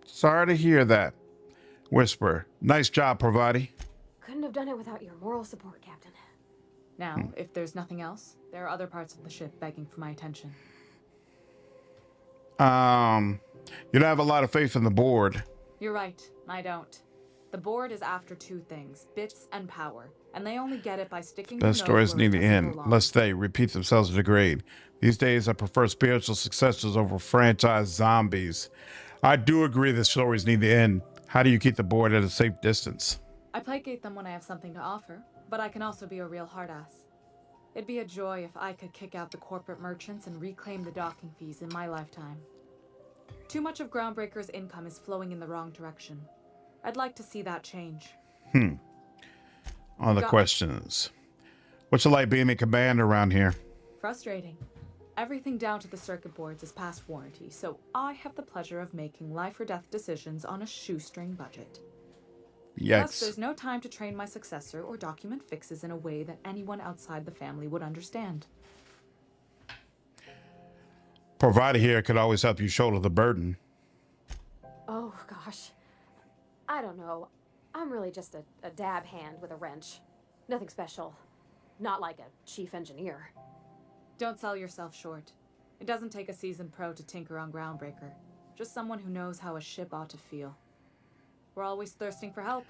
Sorry to hear that. Whisper. Nice job, Parvati. Couldn't have done it without your moral support, Captain. Now, if there's nothing else, there are other parts of the ship begging for my attention. You don't have a lot of faith in the board. You're right. I don't. The board is after 2 things, bits and power, and they only get it by sticking to Those stories need to end, lest they repeat themselves and degrade. These days, I prefer spiritual successors over franchise zombies. I do agree that stories need to end. How do you keep the board at a safe distance? I placate them when I have something to offer, but I can also be a real hard-ass. It'd be a joy if I could kick out the corporate merchants and reclaim the docking fees in my lifetime. Too much of Groundbreaker's income is flowing in the wrong direction. I'd like to see that change. Other questions. What's it like being a command around here? Frustrating. Everything down to the circuit boards is past warranty, so I have the pleasure of making life or death decisions on a shoestring budget. Plus, there's no time to train my successor or document fixes in a way that anyone outside the family would understand. Provider here could always help you shoulder the burden. Oh, gosh. I don't know. I'm really just a dab hand with a wrench. Nothing special. Not like a chief engineer. Don't sell yourself short. It doesn't take a seasoned pro to tinker on Groundbreaker. Just someone who knows how a ship ought to feel. We're always thirsting for help.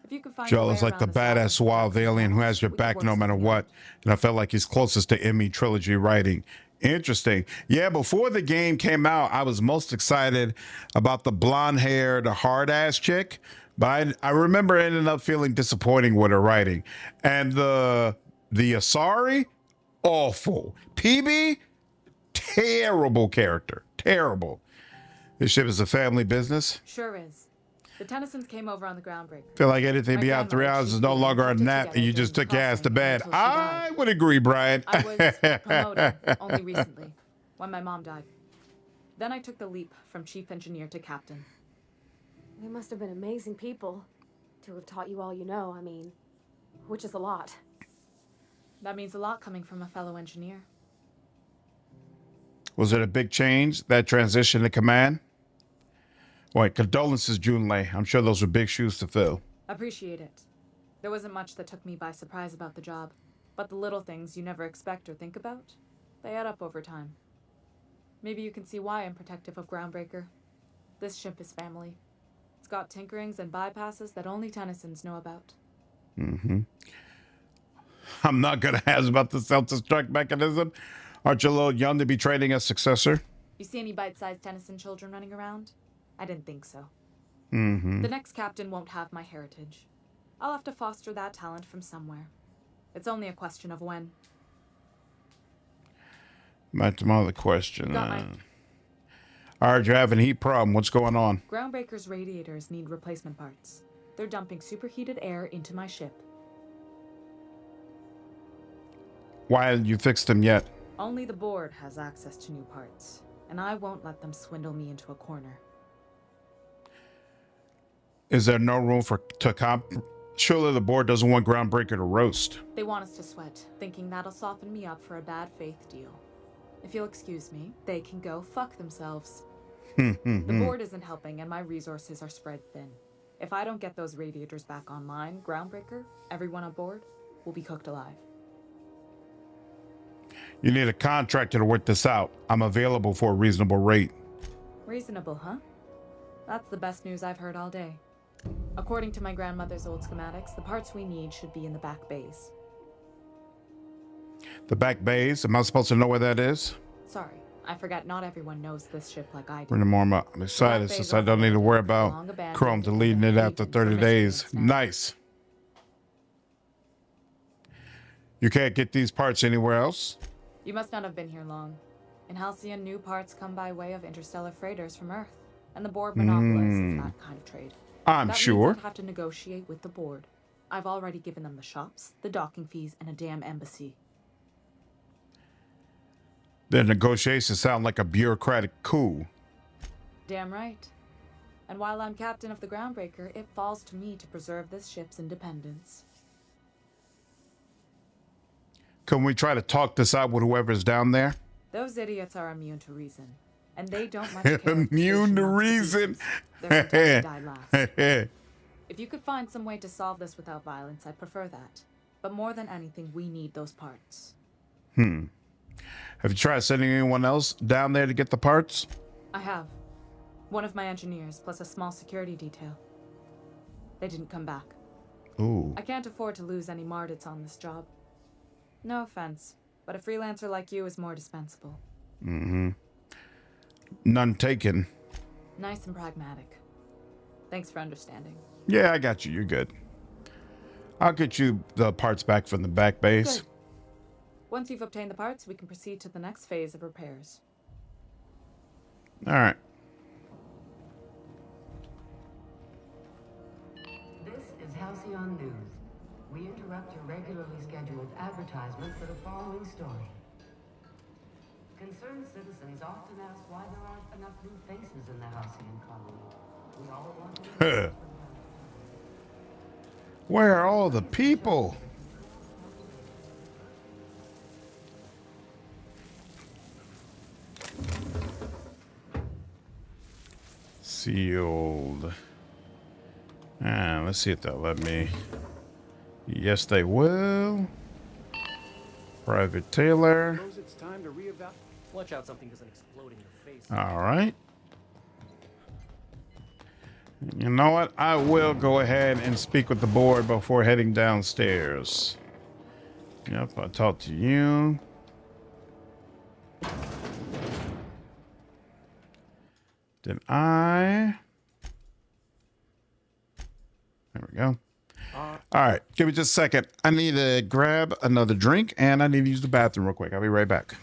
If you could find Joel is like the badass suave alien who has your back no matter what. And I felt like he's closest to Emmy trilogy writing. Interesting. Yeah, before the game came out, I was most excited about the blonde-haired, hard-ass chick. But I remember ending up feeling disappointing with her writing. And the Asari, awful. PB, terrible character. Terrible. This ship is a family business. Sure is. The Tennysons came over on the Groundbreaker. Feel like anything beyond 3 hours is no longer a nap and you just took your ass to bed. I would agree, Brian. I was promoted only recently, when my mom died. Then I took the leap from chief engineer to captain. They must have been amazing people to have taught you all you know, I mean, which is a lot. That means a lot coming from a fellow engineer. Was it a big change, that transition to command? Wait, condolences, Junlei. I'm sure those were big shoes to fill. Appreciate it. There wasn't much that took me by surprise about the job, but the little things you never expect or think about, they add up over time. Maybe you can see why I'm protective of Groundbreaker. This ship is family. It's got tinkerings and bypasses that only Tennysons know about. Mm-hmm. I'm not going to ask about the self-destruct mechanism. Aren't you a little young to be training a successor? You see any bite-sized Tennyson children running around? I didn't think so. Mm-hmm. The next captain won't have my heritage. I'll have to foster that talent from somewhere. It's only a question of when. Back to my other question. Got my... All right, you're having a heat problem. What's going on? Groundbreaker's radiators need replacement parts. They're dumping superheated air into my ship. Why haven't you fixed them yet? Only the board has access to new parts, and I won't let them swindle me into a corner. Is there no room surely the board doesn't want Groundbreaker to roast. They want us to sweat, thinking that'll soften me up for a bad faith deal. If you'll excuse me, they can go fuck themselves. The board isn't helping and my resources are spread thin. If I don't get those radiators back online, Groundbreaker, everyone on board, will be cooked alive. You need a contractor to work this out. I'm available for a reasonable rate. Reasonable, huh? That's the best news I've heard all day. According to my grandmother's old schematics, the parts we need should be in the back bays. The back bays? Am I supposed to know where that is? Sorry, I forgot not everyone knows this ship like I do. Bring more. I'm excited since I don't need to worry about Chrome deleting it after 30 days. Nice. You can't get these parts anywhere else? You must not have been here long. In Halcyon, new parts come by way of interstellar freighters from Earth, and the board monopolizes that kind of trade. I'm sure. Means I'd have to negotiate with the board. I've already given them the shops, the docking fees, and a damn embassy. The negotiations sound like a bureaucratic coup. Damn right. And while I'm captain of the Groundbreaker, it falls to me to preserve this ship's independence. Can we try to talk this out with whoever's down there? Those idiots are immune to reason, and they don't much care. Immune to reason? They're content to die last. If you could find some way to solve this without violence, I'd prefer that. But more than anything, we need those parts. Have you tried sending anyone else down there to get the parts? I have. One of my engineers, plus a small security detail. They didn't come back. Ooh. I can't afford to lose any Mardits on this job. No offense, but a freelancer like you is more dispensable. Mm-hmm. None taken. Nice and pragmatic. Thanks for understanding. Yeah, I got you. You're good. I'll get you the parts back from the back base. Good. Once you've obtained the parts, we can proceed to the next phase of repairs. All right. This is Halcyon News. We interrupt your regularly scheduled advertisement for the following story. Concerned citizens often ask why there aren't enough new faces in the Halcyon colony. We all want to know. Where are all the people? Sealed. Let's see if they'll let me. Yes, they will. Private Taylor. It's time to reevaluate. Watch out, something doesn't explode in your face. All right. You know what? I will go ahead and speak with the board before heading downstairs. Yep, I'll talk to you. Did I? There we go. All right, give me just a second. I need to grab another drink and I need to use the bathroom real quick. I'll be right back.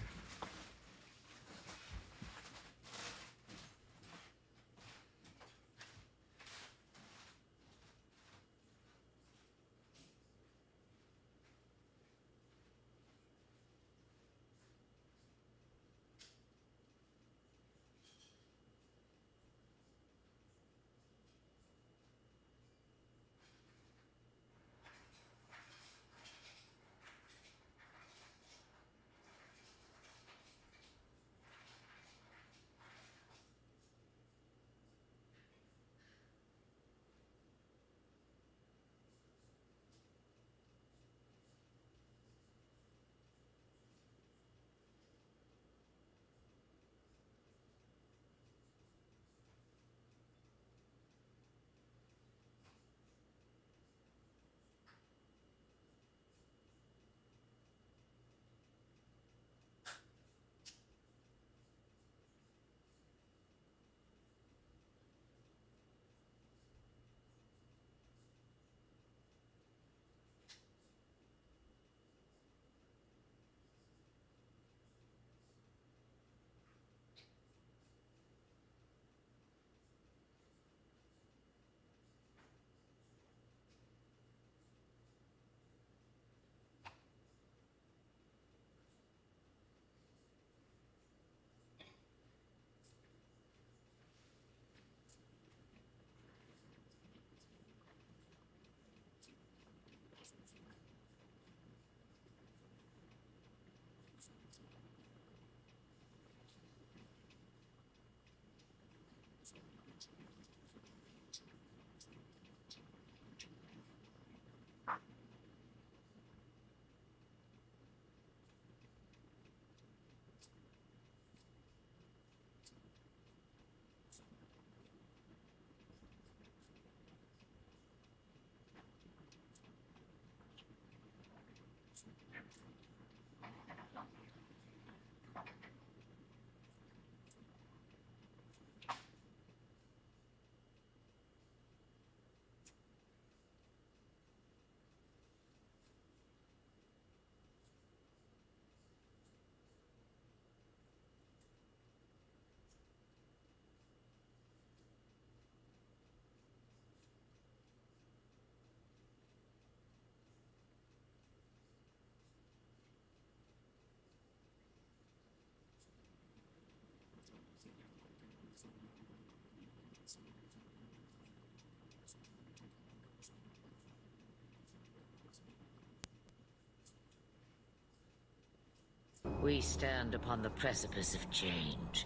We stand upon the precipice of change.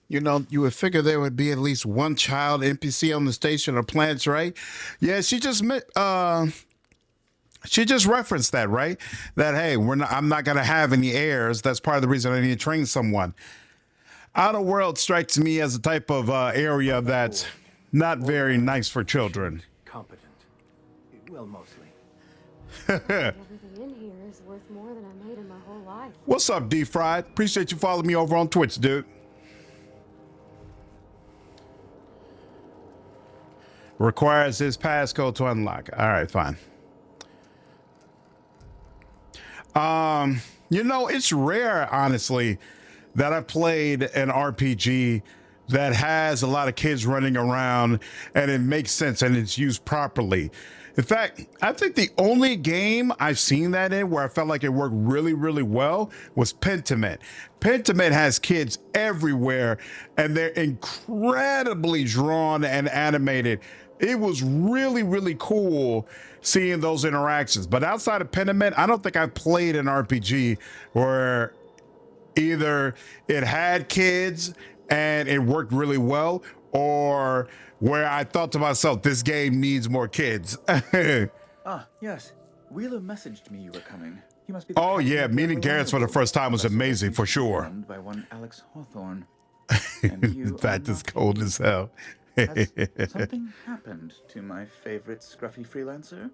You know, you would figure there would be at least one child NPC on the station or plants, right? Yeah, she just referenced that, right? That hey, I'm not gonna have any heirs. That's part of the reason I need to train someone. Outer world strikes me as a type of area that's not very nice for children. Competent. Well, mostly. Everything in here is worth more than I made in my whole life. What's up, D-Fried? Appreciate you following me over on Twitch, dude. Requires his passcode to unlock. All right, fine. You know, it's rare, honestly, that I played an RPG that has a lot of kids running around and it makes sense and it's used properly. In fact, I think the only game I've seen that in where I felt like it worked really, really well was Pentiment. Pentiment has kids everywhere and they're incredibly drawn and animated. It was really, really cool seeing those interactions. But outside of Pentiment, I don't think I've played an RPG where either it had kids and it worked really well, or where I thought to myself, this game needs more kids. Ah, yes. Wheeler messaged me you were coming. You must be the Oh captain yeah, of meeting Garrett's for the first time was amazing for sure. Owned by one Alex Hawthorne. And you That is cold as hell. Has something happened to my favorite scruffy freelancer?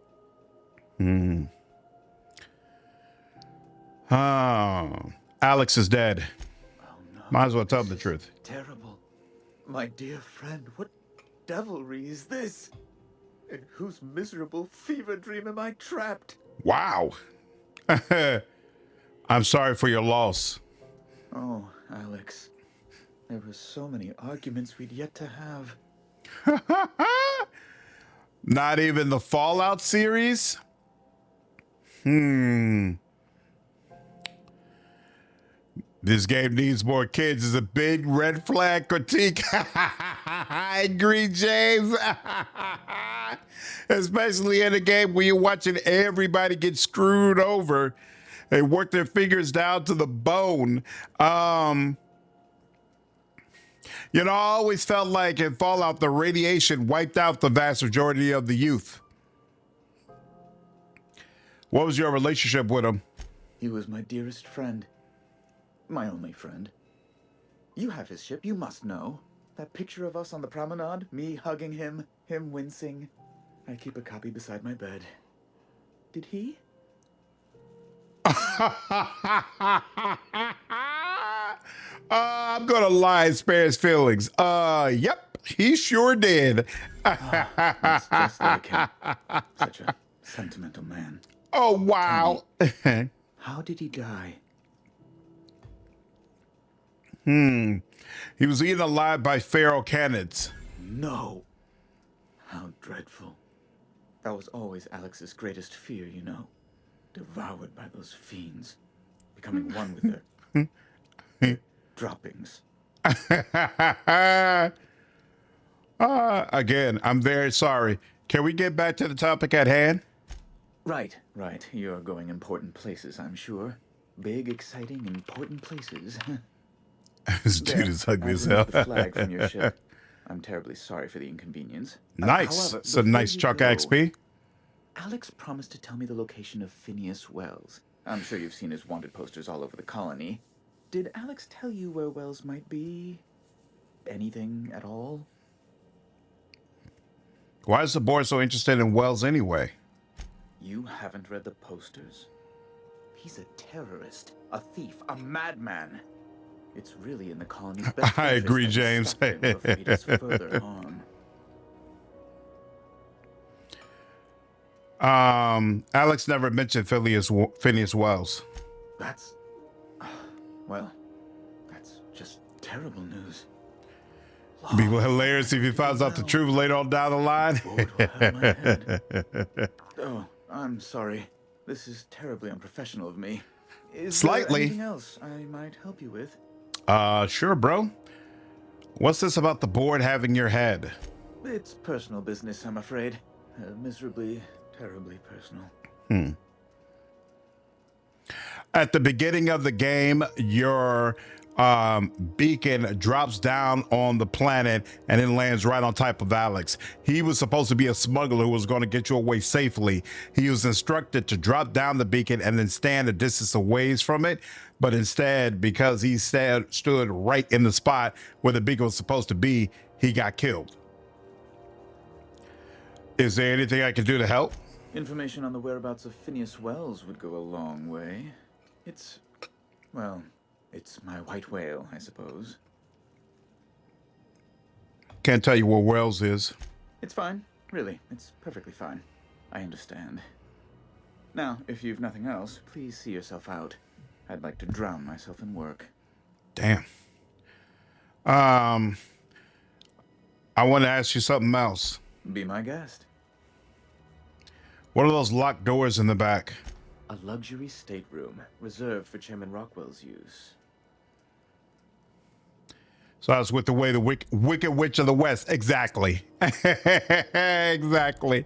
Oh, Alex is dead. Might as well tell him the truth. Terrible. My dear friend, what devilry is this? In whose miserable fever dream am I trapped? Wow. I'm sorry for your loss. Oh, Alex. There were so many arguments we'd yet to have. Not even the Fallout series? This game needs more kids is a big red flag critique. I agree, James. Especially in a game where you're watching everybody get screwed over and work their fingers down to the bone. You know, I always felt like in Fallout, the radiation wiped out the vast majority of the youth. What was your relationship with him? He was my dearest friend. My only friend. You have his ship, you must know. That picture of us on the promenade, me hugging him, him wincing. I keep a copy beside my bed. Did he? I'm gonna lie and spare his feelings. Yep, he sure did. It's just like him. Such a sentimental man. Oh, wow. How did he die? He was eaten alive by feral canids. No. How dreadful. That was always Alex's greatest fear, you know. Devoured by those fiends. Becoming one with their droppings. Again, I'm very sorry. Can we get back to the topic at hand? Right. You're going important places, I'm sure. Big, exciting, important places. This dude is ugly as hell. The flag from your ship. I'm terribly sorry for the inconvenience. Nice. However, It's a nice chunk of XP. Alex promised to tell me the location of Phineas Wells. I'm sure you've seen his wanted posters all over the colony. Did Alex tell you where Wells might be? Anything at all? Why is the board so interested in Wells anyway? You haven't read the posters? He's a terrorist, a thief, a madman. It's really in the colony's best I interest agree, that we James. stop him before he does further harm. Alex never mentioned Phineas Wells. That's... well, that's just terrible news. It'd be hilarious if he finds out the truth later on down the line. Oh, I'm sorry. This is terribly unprofessional of me. Is Slightly. there anything else I might help you with? Sure, bro. What's this about the board having your head? It's personal business, I'm afraid. Miserably, terribly personal. At the beginning of the game, your beacon drops down on the planet and then lands right on top of Alex. He was supposed to be a smuggler who was going to get you away safely. He was instructed to drop down the beacon and then stand a distance away from it. But instead, because he stood right in the spot where the beacon was supposed to be, he got killed. Is there anything I can do to help? Information on the whereabouts of Phineas Wells would go a long way. It's, well, it's my white whale, I suppose. Can't tell you where Wells is. It's fine. Really, it's perfectly fine. I understand. Now, if you've nothing else, please see yourself out. I'd like to drown myself in work. Damn. I want to ask you something else. Be my guest. What are those locked doors in the back? A luxury stateroom reserved for Chairman Rockwell's use. So that's with the way the Wicked Witch of the West. Exactly. Exactly.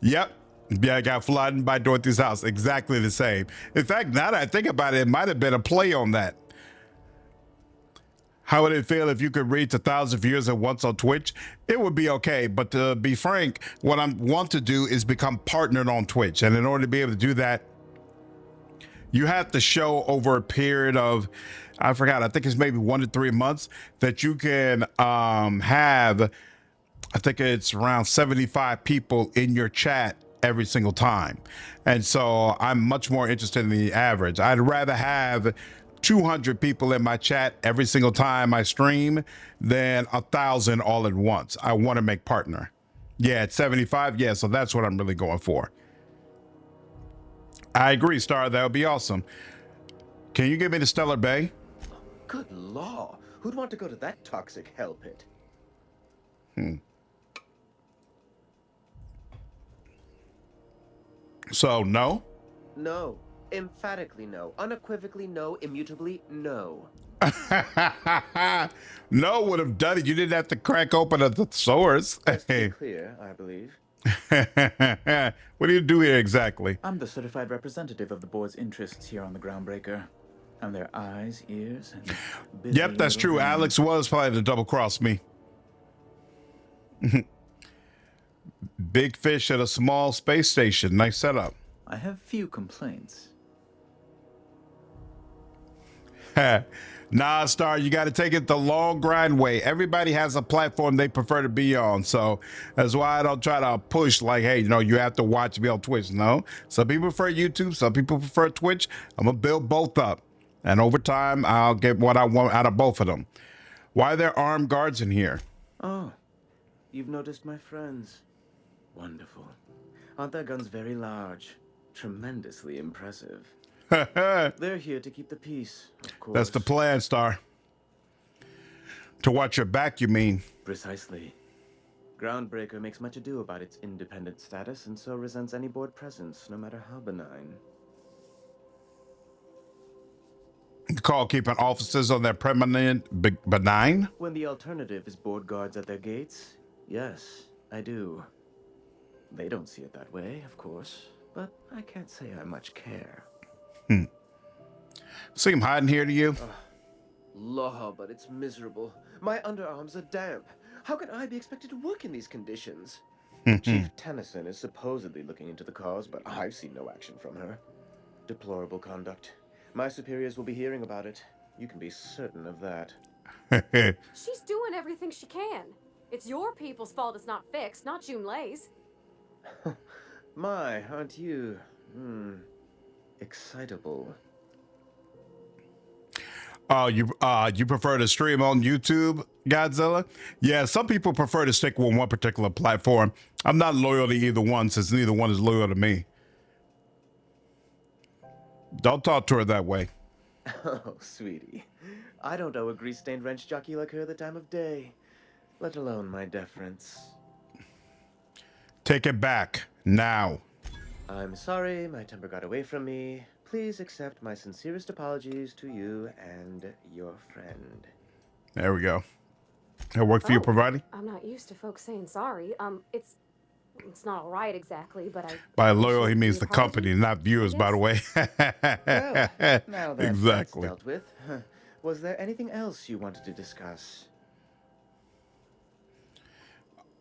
Yep. Yeah, I got flattened by Dorothy's house. Exactly the same. In fact, now that I think about it, it might have been a play on that. How would it feel if you could reach 1,000 viewers at once on Twitch? It would be okay. But to be frank, what I want to do is become partnered on Twitch. And in order to be able to do that, you have to show over a period of, I forgot, I think it's maybe 1 to 3 months that you can have, I think it's around 75 people in your chat every single time. And so I'm much more interested in the average. I'd rather have 200 people in my chat every single time I stream than 1,000 all at once. I want to make partner. Yeah, at 75. Yeah, so that's what I'm really going for. I agree, Star. That would be awesome. Can you give me the Stellar Bay? Good law. Who'd want to go to that toxic hell pit? So, no? No. Emphatically no. Unequivocally no. Immutably no. No would have done it. You didn't have to crack open a thesaurus. Let's be clear, I believe. What do you do here exactly? I'm the certified representative of the board's interests here on the Groundbreaker. I'm their eyes, ears, and busy Yep, that's little true. hands. Alex was planning to double cross me. Big fish at a small space station. Nice setup. I have few complaints. Nah, Star, you got to take it the long grind way. Everybody has a platform they prefer to be on. So that's why I don't try to push like, hey, you know, you have to watch me on Twitch. No, some people prefer YouTube. Some people prefer Twitch. I'm going to build both up. And over time, I'll get what I want out of both of them. Why are there armed guards in here? Oh, you've noticed my friends. Wonderful. Aren't their guns very large? Tremendously impressive. They're here to keep the peace, of course. That's the plan, Star. To watch your back, you mean? Precisely. Groundbreaker makes much ado about its independent status and so resents any board presence, no matter how benign. You call keeping officers on their permanent benign? When the alternative is board guards at their gates, yes, I do. They don't see it that way, of course, but I can't say I much care. Seem hiding here to you? Law, but it's miserable. My underarms are damp. How can I be expected to work in these conditions? Chief Tennyson is supposedly looking into the cause, but I've seen no action from her. Deplorable conduct. My superiors will be hearing about it. You can be certain of that. She's doing everything she can. It's your people's fault it's not fixed, not Junlei's. My, aren't you? Excitable. You prefer to stream on YouTube, Godzilla? Yeah, some people prefer to stick with one particular platform. I'm not loyal to either one since neither one is loyal to me. Don't talk to her that way. Oh, sweetie. I don't owe a grease-stained wrench jockey like her the time of day, let alone my deference. Take it back, now. I'm sorry, my temper got away from me. Please accept my sincerest apologies to you and your friend. There we go. That work for you, providing? I'm not used to folks saying sorry. It's not right exactly, but I... By loyal, he means the company, not viewers, by the way. Well, now that Exactly. that's dealt with, was there anything else you wanted to discuss?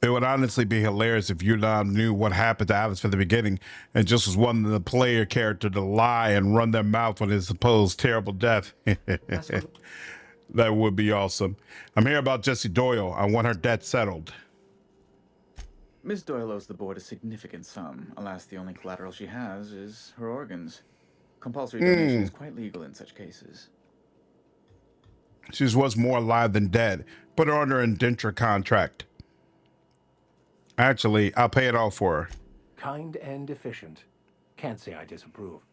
It would honestly be hilarious if Udom knew what happened to Alice from the beginning and just was one of the player character to lie and run their mouth on his supposed terrible death. That would be awesome. I'm here about Jessie Doyle. I want her debt settled. Miss Doyle owes the board a significant sum. Alas, the only collateral she has is her organs. Compulsory donation is quite legal in such cases. She was more alive than dead. Put her under an indenture contract. Actually, I'll pay it all for her. Kind and efficient. Can't say I disapprove.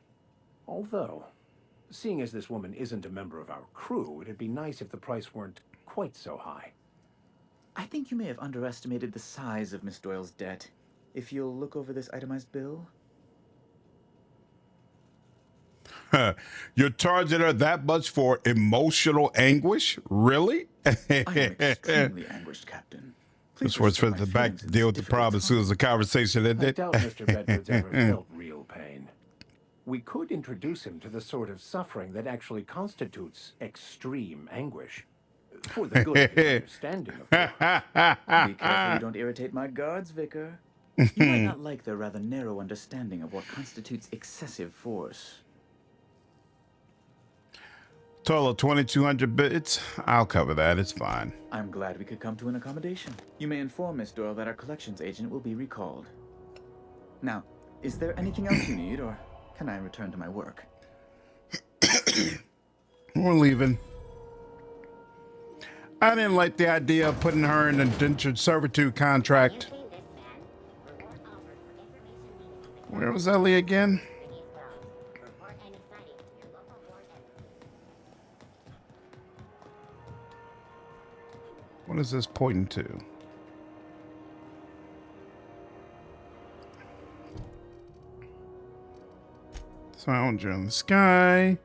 Although, seeing as this woman isn't a member of our crew, it'd be nice if the price weren't quite so high. I think you may have underestimated the size of Miss Doyle's debt. If you'll look over this itemized bill. You're charging her that much for emotional anguish? Really? I am extremely anguished, Captain. This was for the back to deal with the problem as soon as the conversation I ended. doubt Mr. Bedford's ever felt real pain. We could introduce him to the sort of suffering that actually constitutes extreme anguish. For the good of his understanding, of course. Be careful you don't irritate my guards, Vicar. You might not like their rather narrow understanding of what constitutes excessive force. Total of 2,200 bits. I'll cover that. It's fine. I'm glad we could come to an accommodation. You may inform Miss Doyle that our collections agent will be recalled. Now, is there anything else you need, or can I return to my work? We're leaving. I didn't like the idea of putting her in an indentured servitude contract. Where was Ellie again? What is this pointing to? Sounder in the sky.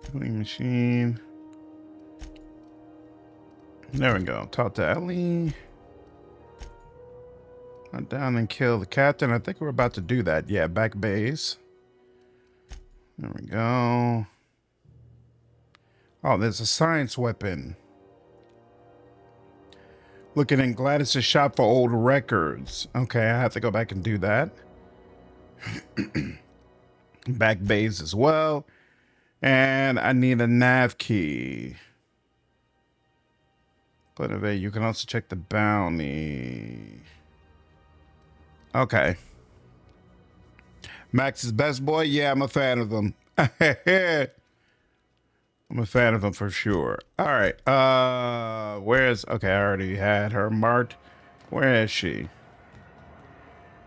Killing machine. There we go. Talk to Ellie. Hunt down and kill the captain. I think we're about to do that. Yeah, back base. There we go. Oh, there's a science weapon. Looking in Gladys' shop for old records. Okay, I have to go back and do that. Back base as well. And I need a nav key. But you can also check the bounty. Okay. Max's best boy? Yeah, I'm a fan of them. I'm a fan of them for sure. All right. Where's... Okay, I already had her marked. Where is she?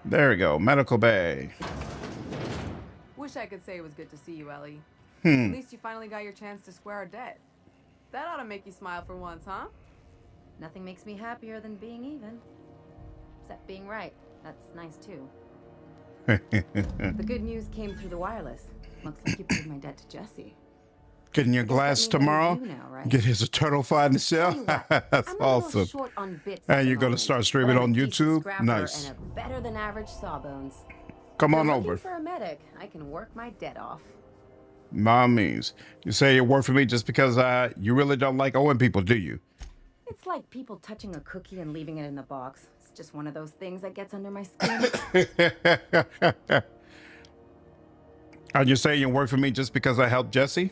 There we go. Medical bay. Wish I could say it was good to see you, Ellie. At At least you finally got your chance to square our debt. That ought to make you smile for once, huh? Nothing makes me happier than being even. Except being right. That's nice, too. The good news came through the wireless. Looks like you paid my debt to Jessie. Getting your glass tomorrow? Now, right? Get his eternal fight in the shell? That's awesome. And you're going to start streaming on YouTube? Nice. And a better than average sawbones. Come on If you're over. looking for a medic, I can work my debt off. Mommies. You say you work for me just because you really don't like owing people, do you? It's like people touching a cookie and leaving it in the box. It's just one of those things that gets under my skin. Are you saying you work for me just because I helped Jessie?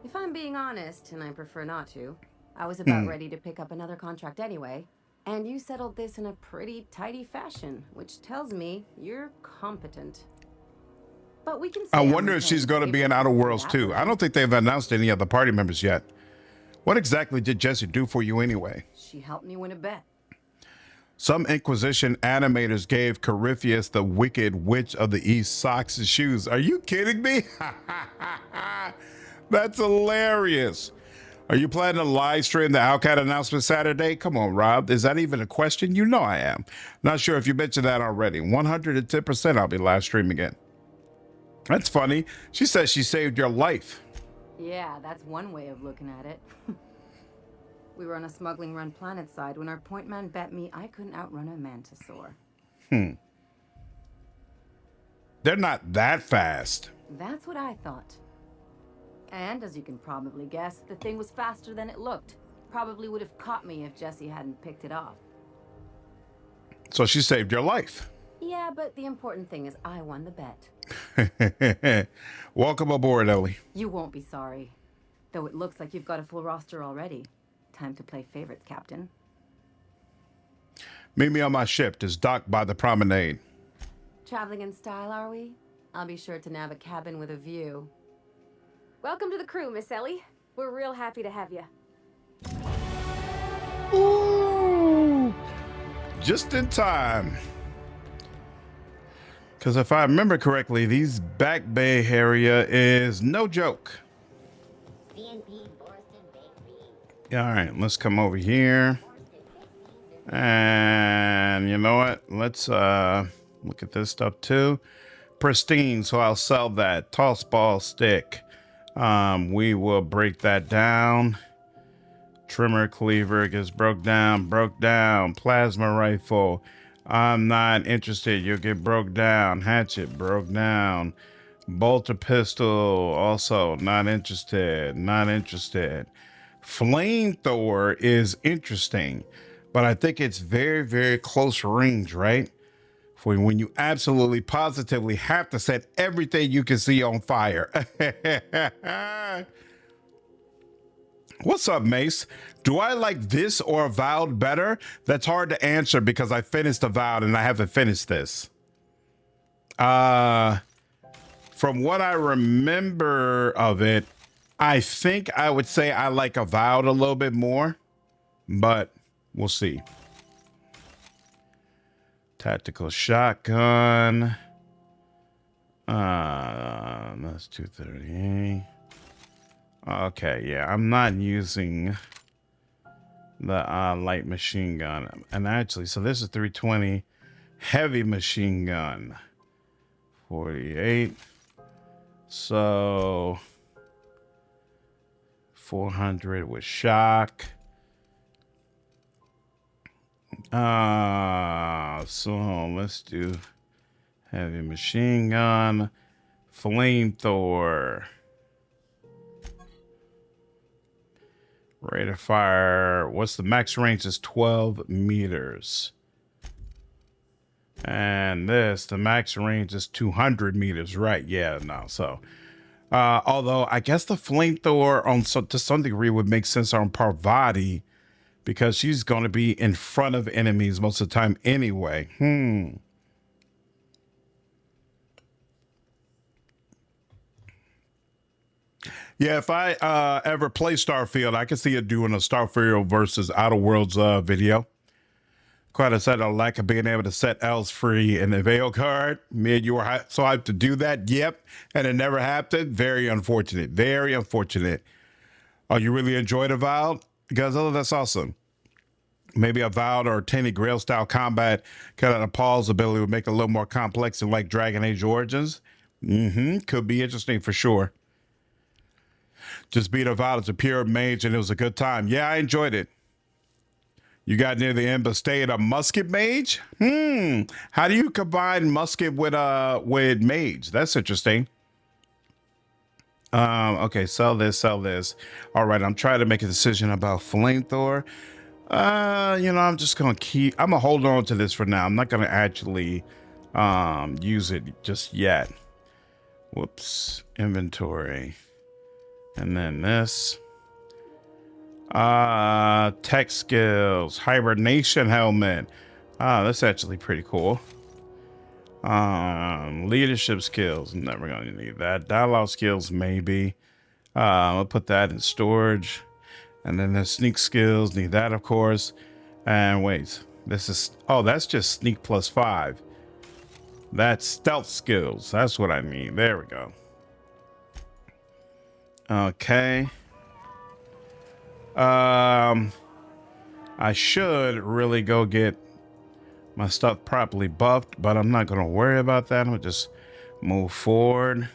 If I'm being honest, and I prefer not to, I was about ready to pick up another contract anyway. And you settled this in a pretty tidy fashion, which tells me you're competent. But we can. I wonder if she's going to be in Outer Worlds too. I don't think they've announced any of the party members yet. What exactly did Jessie do for you anyway? She helped me win a bet. Some Inquisition animators gave Corypheus the Wicked Witch of the East socks and shoes. Are you kidding me? That's hilarious. Are you planning to live stream the Outcat announcement Saturday? Come on, Rob. Is that even a question? You know I am. Not sure if you mentioned that already. 110% I'll be live streaming it. That's funny. She says she saved your life. Yeah, that's one way of looking at it. We were on a smuggling run planet side when our point man bet me I couldn't outrun a mantisaur. They're not that fast. That's what I thought. And as you can probably guess, the thing was faster than it looked. Probably would have caught me if Jessie hadn't picked it off. So she saved your life. Yeah, but the important thing is I won the bet. Welcome aboard, Ellie. You won't be sorry. Though it looks like you've got a full roster already. Time to play favorites, Captain. Meet me on my ship. It's docked by the promenade. Traveling in style, are we? I'll be sure to nab a cabin with a view. Welcome to the crew, Miss Ellie. We're real happy to have you. Ooh, just in time. Because if I remember correctly, these back bay area is no joke. All right, let's come over here. And you know what? Let's look at this stuff too. Pristine, so I'll sell that. Toss ball stick. We will break that down. Trimmer cleaver gets broke down. Plasma rifle. I'm not interested. You'll get broke down. Hatchet broke down. Bolter pistol also not interested. Flamethrower is interesting, but I think it's very, very close range, right? For when you absolutely positively have to set everything you can see on fire. What's up, Mace? Do I like this or Avowed better? That's hard to answer because I finished Avowed and I haven't finished this. From what I remember of it, I think I would say I like Avowed a little bit more, but we'll see. Tactical shotgun. That's 238. Okay, yeah, I'm not using the light machine gun. And actually, so this is 320 heavy machine gun. 48. So 400 with shock. So let's do heavy machine gun, flamethrower, rate of fire. What's the max range? Is 12 meters. And this, the max range is 200 meters, right? Yeah, no. So, although I guess the flamethrower to some degree would make sense on Parvati, because she's going to be in front of enemies most of the time anyway. Yeah, if I ever play Starfield, I can see it doing a Starfield versus Outer Worlds video. Quite a set of lack of being able to set Els free in the Veil card. Me and you were so hyped to do that. Yep. And it never happened. Very unfortunate. Very unfortunate. Oh, you really enjoyed Avowed? Because that's awesome. Maybe Avowed or Tainted Grail style combat kind of Paul's ability would make it a little more complex than like Dragon Age Origins. Could be interesting for sure. Just beat Avowed as a pure mage and it was a good time. Yeah, I enjoyed it. You got near the end but stayed a musket mage? How do you combine musket with mage? That's interesting. Okay, sell this. All right, I'm trying to make a decision about flamethrower. I'm just gonna I'm gonna hold on to this for now. I'm not gonna actually use it just yet. Whoops, inventory. And then this. Tech skills, hibernation helmet. That's actually pretty cool. Leadership skills, never gonna need that. Dialogue skills, maybe. I'll put that in storage. And then the sneak skills, need that, of course. And wait, that's just sneak +5. That's stealth skills. That's what I need. There we go. Okay. I should really go get my stuff properly buffed, but I'm not gonna worry about that. I'll just move forward.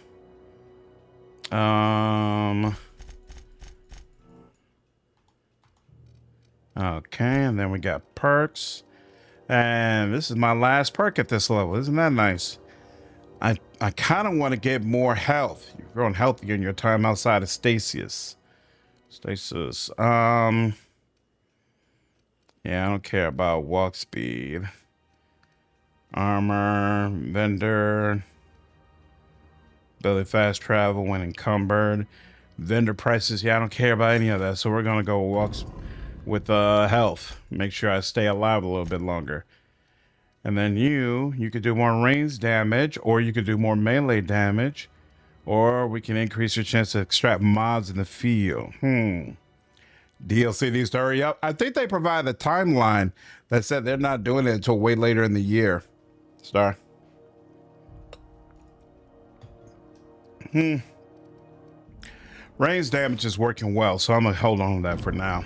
Okay, and then we got perks. And this is my last perk at this level. Isn't that nice? I kind of want to get more health. You're growing healthier in your time outside of stasis. Yeah, I don't care about walk speed. Armor, vendor. Ability fast travel when encumbered. Vendor prices, yeah, I don't care about any of that. So we're gonna go walks with health. Make sure I stay alive a little bit longer. And then you could do more range damage, or you could do more melee damage, or we can increase your chance to extract mods in the field. DLC needs to hurry up. I think they provide a timeline that said they're not doing it until way later in the year. Star. Range damage is working well, so I'm gonna hold on to that for now.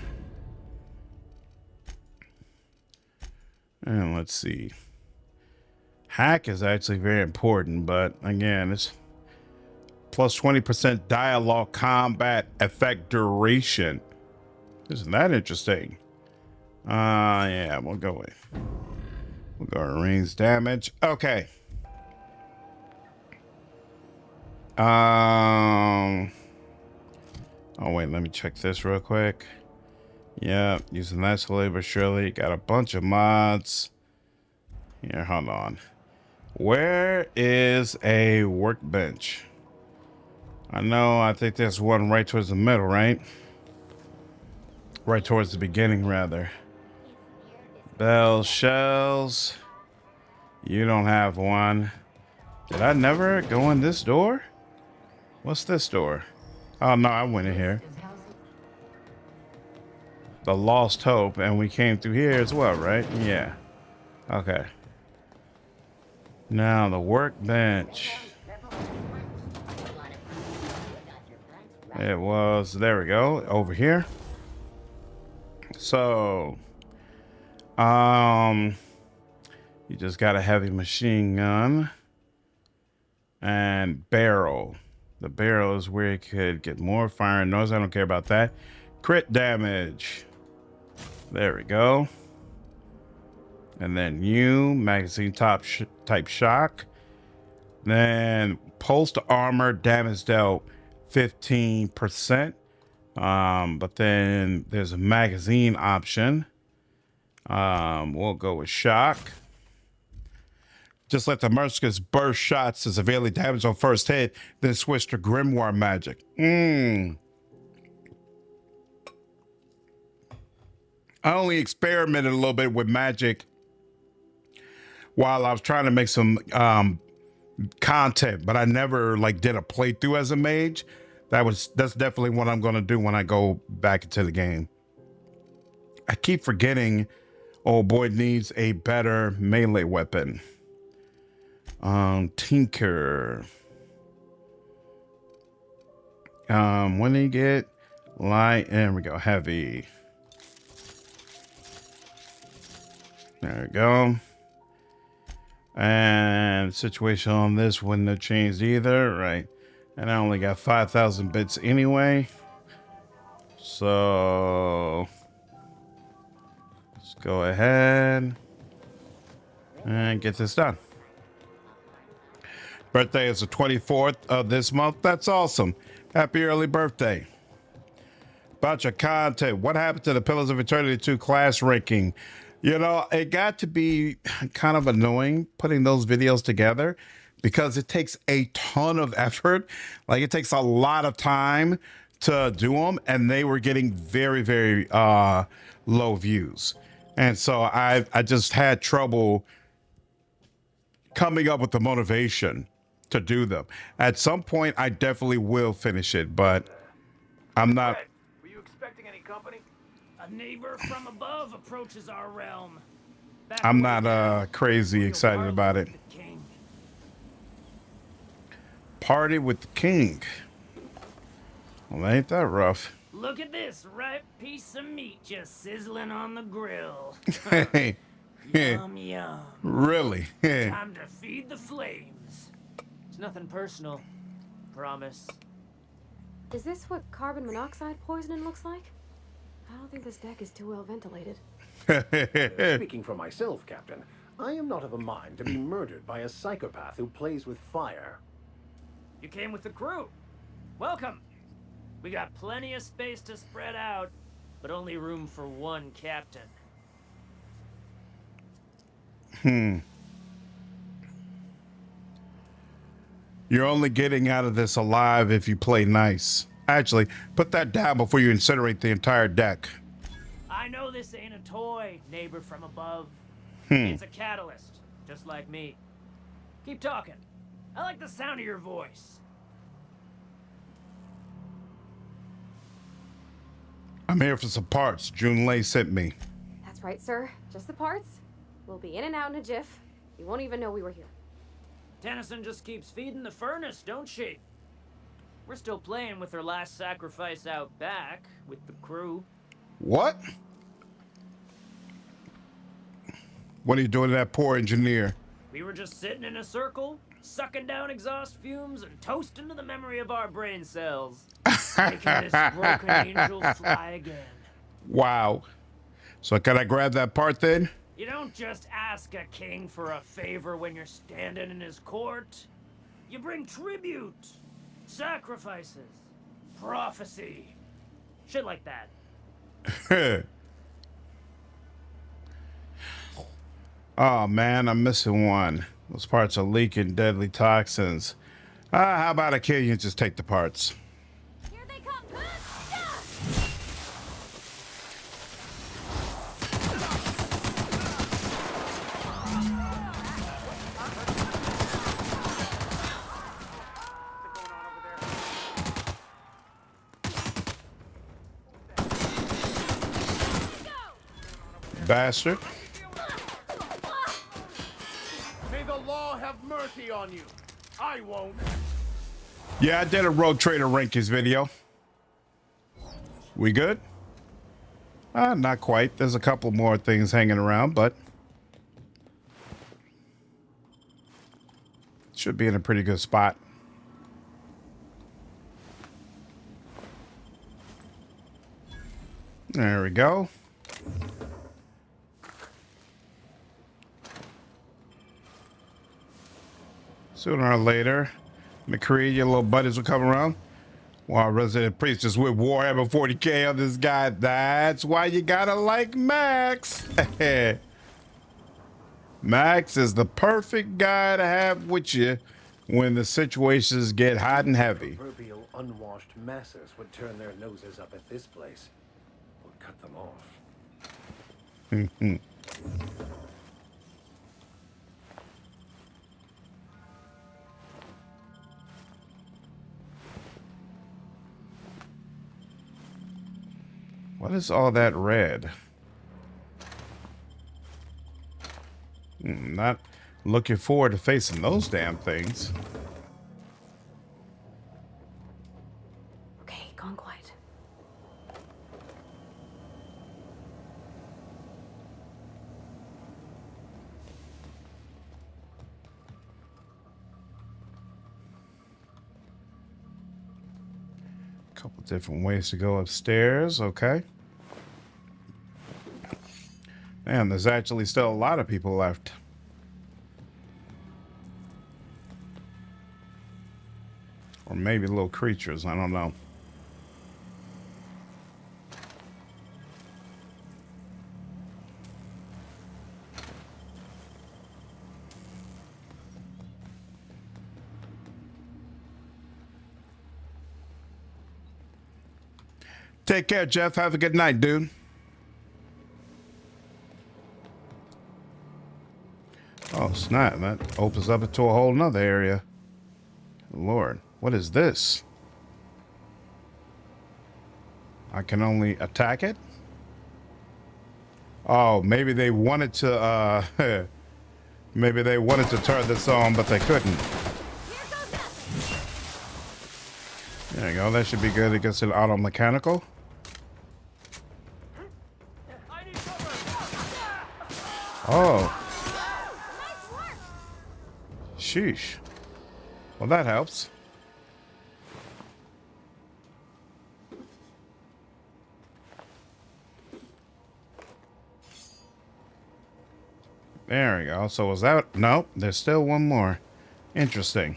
And let's see. Hack is actually very important, but again, it's plus 20% dialogue combat effect duration. Isn't that interesting? Yeah, we'll go range damage. Okay. Oh wait, let me check this real quick. Yeah, using that slowly but surely. Got a bunch of mods. Here, hold on. Where is a workbench? I think there's one right towards the middle, right? Right towards the beginning, rather. Bell shells. You don't have one. Did I never go in this door? What's this door? Oh, no, I went in here. The Lost Hope, and we came through here as well, right? Yeah. Okay. Now, the workbench. It was, there we go, over here. So, you just got a heavy machine gun and barrel. The barrel is where you could get more fire and noise. I don't care about that. Crit damage. There we go. And then magazine type shock. Then pulse to armor, damage dealt 15%. But then there's a magazine option. We'll go with shock. Just let the merciless burst shots as severely damage on first hit, then switch to grimoire magic. I only experimented a little bit with magic while I was trying to make some content, but I never did a playthrough as a mage. That's definitely what I'm going to do when I go back into the game. I keep forgetting old boy needs a better melee weapon. Tinker. When do you get light? There we go. Heavy. There we go. And situation on this wouldn't have changed either, right? And I only got 5,000 bits anyway. So let's go ahead and get this done. Birthday is the 24th of this month. That's awesome. Happy early birthday. About your content. What happened to the Pillars of Eternity 2 class ranking? It got to be kind of annoying putting those videos together because it takes a ton of effort. It takes a lot of time to do them, and they were getting very, very low views. And so I just had trouble coming up with the motivation to do them. At some point, I definitely will finish it, but I'm not. Were you expecting any company? A neighbor from above approaches our realm. I'm not crazy excited about it. Party with the king. Well, ain't that rough? Look at this ripe piece of meat just sizzling on the grill. Hey. Yum, yum. Really? Time to feed the flames. It's nothing personal. Promise. Is this what carbon monoxide poisoning looks like? I don't think this deck is too well ventilated. Speaking for myself, Captain, I am not of a mind to be murdered by a psychopath who plays with fire. You came with the crew. Welcome. We got plenty of space to spread out, but only room for one captain. You're only getting out of this alive if you play nice. Actually, put that down before you incinerate the entire deck. I know this ain't a toy, neighbor from above. It's a catalyst, just like me. Keep talking. I like the sound of your voice. I'm here for some parts. Junlei sent me. That's right, sir. Just the parts. We'll be in and out in a jiff. You won't even know we were here. Tennyson just keeps feeding the furnace, don't she? We're still playing with her last sacrifice out back with the crew. What? What are you doing to that poor engineer? We were just sitting in a circle, sucking down exhaust fumes and toasting to the memory of our brain cells. Making this broken angel fly again. Wow. So can I grab that part then? You don't just ask a king for a favor when you're standing in his court. You bring tribute, sacrifices, prophecy, shit like that. Oh man, I'm missing one. Those parts are leaking deadly toxins. How about I kill you and just take the parts? Here they come. Bastard. May the law have mercy on you. I won't. Yeah, I did a Rogue Trader Rankings video. We good? Not quite. There's a couple more things hanging around, but should be in a pretty good spot. There we go. Sooner or later, McCree, your little buddies will come around. While Resident Priest is with Warhammer 40K on this guy. That's why you gotta like Max. Max is the perfect guy to have with you when the situations get hot and heavy. Proverbial unwashed masses would turn their noses up at this place. Or cut them off. What is all that red? Not looking forward to facing those damn things. Okay, gone quiet. Couple different ways to go upstairs. Okay. Man, there's actually still a lot of people left. Or maybe little creatures. I don't know. Take care, Jeff. Have a good night, dude. Oh, snap. That opens up into a whole nother area. Lord, what is this? I can only attack it? Oh, maybe they wanted to, maybe they wanted to turn this on, but they couldn't. There you go. That should be good against an auto mechanical. Oh. Sheesh. Well, that helps. There we go. So was that? Nope. There's still one more. Interesting.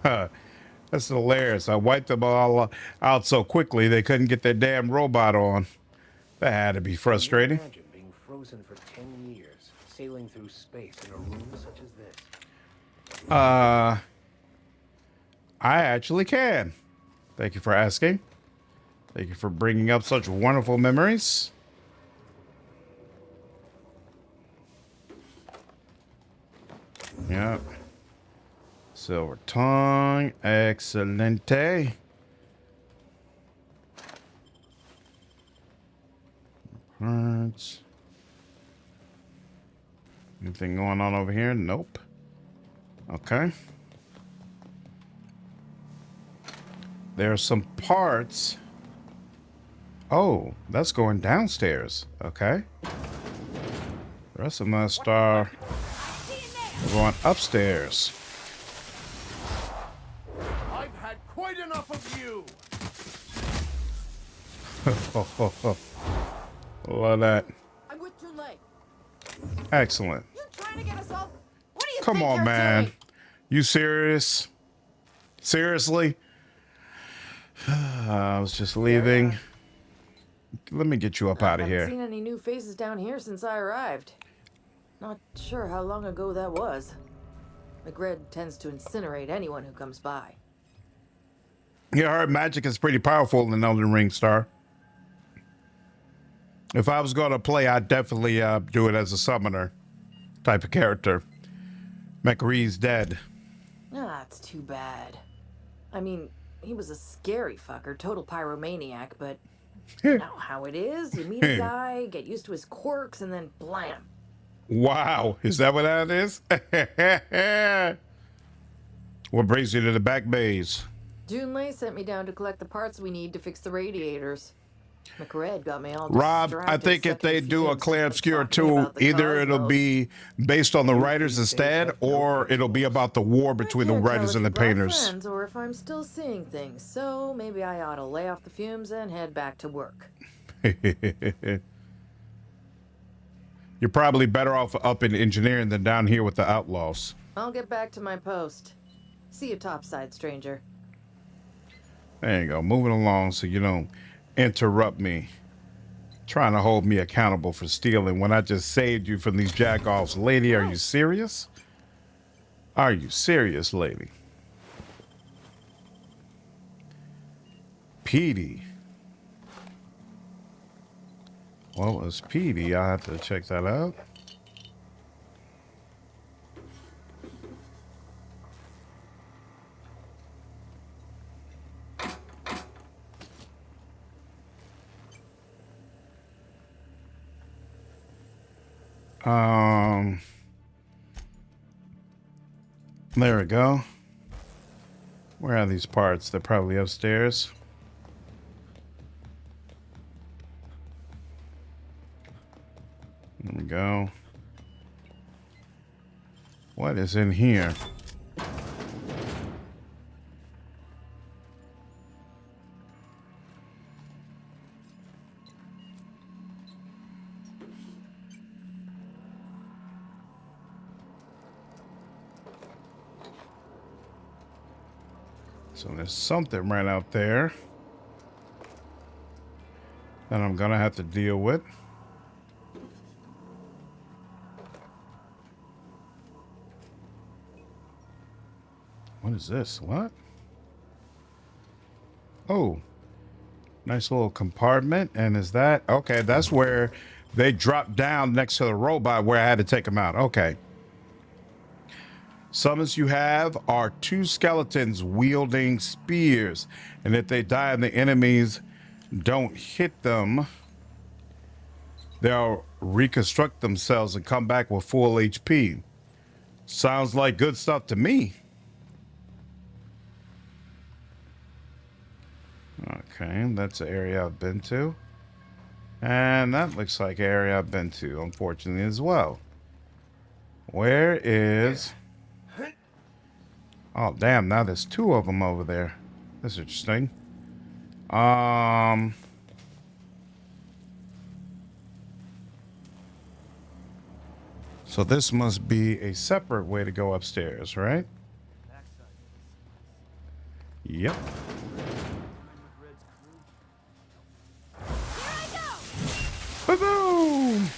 Huh. That's hilarious. I wiped them all out so quickly they couldn't get their damn robot on. That had to be frustrating. Can you imagine being frozen for 10 years, sailing through space in a room such as this? I actually can. Thank you for asking. Thank you for bringing up such wonderful memories. Yep. Silver tongue. Excelente. Parts. Anything going on over here? Nope. Okay. There's some parts. Oh, that's going downstairs. Okay. The rest of my star. We're going upstairs. I've had quite enough of you. Love that. I'm with Junlei. Excellent. You trying to get us all? What do you Come think on, you're man. doing? You serious? Seriously? I was just leaving. Let me get you up out of I here. haven't seen any new faces down here since I arrived. Not sure how long ago that was. McRed tends to incinerate anyone who comes by. Yeah, I heard magic is pretty powerful in Elden Ring, Star. If I was going to play, I'd definitely do it as a summoner type of character. McRee's dead. Ah, that's too bad. I mean, he was a scary fucker, total pyromaniac, but you know how it is. You meet a guy, get used to his quirks, and then blam. Wow, is that what that is? What brings you to the back bays? Junlei sent me down to collect the parts we need to fix the radiators. McRed got me all Rob, distracted. I think if they do a fumes Clay and Obscure talking 2, about the either it'll cosmos. be based on the writers instead, or it'll be about the war between the Can't tell writers if and the you brought painters. friends or if I'm still seeing things, so maybe I ought to lay off the fumes and head back to work. You're probably better off up in engineering than down here with the outlaws. I'll get back to my post. See you topside, stranger. There you go. Moving along so you don't interrupt me. Trying to hold me accountable for stealing when I just saved you from these jack-offs. Lady, are you serious? Are you serious, lady? Petey. What was Petey? I have to check that out. There we go. Where are these parts? They're probably upstairs. There we go. What is in here? So there's something right out there that I'm gonna have to deal with. What is this? What? Oh, nice little compartment. And is that okay? That's where they dropped down next to the robot where I had to take them out. Okay. Summons you have are 2 skeletons wielding spears, and if they die and the enemies don't hit them, they'll reconstruct themselves and come back with full HP. Sounds like good stuff to me. Okay, that's an area I've been to. And that looks like an area I've been to, unfortunately, as well. Where is... Oh, damn, now there's 2 of them over there. That's interesting. So this must be a separate way to go upstairs, right? Yep. Boom!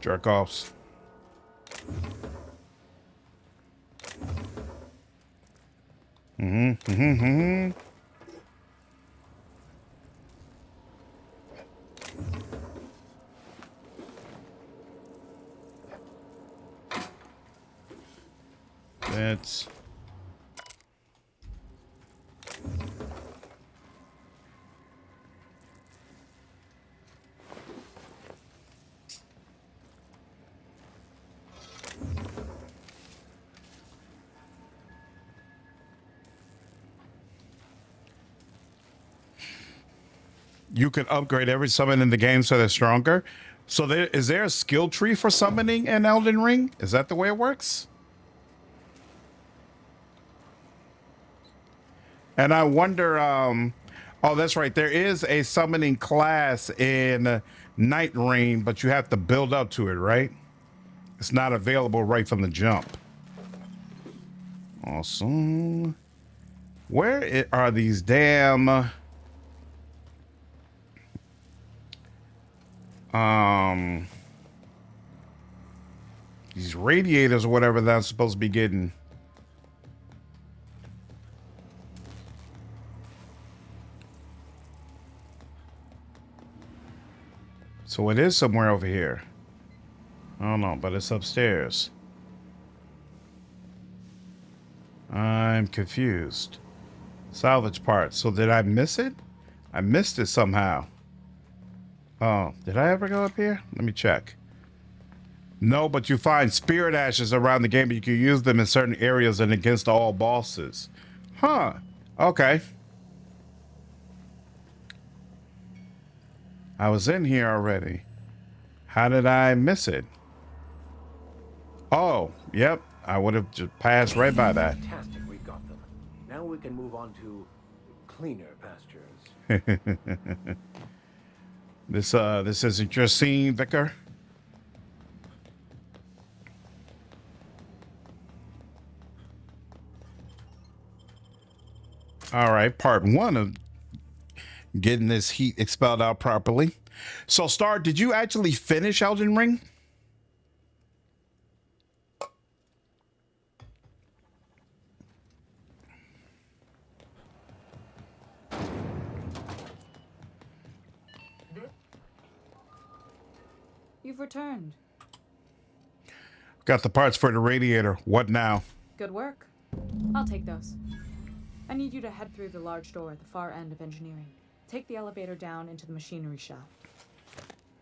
Jerk-offs. That's... you can upgrade every summon in the game so they're stronger. So is there a skill tree for summoning in Elden Ring? Is that the way it works? And I wonder, oh, that's right. There is a summoning class in Night Rain, but you have to build up to it, right? It's not available right from the jump. Awesome. Where are these damn... these radiators or whatever that I'm supposed to be getting? So it is somewhere over here. I don't know, but it's upstairs. I'm confused. Salvage parts. So did I miss it? I missed it somehow. Oh, did I ever go up here? Let me check. No, but you find spirit ashes around the game, but you can use them in certain areas and against all bosses. Huh. Okay. I was in here already. How did I miss it? Oh, yep. I would have just passed right by that. Fantastic, we got them. Now we can move on to cleaner pastures. This isn't your scene, Vicar. All right, part one of getting this heat expelled out properly. So, Star, did you actually finish Elden Ring? You've returned. Got the parts for the radiator. What now? Good work. I'll take those. I need you to head through the large door at the far end of engineering. Take the elevator down into the machinery shaft.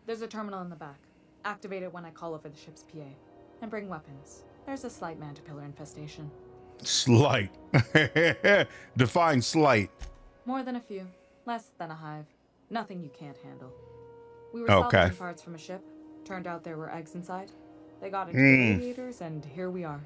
There's a terminal in the back. Activate it when I call over the ship's PA. And bring weapons. There's a slight mantipillar infestation. Slight. Define slight. More than a few. Less than a hive. Nothing you can't handle. We were Okay. salvaging parts from a ship. Turned out there were eggs inside. They got into the radiators, and here we are.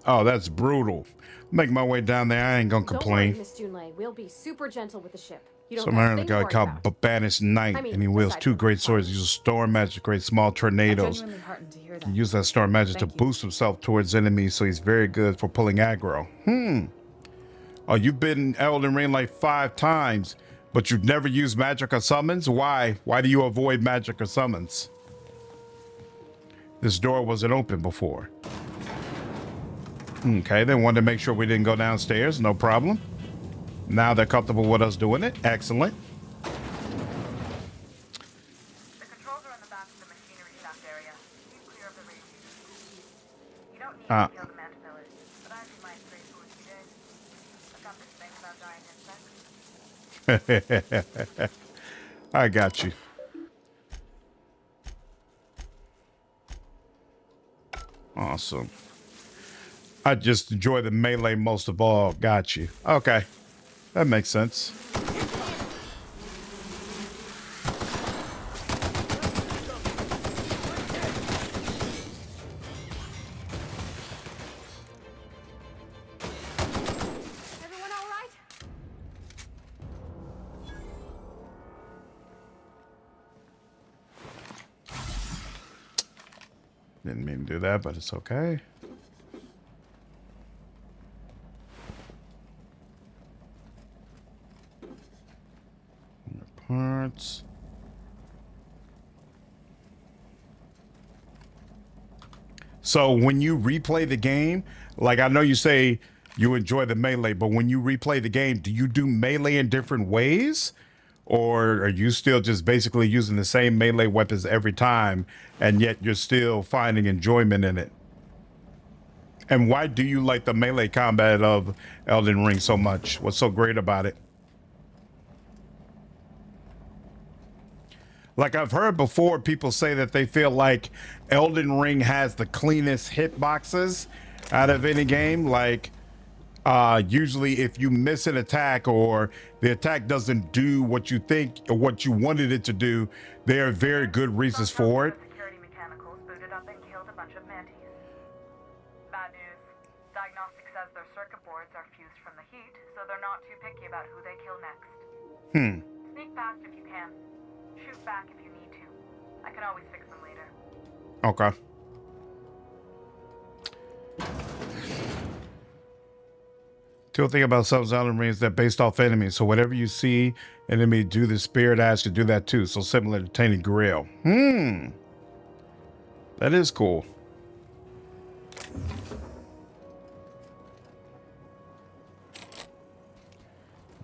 Oh, that's brutal. Make my way down there. I ain't gonna Don't complain. worry, Miss Junlei. We'll be super gentle with the ship. You don't Some have a other thing to guy worry called about. Banished Knight, I mean, and he wields aside two from great swords. He uses storm magic, create small tornadoes. Genuinely heartened to hear that. He uses that storm magic to boost himself towards enemies, so he's very good for pulling aggro. Oh, you've been in Elden Ring like 5 times, but you've never used magic or summons? Why? Why do you avoid magic or summons? This door wasn't open before. Okay, they wanted to make sure we didn't go downstairs. No problem. Now they're comfortable with us doing it. Excellent. The controls are in the back of the machinery shaft area. Keep clear of the radiators. You don't need to kill the mantibillas, but I'd be my straight food if you did. I've got this thing about dying insects. I got you. Awesome. I just enjoy the melee most of all. Got you. Okay. That makes sense. Everyone all right? Didn't mean to do that, but it's okay. Parts. So when you replay the game, like I know you say you enjoy the melee, but when you replay the game, do you do melee in different ways? Or are you still just basically using the same melee weapons every time, and yet you're still finding enjoyment in it? And why do you like the melee combat of Elden Ring so much? What's so great about it? Like I've heard before, people say that they feel like Elden Ring has the cleanest hitboxes out of any game. Like Usually if you miss an attack or the attack doesn't do what you think or what you wanted it to do, there are very good reasons for it. Security mechanicals booted up and killed a bunch of mantis. Bad news. Diagnostics says their circuit boards are fused from the heat, so they're not too picky about who they kill next. Sneak past if you can. Shoot back if you need to. I can always fix them later. Okay. Cool thing about sub-zone rings that based off enemies. So whatever you see enemy do, the spirit ash to do that too. So similar to Tainted Grill. That is cool.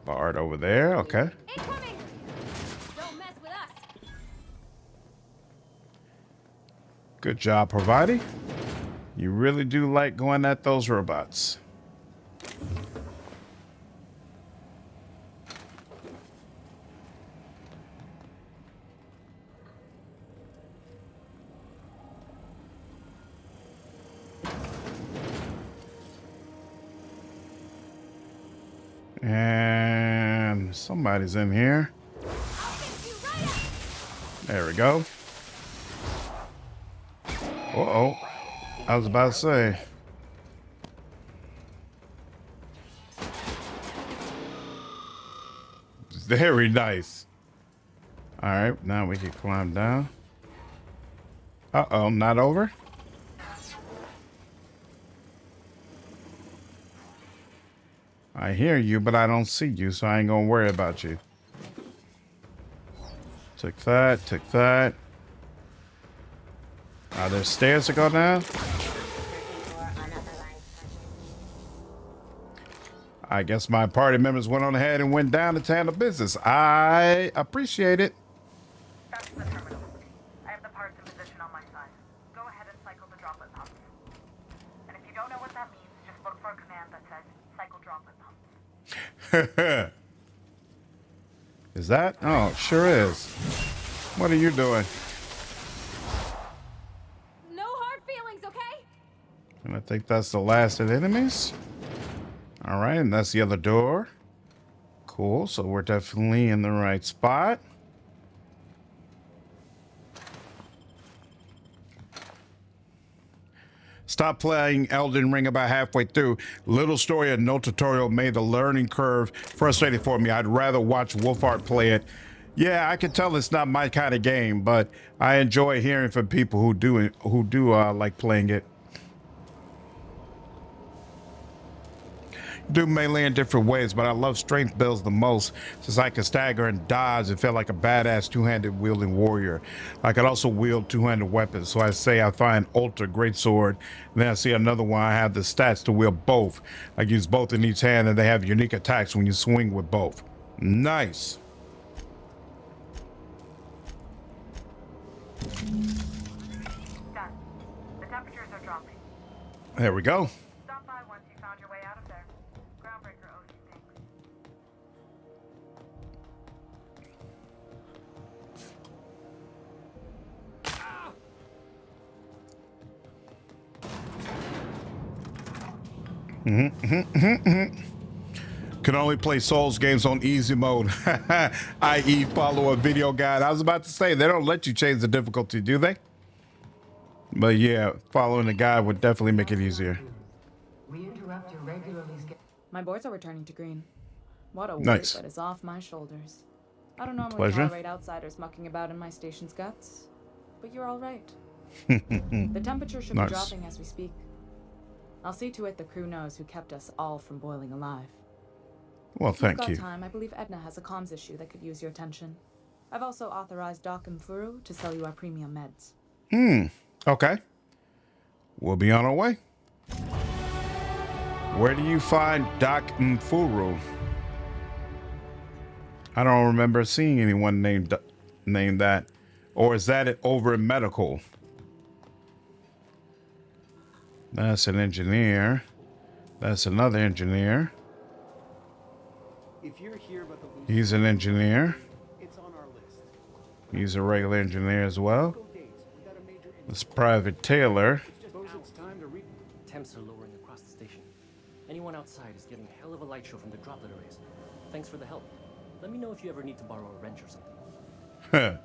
Bard over there. Okay. Incoming! Don't mess with us. Good job, providing. You really do like going at those robots. And somebody's in here. There we go. Uh-oh. I was about to say. Very nice. All right, now we can climb down. Uh-oh, not over? I hear you, but I don't see you, so I ain't gonna worry about you. Took that, took that. Are there stairs to go down? I guess my party members went on ahead and went down to handle business. I appreciate it. That's the terminal. I have the parts in position on my side. Go ahead and cycle the droplet pumps. And if you don't know what that means, just look for a command that says cycle droplet pumps. Is that? Oh, it sure is. What are you doing? No hard feelings, okay? And I think that's the last of the enemies. All right, and that's the other door. Cool, so we're definitely in the right spot. Stop playing Elden Ring about halfway through. Little story and no tutorial made the learning curve frustrating for me. I'd rather watch Wolfart play it. Yeah, I can tell it's not my kind of game, but I enjoy hearing from people who do like playing it. Do melee in different ways, but I love strength builds the most since I can stagger and dodge and feel like a badass two-handed wielding warrior. I could also wield two-handed weapons, so I say I find Ultra Greatsword, and then I see another one I have the stats to wield both. I use both in each hand, and they have unique attacks when you swing with both. Nice. Done. The temperatures are dropping. There we go. Stop by once you found your way out of there. Groundbreaker owes you thanks. Can only play Souls games on easy mode, i.e. follow a video guide. I was about to say, they don't let you change the difficulty, do they? But yeah, following the guide would definitely make it easier. We interrupt your regularly scheduled... My boards are returning to green. What a weight Nice. that is off my shoulders. I don't normally Pleasure. tolerate outsiders mucking about in my station's guts, but you're all right. The temperature should Nice. be dropping as we speak. I'll see to it the crew knows who kept us all from boiling alive. Well, If thank you've you. got time, I believe Edna has a comms issue that could use your attention. I've also authorized Doc and Furu to sell you our premium meds. Okay. We'll be on our way. Where do you find Doc Mfuru? I don't remember seeing anyone named that. Or is that it over in medical? That's an engineer. That's another engineer. If you're here about the loose, He's an engineer. it's on our list. He's a regular engineer as well. This Private Taylor. Suppose it's time to read. Temps are lowering across the station. Anyone outside is getting a hell of a light show from the droplet arrays. Thanks for the help. Let me know if you ever need to borrow a wrench or something.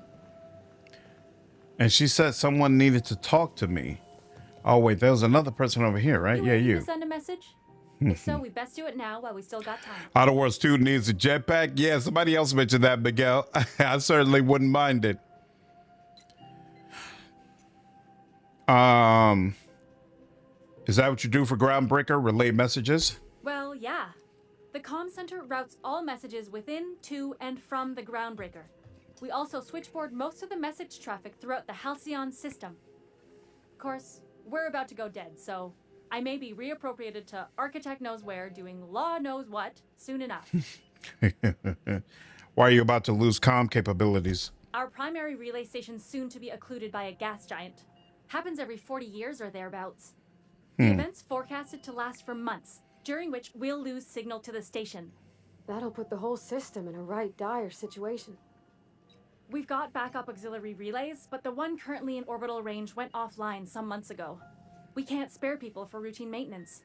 And she said someone needed to talk to me. Oh, wait, there was another person over here, right? Yeah, waiting you. to send a message? If so, we best do it now while we still got time. Outer Worlds student needs a jetpack. Yeah, somebody else mentioned that, Miguel. I certainly wouldn't mind it. Is that what you do for Groundbreaker? Relay messages? Well, yeah. The comm center routes all messages within, to, and from the Groundbreaker. We also switchboard most of the message traffic throughout the Halcyon system. Of course, we're about to go dead, so I may be reappropriated to Architect Knows Where doing Law Knows What soon enough. Why are you about to lose comm capabilities? Our primary relay station's soon to be occluded by a gas giant. Happens every 40 years or thereabouts. The event's forecasted to last for months, during which we'll lose signal to the station. That'll put the whole system in a right dire situation. We've got backup auxiliary relays, but the one currently in orbital range went offline some months ago. We can't spare people for routine maintenance.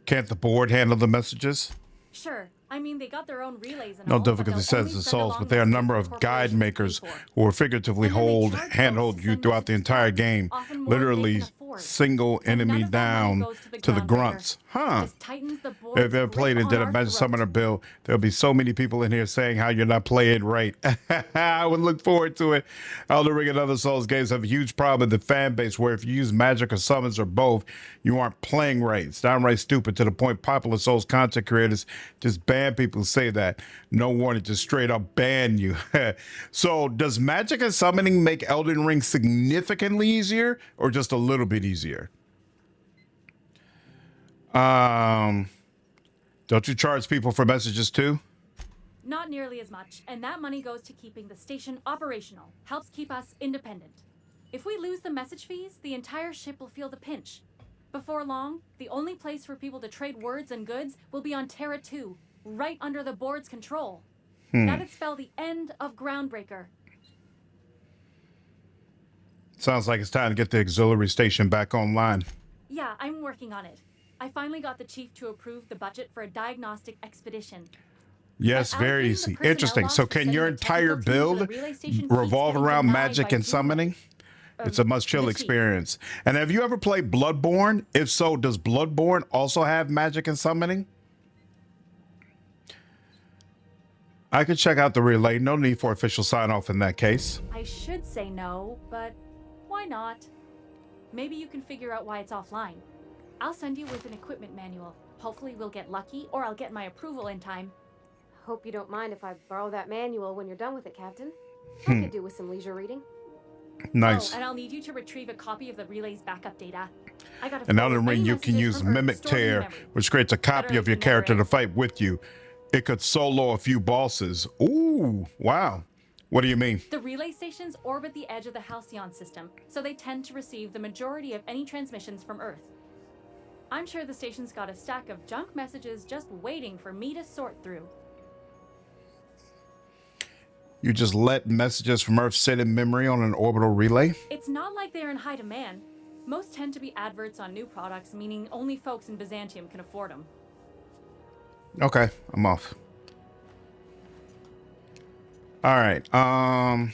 Can't the board handle the messages? Sure. I mean, they got their own relays and No all, but difficulty they'll says only the send souls, along but there are a messages number the of guide corporations makers pay for. who will figuratively handhold you throughout the entire game, often more than they literally can afford. single enemy down to the grunts. Huh. Just tightens the If board's you've ever grip played and on did a our Magic throat. Summoner build, there'll be so many people in here saying how you're not playing right. I would look forward to it. Elden Ring and other Souls games have a huge problem in the fan base where if you use magic or summons or both, you aren't playing right. It's downright stupid to the point popular Souls content creators just ban people who say that. No warning, just straight up ban you. So does magic and summoning make Elden Ring significantly easier or just a little bit easier? Don't you charge people for messages too? Not nearly as much, and that money goes to keeping the station operational. Helps keep us independent. If we lose the message fees, the entire ship will feel the pinch. Before long, the only place for people to trade words and goods will be on Terra 2, right under the board's control. That'd spell the end of Groundbreaker. Sounds like it's time to get the auxiliary station back online. Yeah, I'm working on it. I finally got the chief to approve the budget for a diagnostic expedition. Yes, very easy. Interesting. So can your entire build revolve around magic and summoning? It's a must chill experience. And have you ever played Bloodborne? If so, does Bloodborne also have magic and summoning? I could check out the relay. No need for official sign off in that case. I should say no, but why not? Maybe you can figure out why it's offline. I'll send you with an equipment manual. Hopefully we'll get lucky, or I'll get my approval in time. Hope you don't mind if I borrow that manual when you're done with it, Captain. I could do with some leisure reading. Nice. Oh, and I'll need you to retrieve a copy of the relay's backup data. I got In Elden Ring, you can use Mimic Tear, which creates a copy of your character to fight with you. It could solo a few bosses. Ooh, wow. What do you mean? The relay stations orbit the edge of the Halcyon system, so they tend to receive the majority of any transmissions from Earth. I'm sure the station's got a stack of junk messages just waiting for me to sort through. You just let messages from Earth sit in memory on an orbital relay? It's not like they're in high demand. Most tend to be adverts on new products, meaning only folks in Byzantium can afford them. Okay, I'm off. All right. Let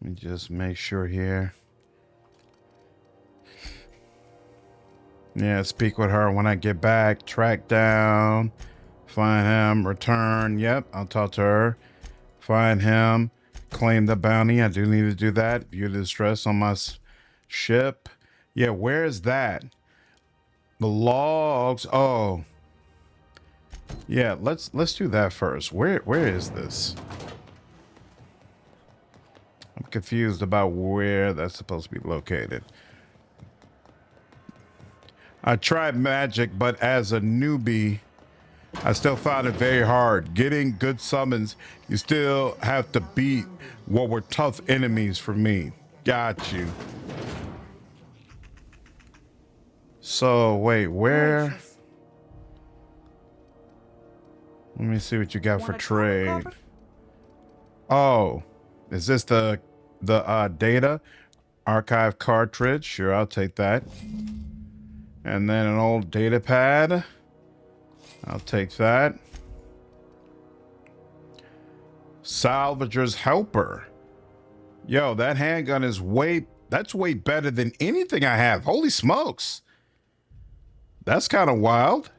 me just make sure here. Yeah, speak with her when I get back. Track down. Find him. Return. Yep, I'll talk to her. Find him. Claim the bounty. I do need to do that. View the distress on my ship. Yeah, where is that? The logs. Oh. Yeah, let's do that first. Where is this? I'm confused about where that's supposed to be located. I tried magic, but as a newbie, I still found it very hard. Getting good summons, you still have to beat what were tough enemies for me. Got you. So, wait, where? Let me see what you got for trade. Oh, is this the data? archive cartridge. Sure, I'll take that. And then an old data pad. I'll take that. Salvager's helper. Yo, that handgun is that's way better than anything I have. Holy smokes. That's kind of wild.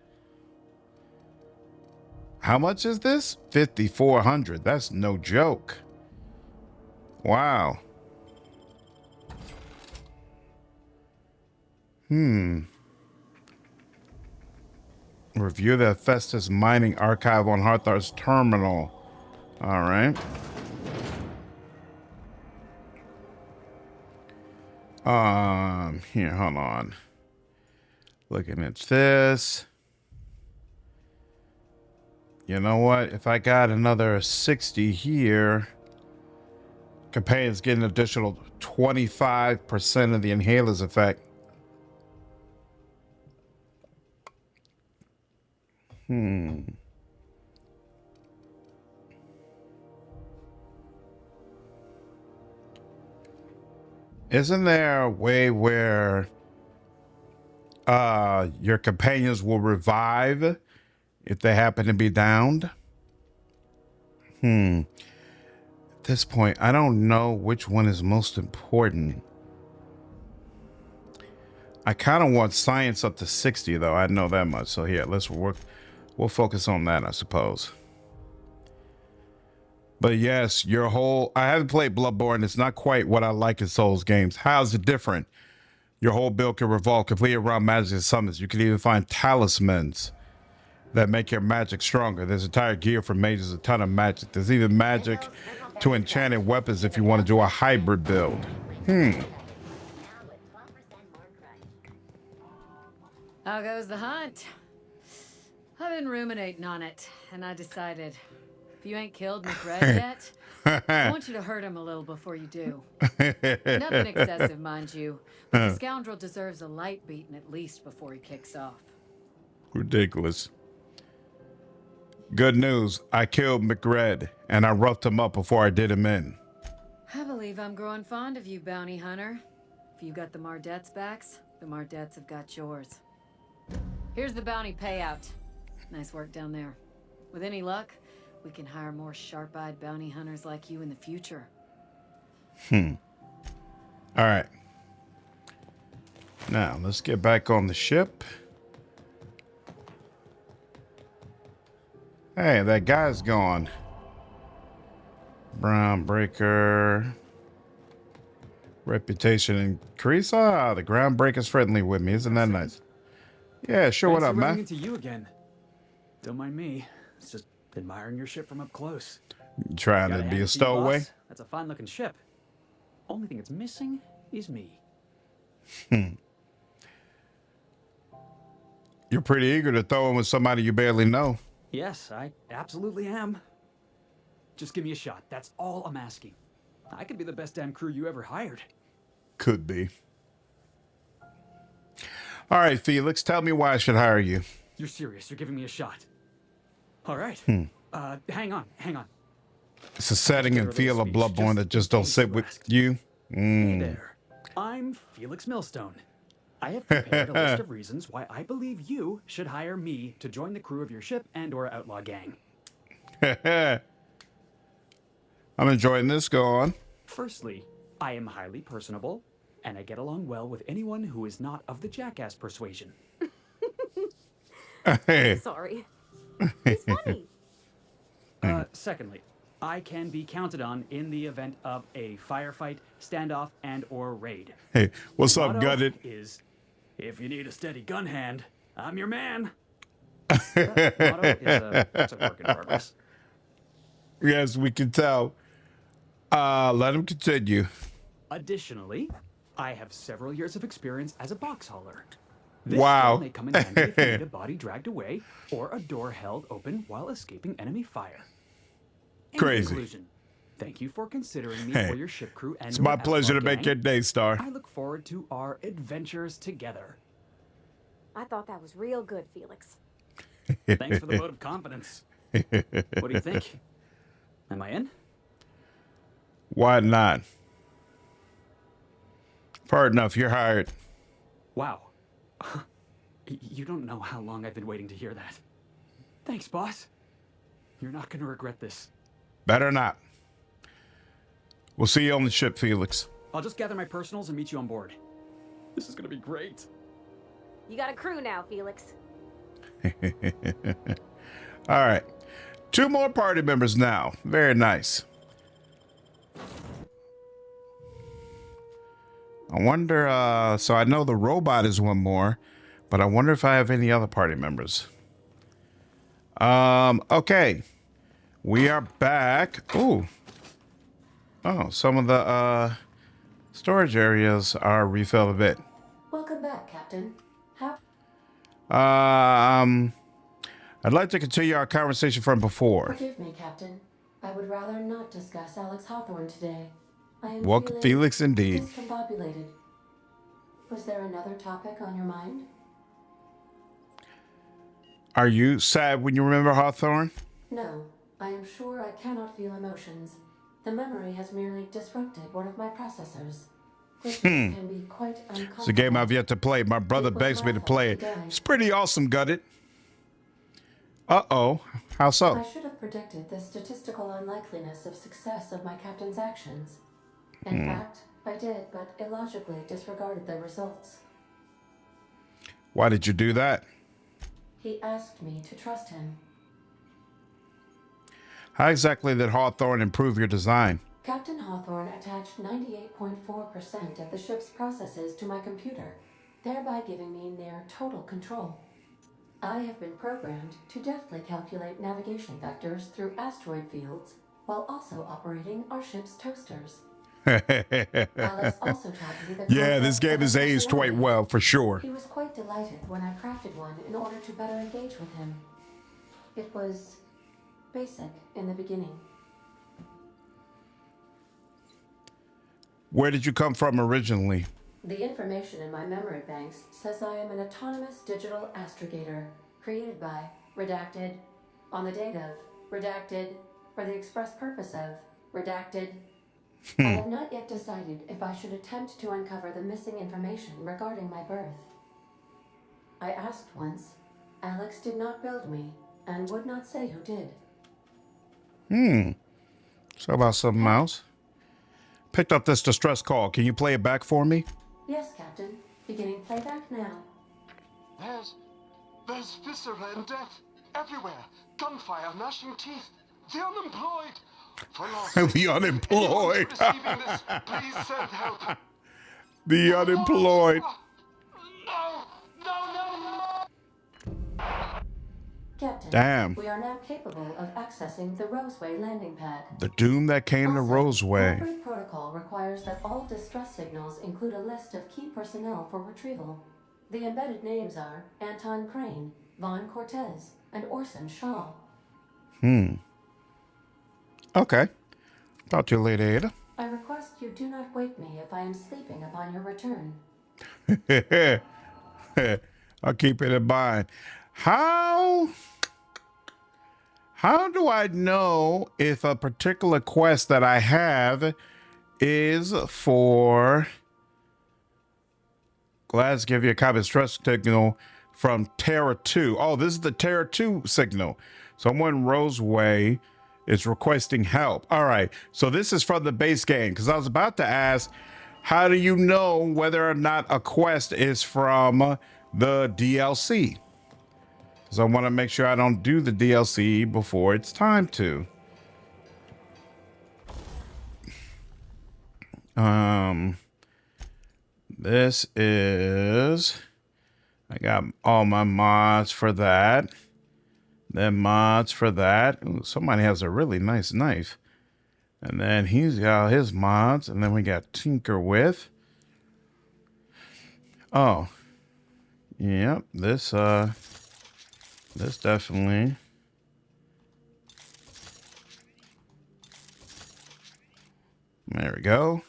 How much is this? 5,400. That's no joke. Wow. Review the Festus mining archive on Harthar's terminal. All right. Here, hold on. Looking at this. You know what? If I got another 60 here, companion's getting an additional 25% of the inhaler's effect. Isn't there a way where your companions will revive if they happen to be downed? At this point, I don't know which one is most important. I kind of want science up to 60, though. I know that much. So here, let's work. We'll focus on that, I suppose. But yes, I haven't played Bloodborne. It's not quite what I like in Souls games. How's it different? Your whole build can revolve completely around magic and summons. You can even find talismans that make your magic stronger. There's entire gear for mages, a ton of magic. There's even magic to enchanted weapons if you want to do a hybrid build. How goes the hunt? I've been ruminating on it, and I decided if you ain't killed McRed yet, I want you to hurt him a little before you do. Nothing excessive, mind you, but the scoundrel deserves a light beating at least before he kicks off. Ridiculous. Good news. I killed McRed, and I roughed him up before I did him in. I believe I'm growing fond of you, bounty hunter. If you got the Mardet's backs, the Mardettes have got yours. Here's the bounty payout. Nice work down there. With any luck, we can hire more sharp-eyed bounty hunters like you in the future. All right. Now, let's get back on the ship. Hey, that guy's gone. Groundbreaker. Reputation increase. Ah, the Groundbreaker's friendly with me. Isn't that nice? Yeah, sure. What up, man? Into you again. Don't mind me. It's just admiring your ship from up close. You trying to be a stowaway? That's a fine-looking ship. Only thing it's missing is me. You're pretty eager to throw in with somebody you barely know. Yes, I absolutely am. Just give me a shot. That's all I'm asking. I could be the best damn crew you ever hired. Could be. All right, Felix, tell me why I should hire you. You're serious. You're giving me a shot. All right. Hang on. It's a setting and feel of Bloodborne that just don't sit with you. Hey there. I'm Felix Millstone. I have prepared a list of reasons why I believe you should hire me to join the crew of your ship and/or outlaw gang. I'm enjoying this. Go on. Firstly, I am highly personable, and I get along well with anyone who is not of the jackass persuasion. Sorry. He's funny. Secondly, I can be counted on in the event of a firefight, standoff, and/or raid. Hey, what's The up, motto Gutted? Is, if you need a steady gun hand, I'm your man. That motto is a work in progress. Yes, we can tell. Let him continue. Additionally, I have several years of experience as a box hauler. This Wow. skill may come in handy if you need a body dragged away or a door held open while escaping enemy fire. In Crazy. conclusion, thank you for considering me Hey, for your ship crew and it's your my pleasure to outlaw make your gang. day, Star. I look forward to our adventures together. I thought that was real good, Felix. Thanks for the vote of confidence. What do you think? Am I in? Why not? Part enough. You're hired. Wow. You don't know how long I've been waiting to hear that. Thanks, boss. You're not going to regret this. Better not. We'll see you on the ship, Felix. I'll just gather my personals and meet you on board. This is going to be great. You got a crew now, Felix. All right. 2 more party members now. Very nice. I wonder, so I know the robot is 1 more, but I wonder if I have any other party members. Okay. We are back. Ooh. Oh, some of the storage areas are refilled a bit. Welcome back, Captain. I'd like to continue our conversation from before. Forgive me, Captain. I would rather not discuss Alex Hawthorne today. I am Welcome, Felix, indeed. Discombobulated. Was there another topic on your mind? Are you sad when you remember Hawthorne? No, I am sure I cannot feel emotions. The memory has merely disrupted one of my processors. Which can be quite uncomfortable. It's a game I've yet to play. My brother begs me to play it. It's pretty awesome, Gutted. Uh-oh. How so? I should have predicted the statistical unlikeliness of success of my captain's actions. In fact, I did, but illogically disregarded the results. Why did you do that? He asked me to trust him. How exactly did Hawthorne improve your design? Captain Hawthorne attached 98.4% of the ship's processes to my computer, thereby giving me near total control. I have been programmed to deftly calculate navigation vectors through asteroid fields while also operating our ship's toasters. Alex also taught me the yeah, this game is aged quite well, for sure. He was quite delighted when I crafted one in order to better engage with him. It was basic in the beginning. Where did you come from originally? The information in my memory banks says I am an autonomous digital astrogator created by, redacted, on the date of, redacted, for the express purpose of, redacted. I have not yet decided if I should attempt to uncover the missing information regarding my birth. I asked once. Alex did not build me and would not say who did. So about something else. Picked up this distress call. Can you play it back for me? Yes, Captain. Beginning playback now. There's viscera and death everywhere. Gunfire, gnashing teeth. The unemployed. The unemployed. Receiving this, please send help. The unemployed. Captain, damn. We are now capable of accessing the Roseway landing pad. The doom that came to Roseway. Corporate protocol requires that all distress signals include a list of key personnel for retrieval. The embedded names are Anton Crane, Vaughn Cortez, and Orson Shaw. Okay. Talk to you later, Ada. I request you do not wake me if I am sleeping upon your return. I'll keep it in mind. How do I know if a particular quest that I have is for Gladys give you a copy of stress signal from Terra 2. Oh, this is the Terra 2 signal. Someone Roseway is requesting help. All right. So this is from the base game, because I was about to ask, how do you know whether or not a quest is from the DLC? Because I want to make sure I don't do the DLC before it's time to. This is, I got all my mods for that. Then mods for that. Ooh, somebody has a really nice knife. And then he's got his mods. And then we got Tinker with. Oh. Yep. This definitely. There we go.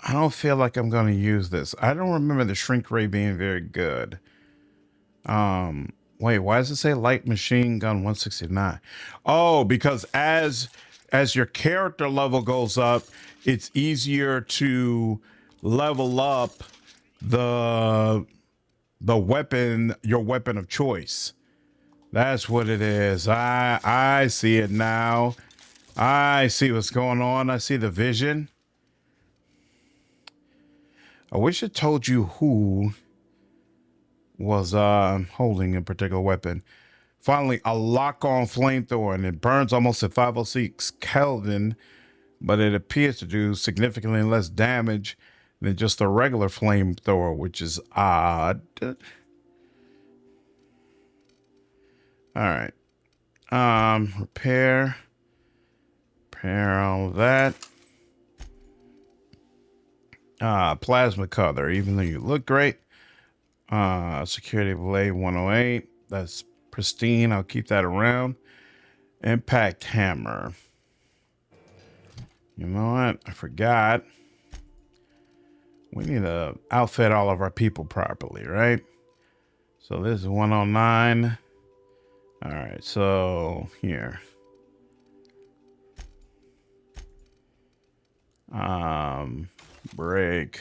I don't feel like I'm going to use this. I don't remember the shrink ray being very good. What Wait, why does it say light machine gun 169? Oh, because as your character level goes up, it's easier to level up the weapon, your weapon of choice. That's what it is. I see it now. I see what's going on. I see the vision. I wish it told you who was holding a particular weapon. Finally, a lock-on flamethrower, and it burns almost at 506 Kelvin, but it appears to do significantly less damage than just a regular flamethrower, which is odd. All right. Repair all of that. Plasma color, even though you look great. Security blade 108. That's pristine. I'll keep that around. Impact hammer. You know what? I forgot. We need to outfit all of our people properly, right? So this is 109. All right, so here. Break.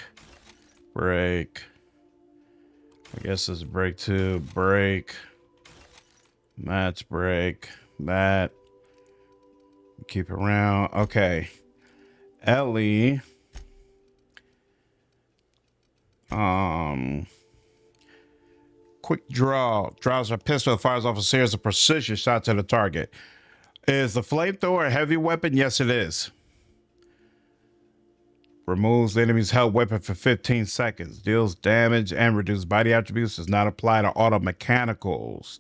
I guess it's break 2, break. That's break. That. Keep it around. Okay. Ellie. Quick draw. Draws a pistol, fires off a series of precision shots at a target. Is the flamethrower a heavy weapon? Yes, it is. Removes the enemy's held weapon for 15 seconds. Deals damage and reduces body attributes. Does not apply to auto mechanicals.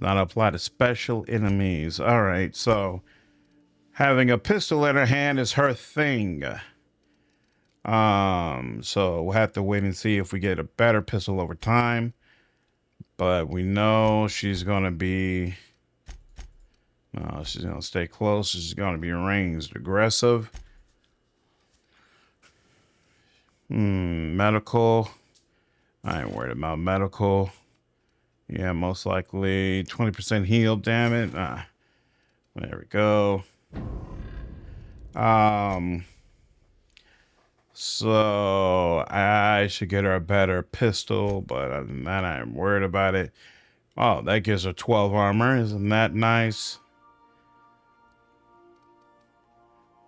Does not apply to special enemies. All right, so having a pistol in her hand is her thing. So we'll have to wait and see if we get a better pistol over time. But we know she's gonna be. No, she's gonna stay close. She's gonna be ranged, aggressive. Medical. I ain't worried about medical. Yeah, most likely 20% heal, damn it. There we go. So I should get her a better pistol, but other than that, I'm worried about it. Oh, that gives her 12 armor. Isn't that nice?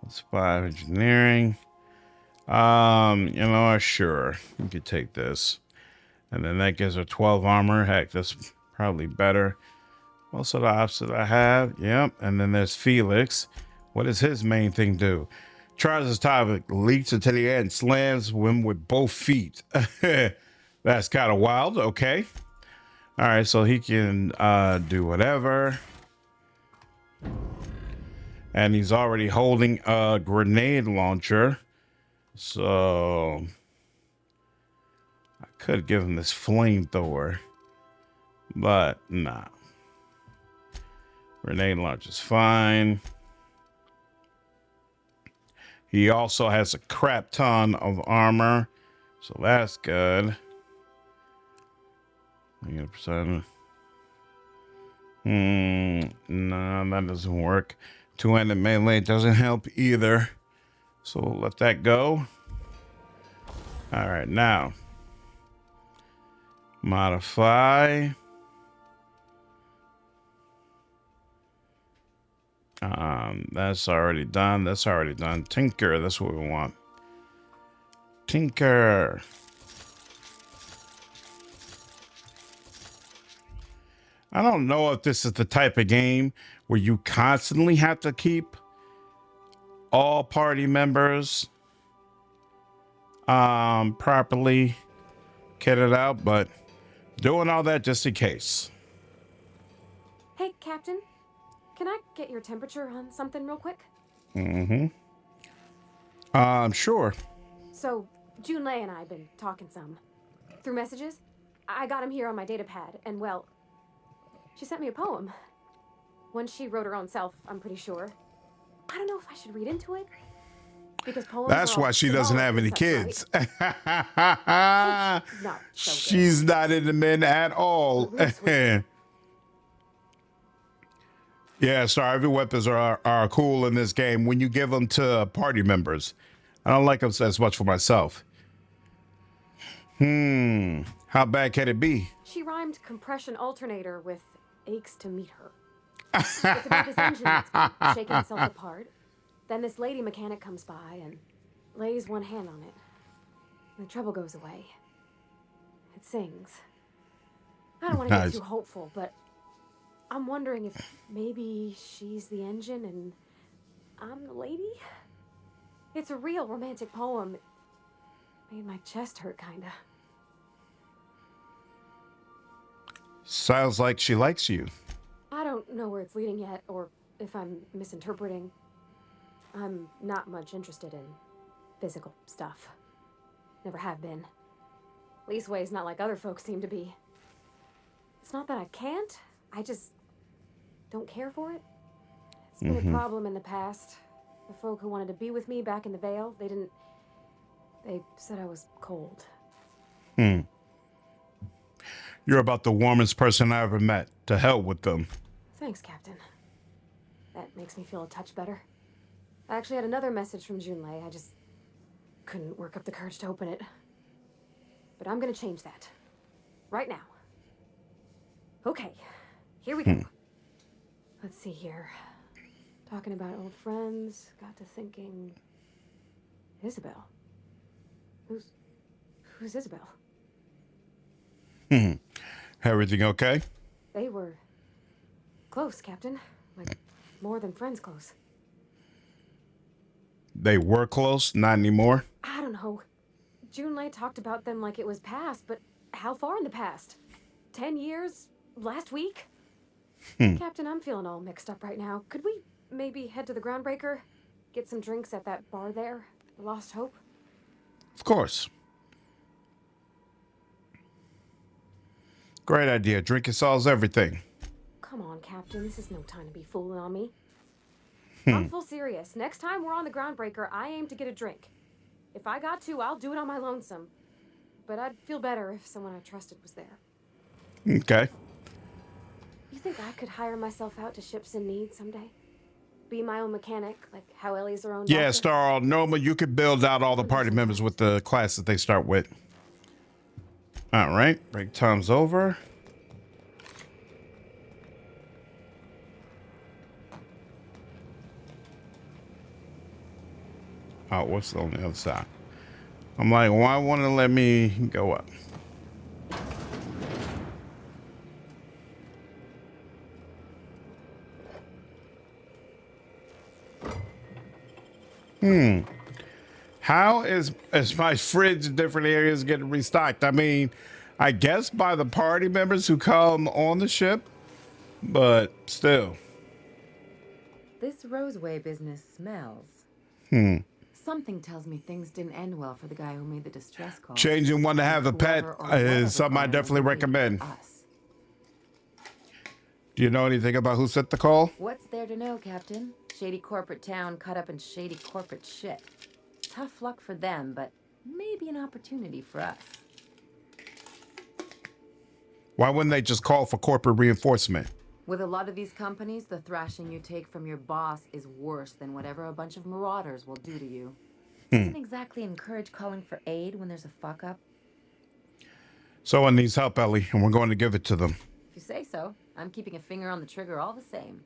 That's 5 engineering. You know, sure, you could take this. And then that gives her 12 armor. Heck, that's probably better. Most of the options I have. Yep. And then there's Felix. What does his main thing do? Charges his topic, leaps into the air and slams him with both feet. That's kind of wild. Okay. All right. So he can do whatever. And he's already holding a grenade launcher. So I could give him this flamethrower, but nah. Grenade launcher's fine. He also has a crap ton of armor, so that's good. 100%. No, that doesn't work. Two-handed melee doesn't help either. So we'll let that go. All right, now modify. That's already done. That's already done. Tinker, that's what we want. Tinker. I don't know if this is the type of game where you constantly have to keep all party members properly kitted out, but doing all that just in case. Hey, Captain. Can I get your temperature on something real quick? Sure. So, Junlei and I have been talking some. Through messages. I got him here on my data pad, and well, she sent me a poem. One she wrote her own self, I'm pretty sure. I don't know if I should read into it. Because poems That's why she doesn't have any kids. Right? She's not into men at all. Yeah, Star, every weapons are cool in this game when you give them to party members. I don't like them as much for myself. How bad can it be? She rhymed compression alternator with aches to meet her. It's about this engine that's been shaking itself apart. Then this lady mechanic comes by and lays one hand on it. And the trouble goes away. It sings. I don't want to get too hopeful, but I'm wondering if maybe she's the engine and I'm the lady? It's a real romantic poem. It made my chest hurt, kinda. Sounds like she likes you. I don't know where it's leading yet, or if I'm misinterpreting. I'm not much interested in physical stuff. Never have been. Leastways, not like other folks seem to be. It's not that I can't, I just don't care for it. It's been a problem in the past. The folk who wanted to be with me back in the Vale, they said I was cold. You're about the warmest person I ever met. To hell with them. Thanks, Captain. That makes me feel a touch better. I actually had another message from Junlei. I just couldn't work up the courage to open it. But I'm gonna change that. Right now. Okay, here we go. Let's see here. Talking about old friends, got to thinking... Isabel. Who's Isabel? Everything okay? They were close, Captain. Like, more than friends close. They were close, not anymore. I don't know. Junlei talked about them like it was past, but how far in the past? 10 years? Last week? Captain, I'm feeling all mixed up right now. Could we maybe head to the Groundbreaker? Get some drinks at that bar there? The Lost Hope? Of course. Great idea. Drinking solves everything. Come on, Captain. This is no time to be fooling on me. I'm full serious. Next time we're on the Groundbreaker, I aim to get a drink. If I got to, I'll do it on my lonesome. But I'd feel better if someone I trusted was there. Okay. You think I could hire myself out to ships in need someday? Be my own mechanic, like how Ellie's her own Yeah, doctor? Star, normal, you could build out all the party members with the class that they start with. All right, break time's over. Oh, what's on the other side? I'm like, why won't it let me go up? How is my fridge in different areas getting restocked? I mean, I guess by the party members who come on the ship, but still. This Roseway business smells. Something tells me things didn't end well for the guy who made the distress call. Changing one to have a pet is something I definitely recommend. Do you know anything about who sent the call? What's there to know, Captain? Shady corporate town caught up in shady corporate shit. Tough luck for them, but maybe an opportunity for us. Why wouldn't they just call for corporate reinforcement? With a lot of these companies, the thrashing you take from your boss is worse than whatever a bunch of marauders will do to you. Doesn't exactly encourage calling for aid when there's a fuck up. Someone needs help, Ellie, and we're going to give it to them. If you say so. I'm keeping a finger on the trigger all the same.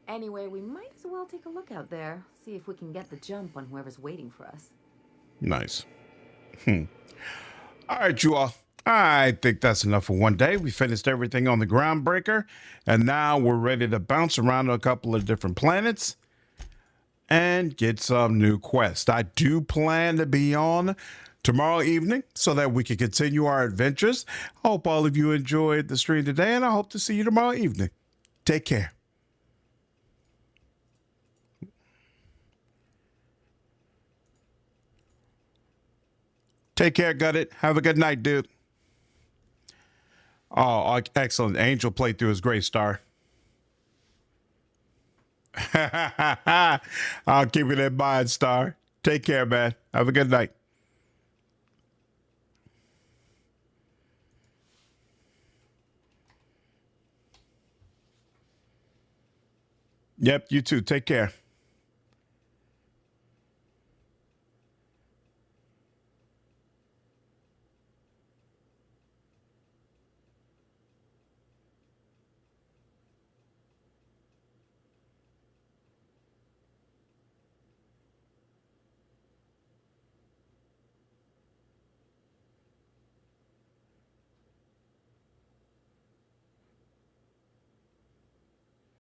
Anyway, we might as well take a look out there, see if we can get the jump on whoever's waiting for us. Nice. All right, you all. I think that's enough for one day. We finished everything on the Groundbreaker, and now we're ready to bounce around to a couple of different planets and get some new quests. I do plan to be on tomorrow evening so that we can continue our adventures. I hope all of you enjoyed the stream today, and I hope to see you tomorrow evening. Take care. Take care, Gutted. Have a good night, dude. Oh, excellent. Angel playthrough is great, Star. I'll keep it in mind, Star. Take care, man. Have a good night. Yep, you too. Take care.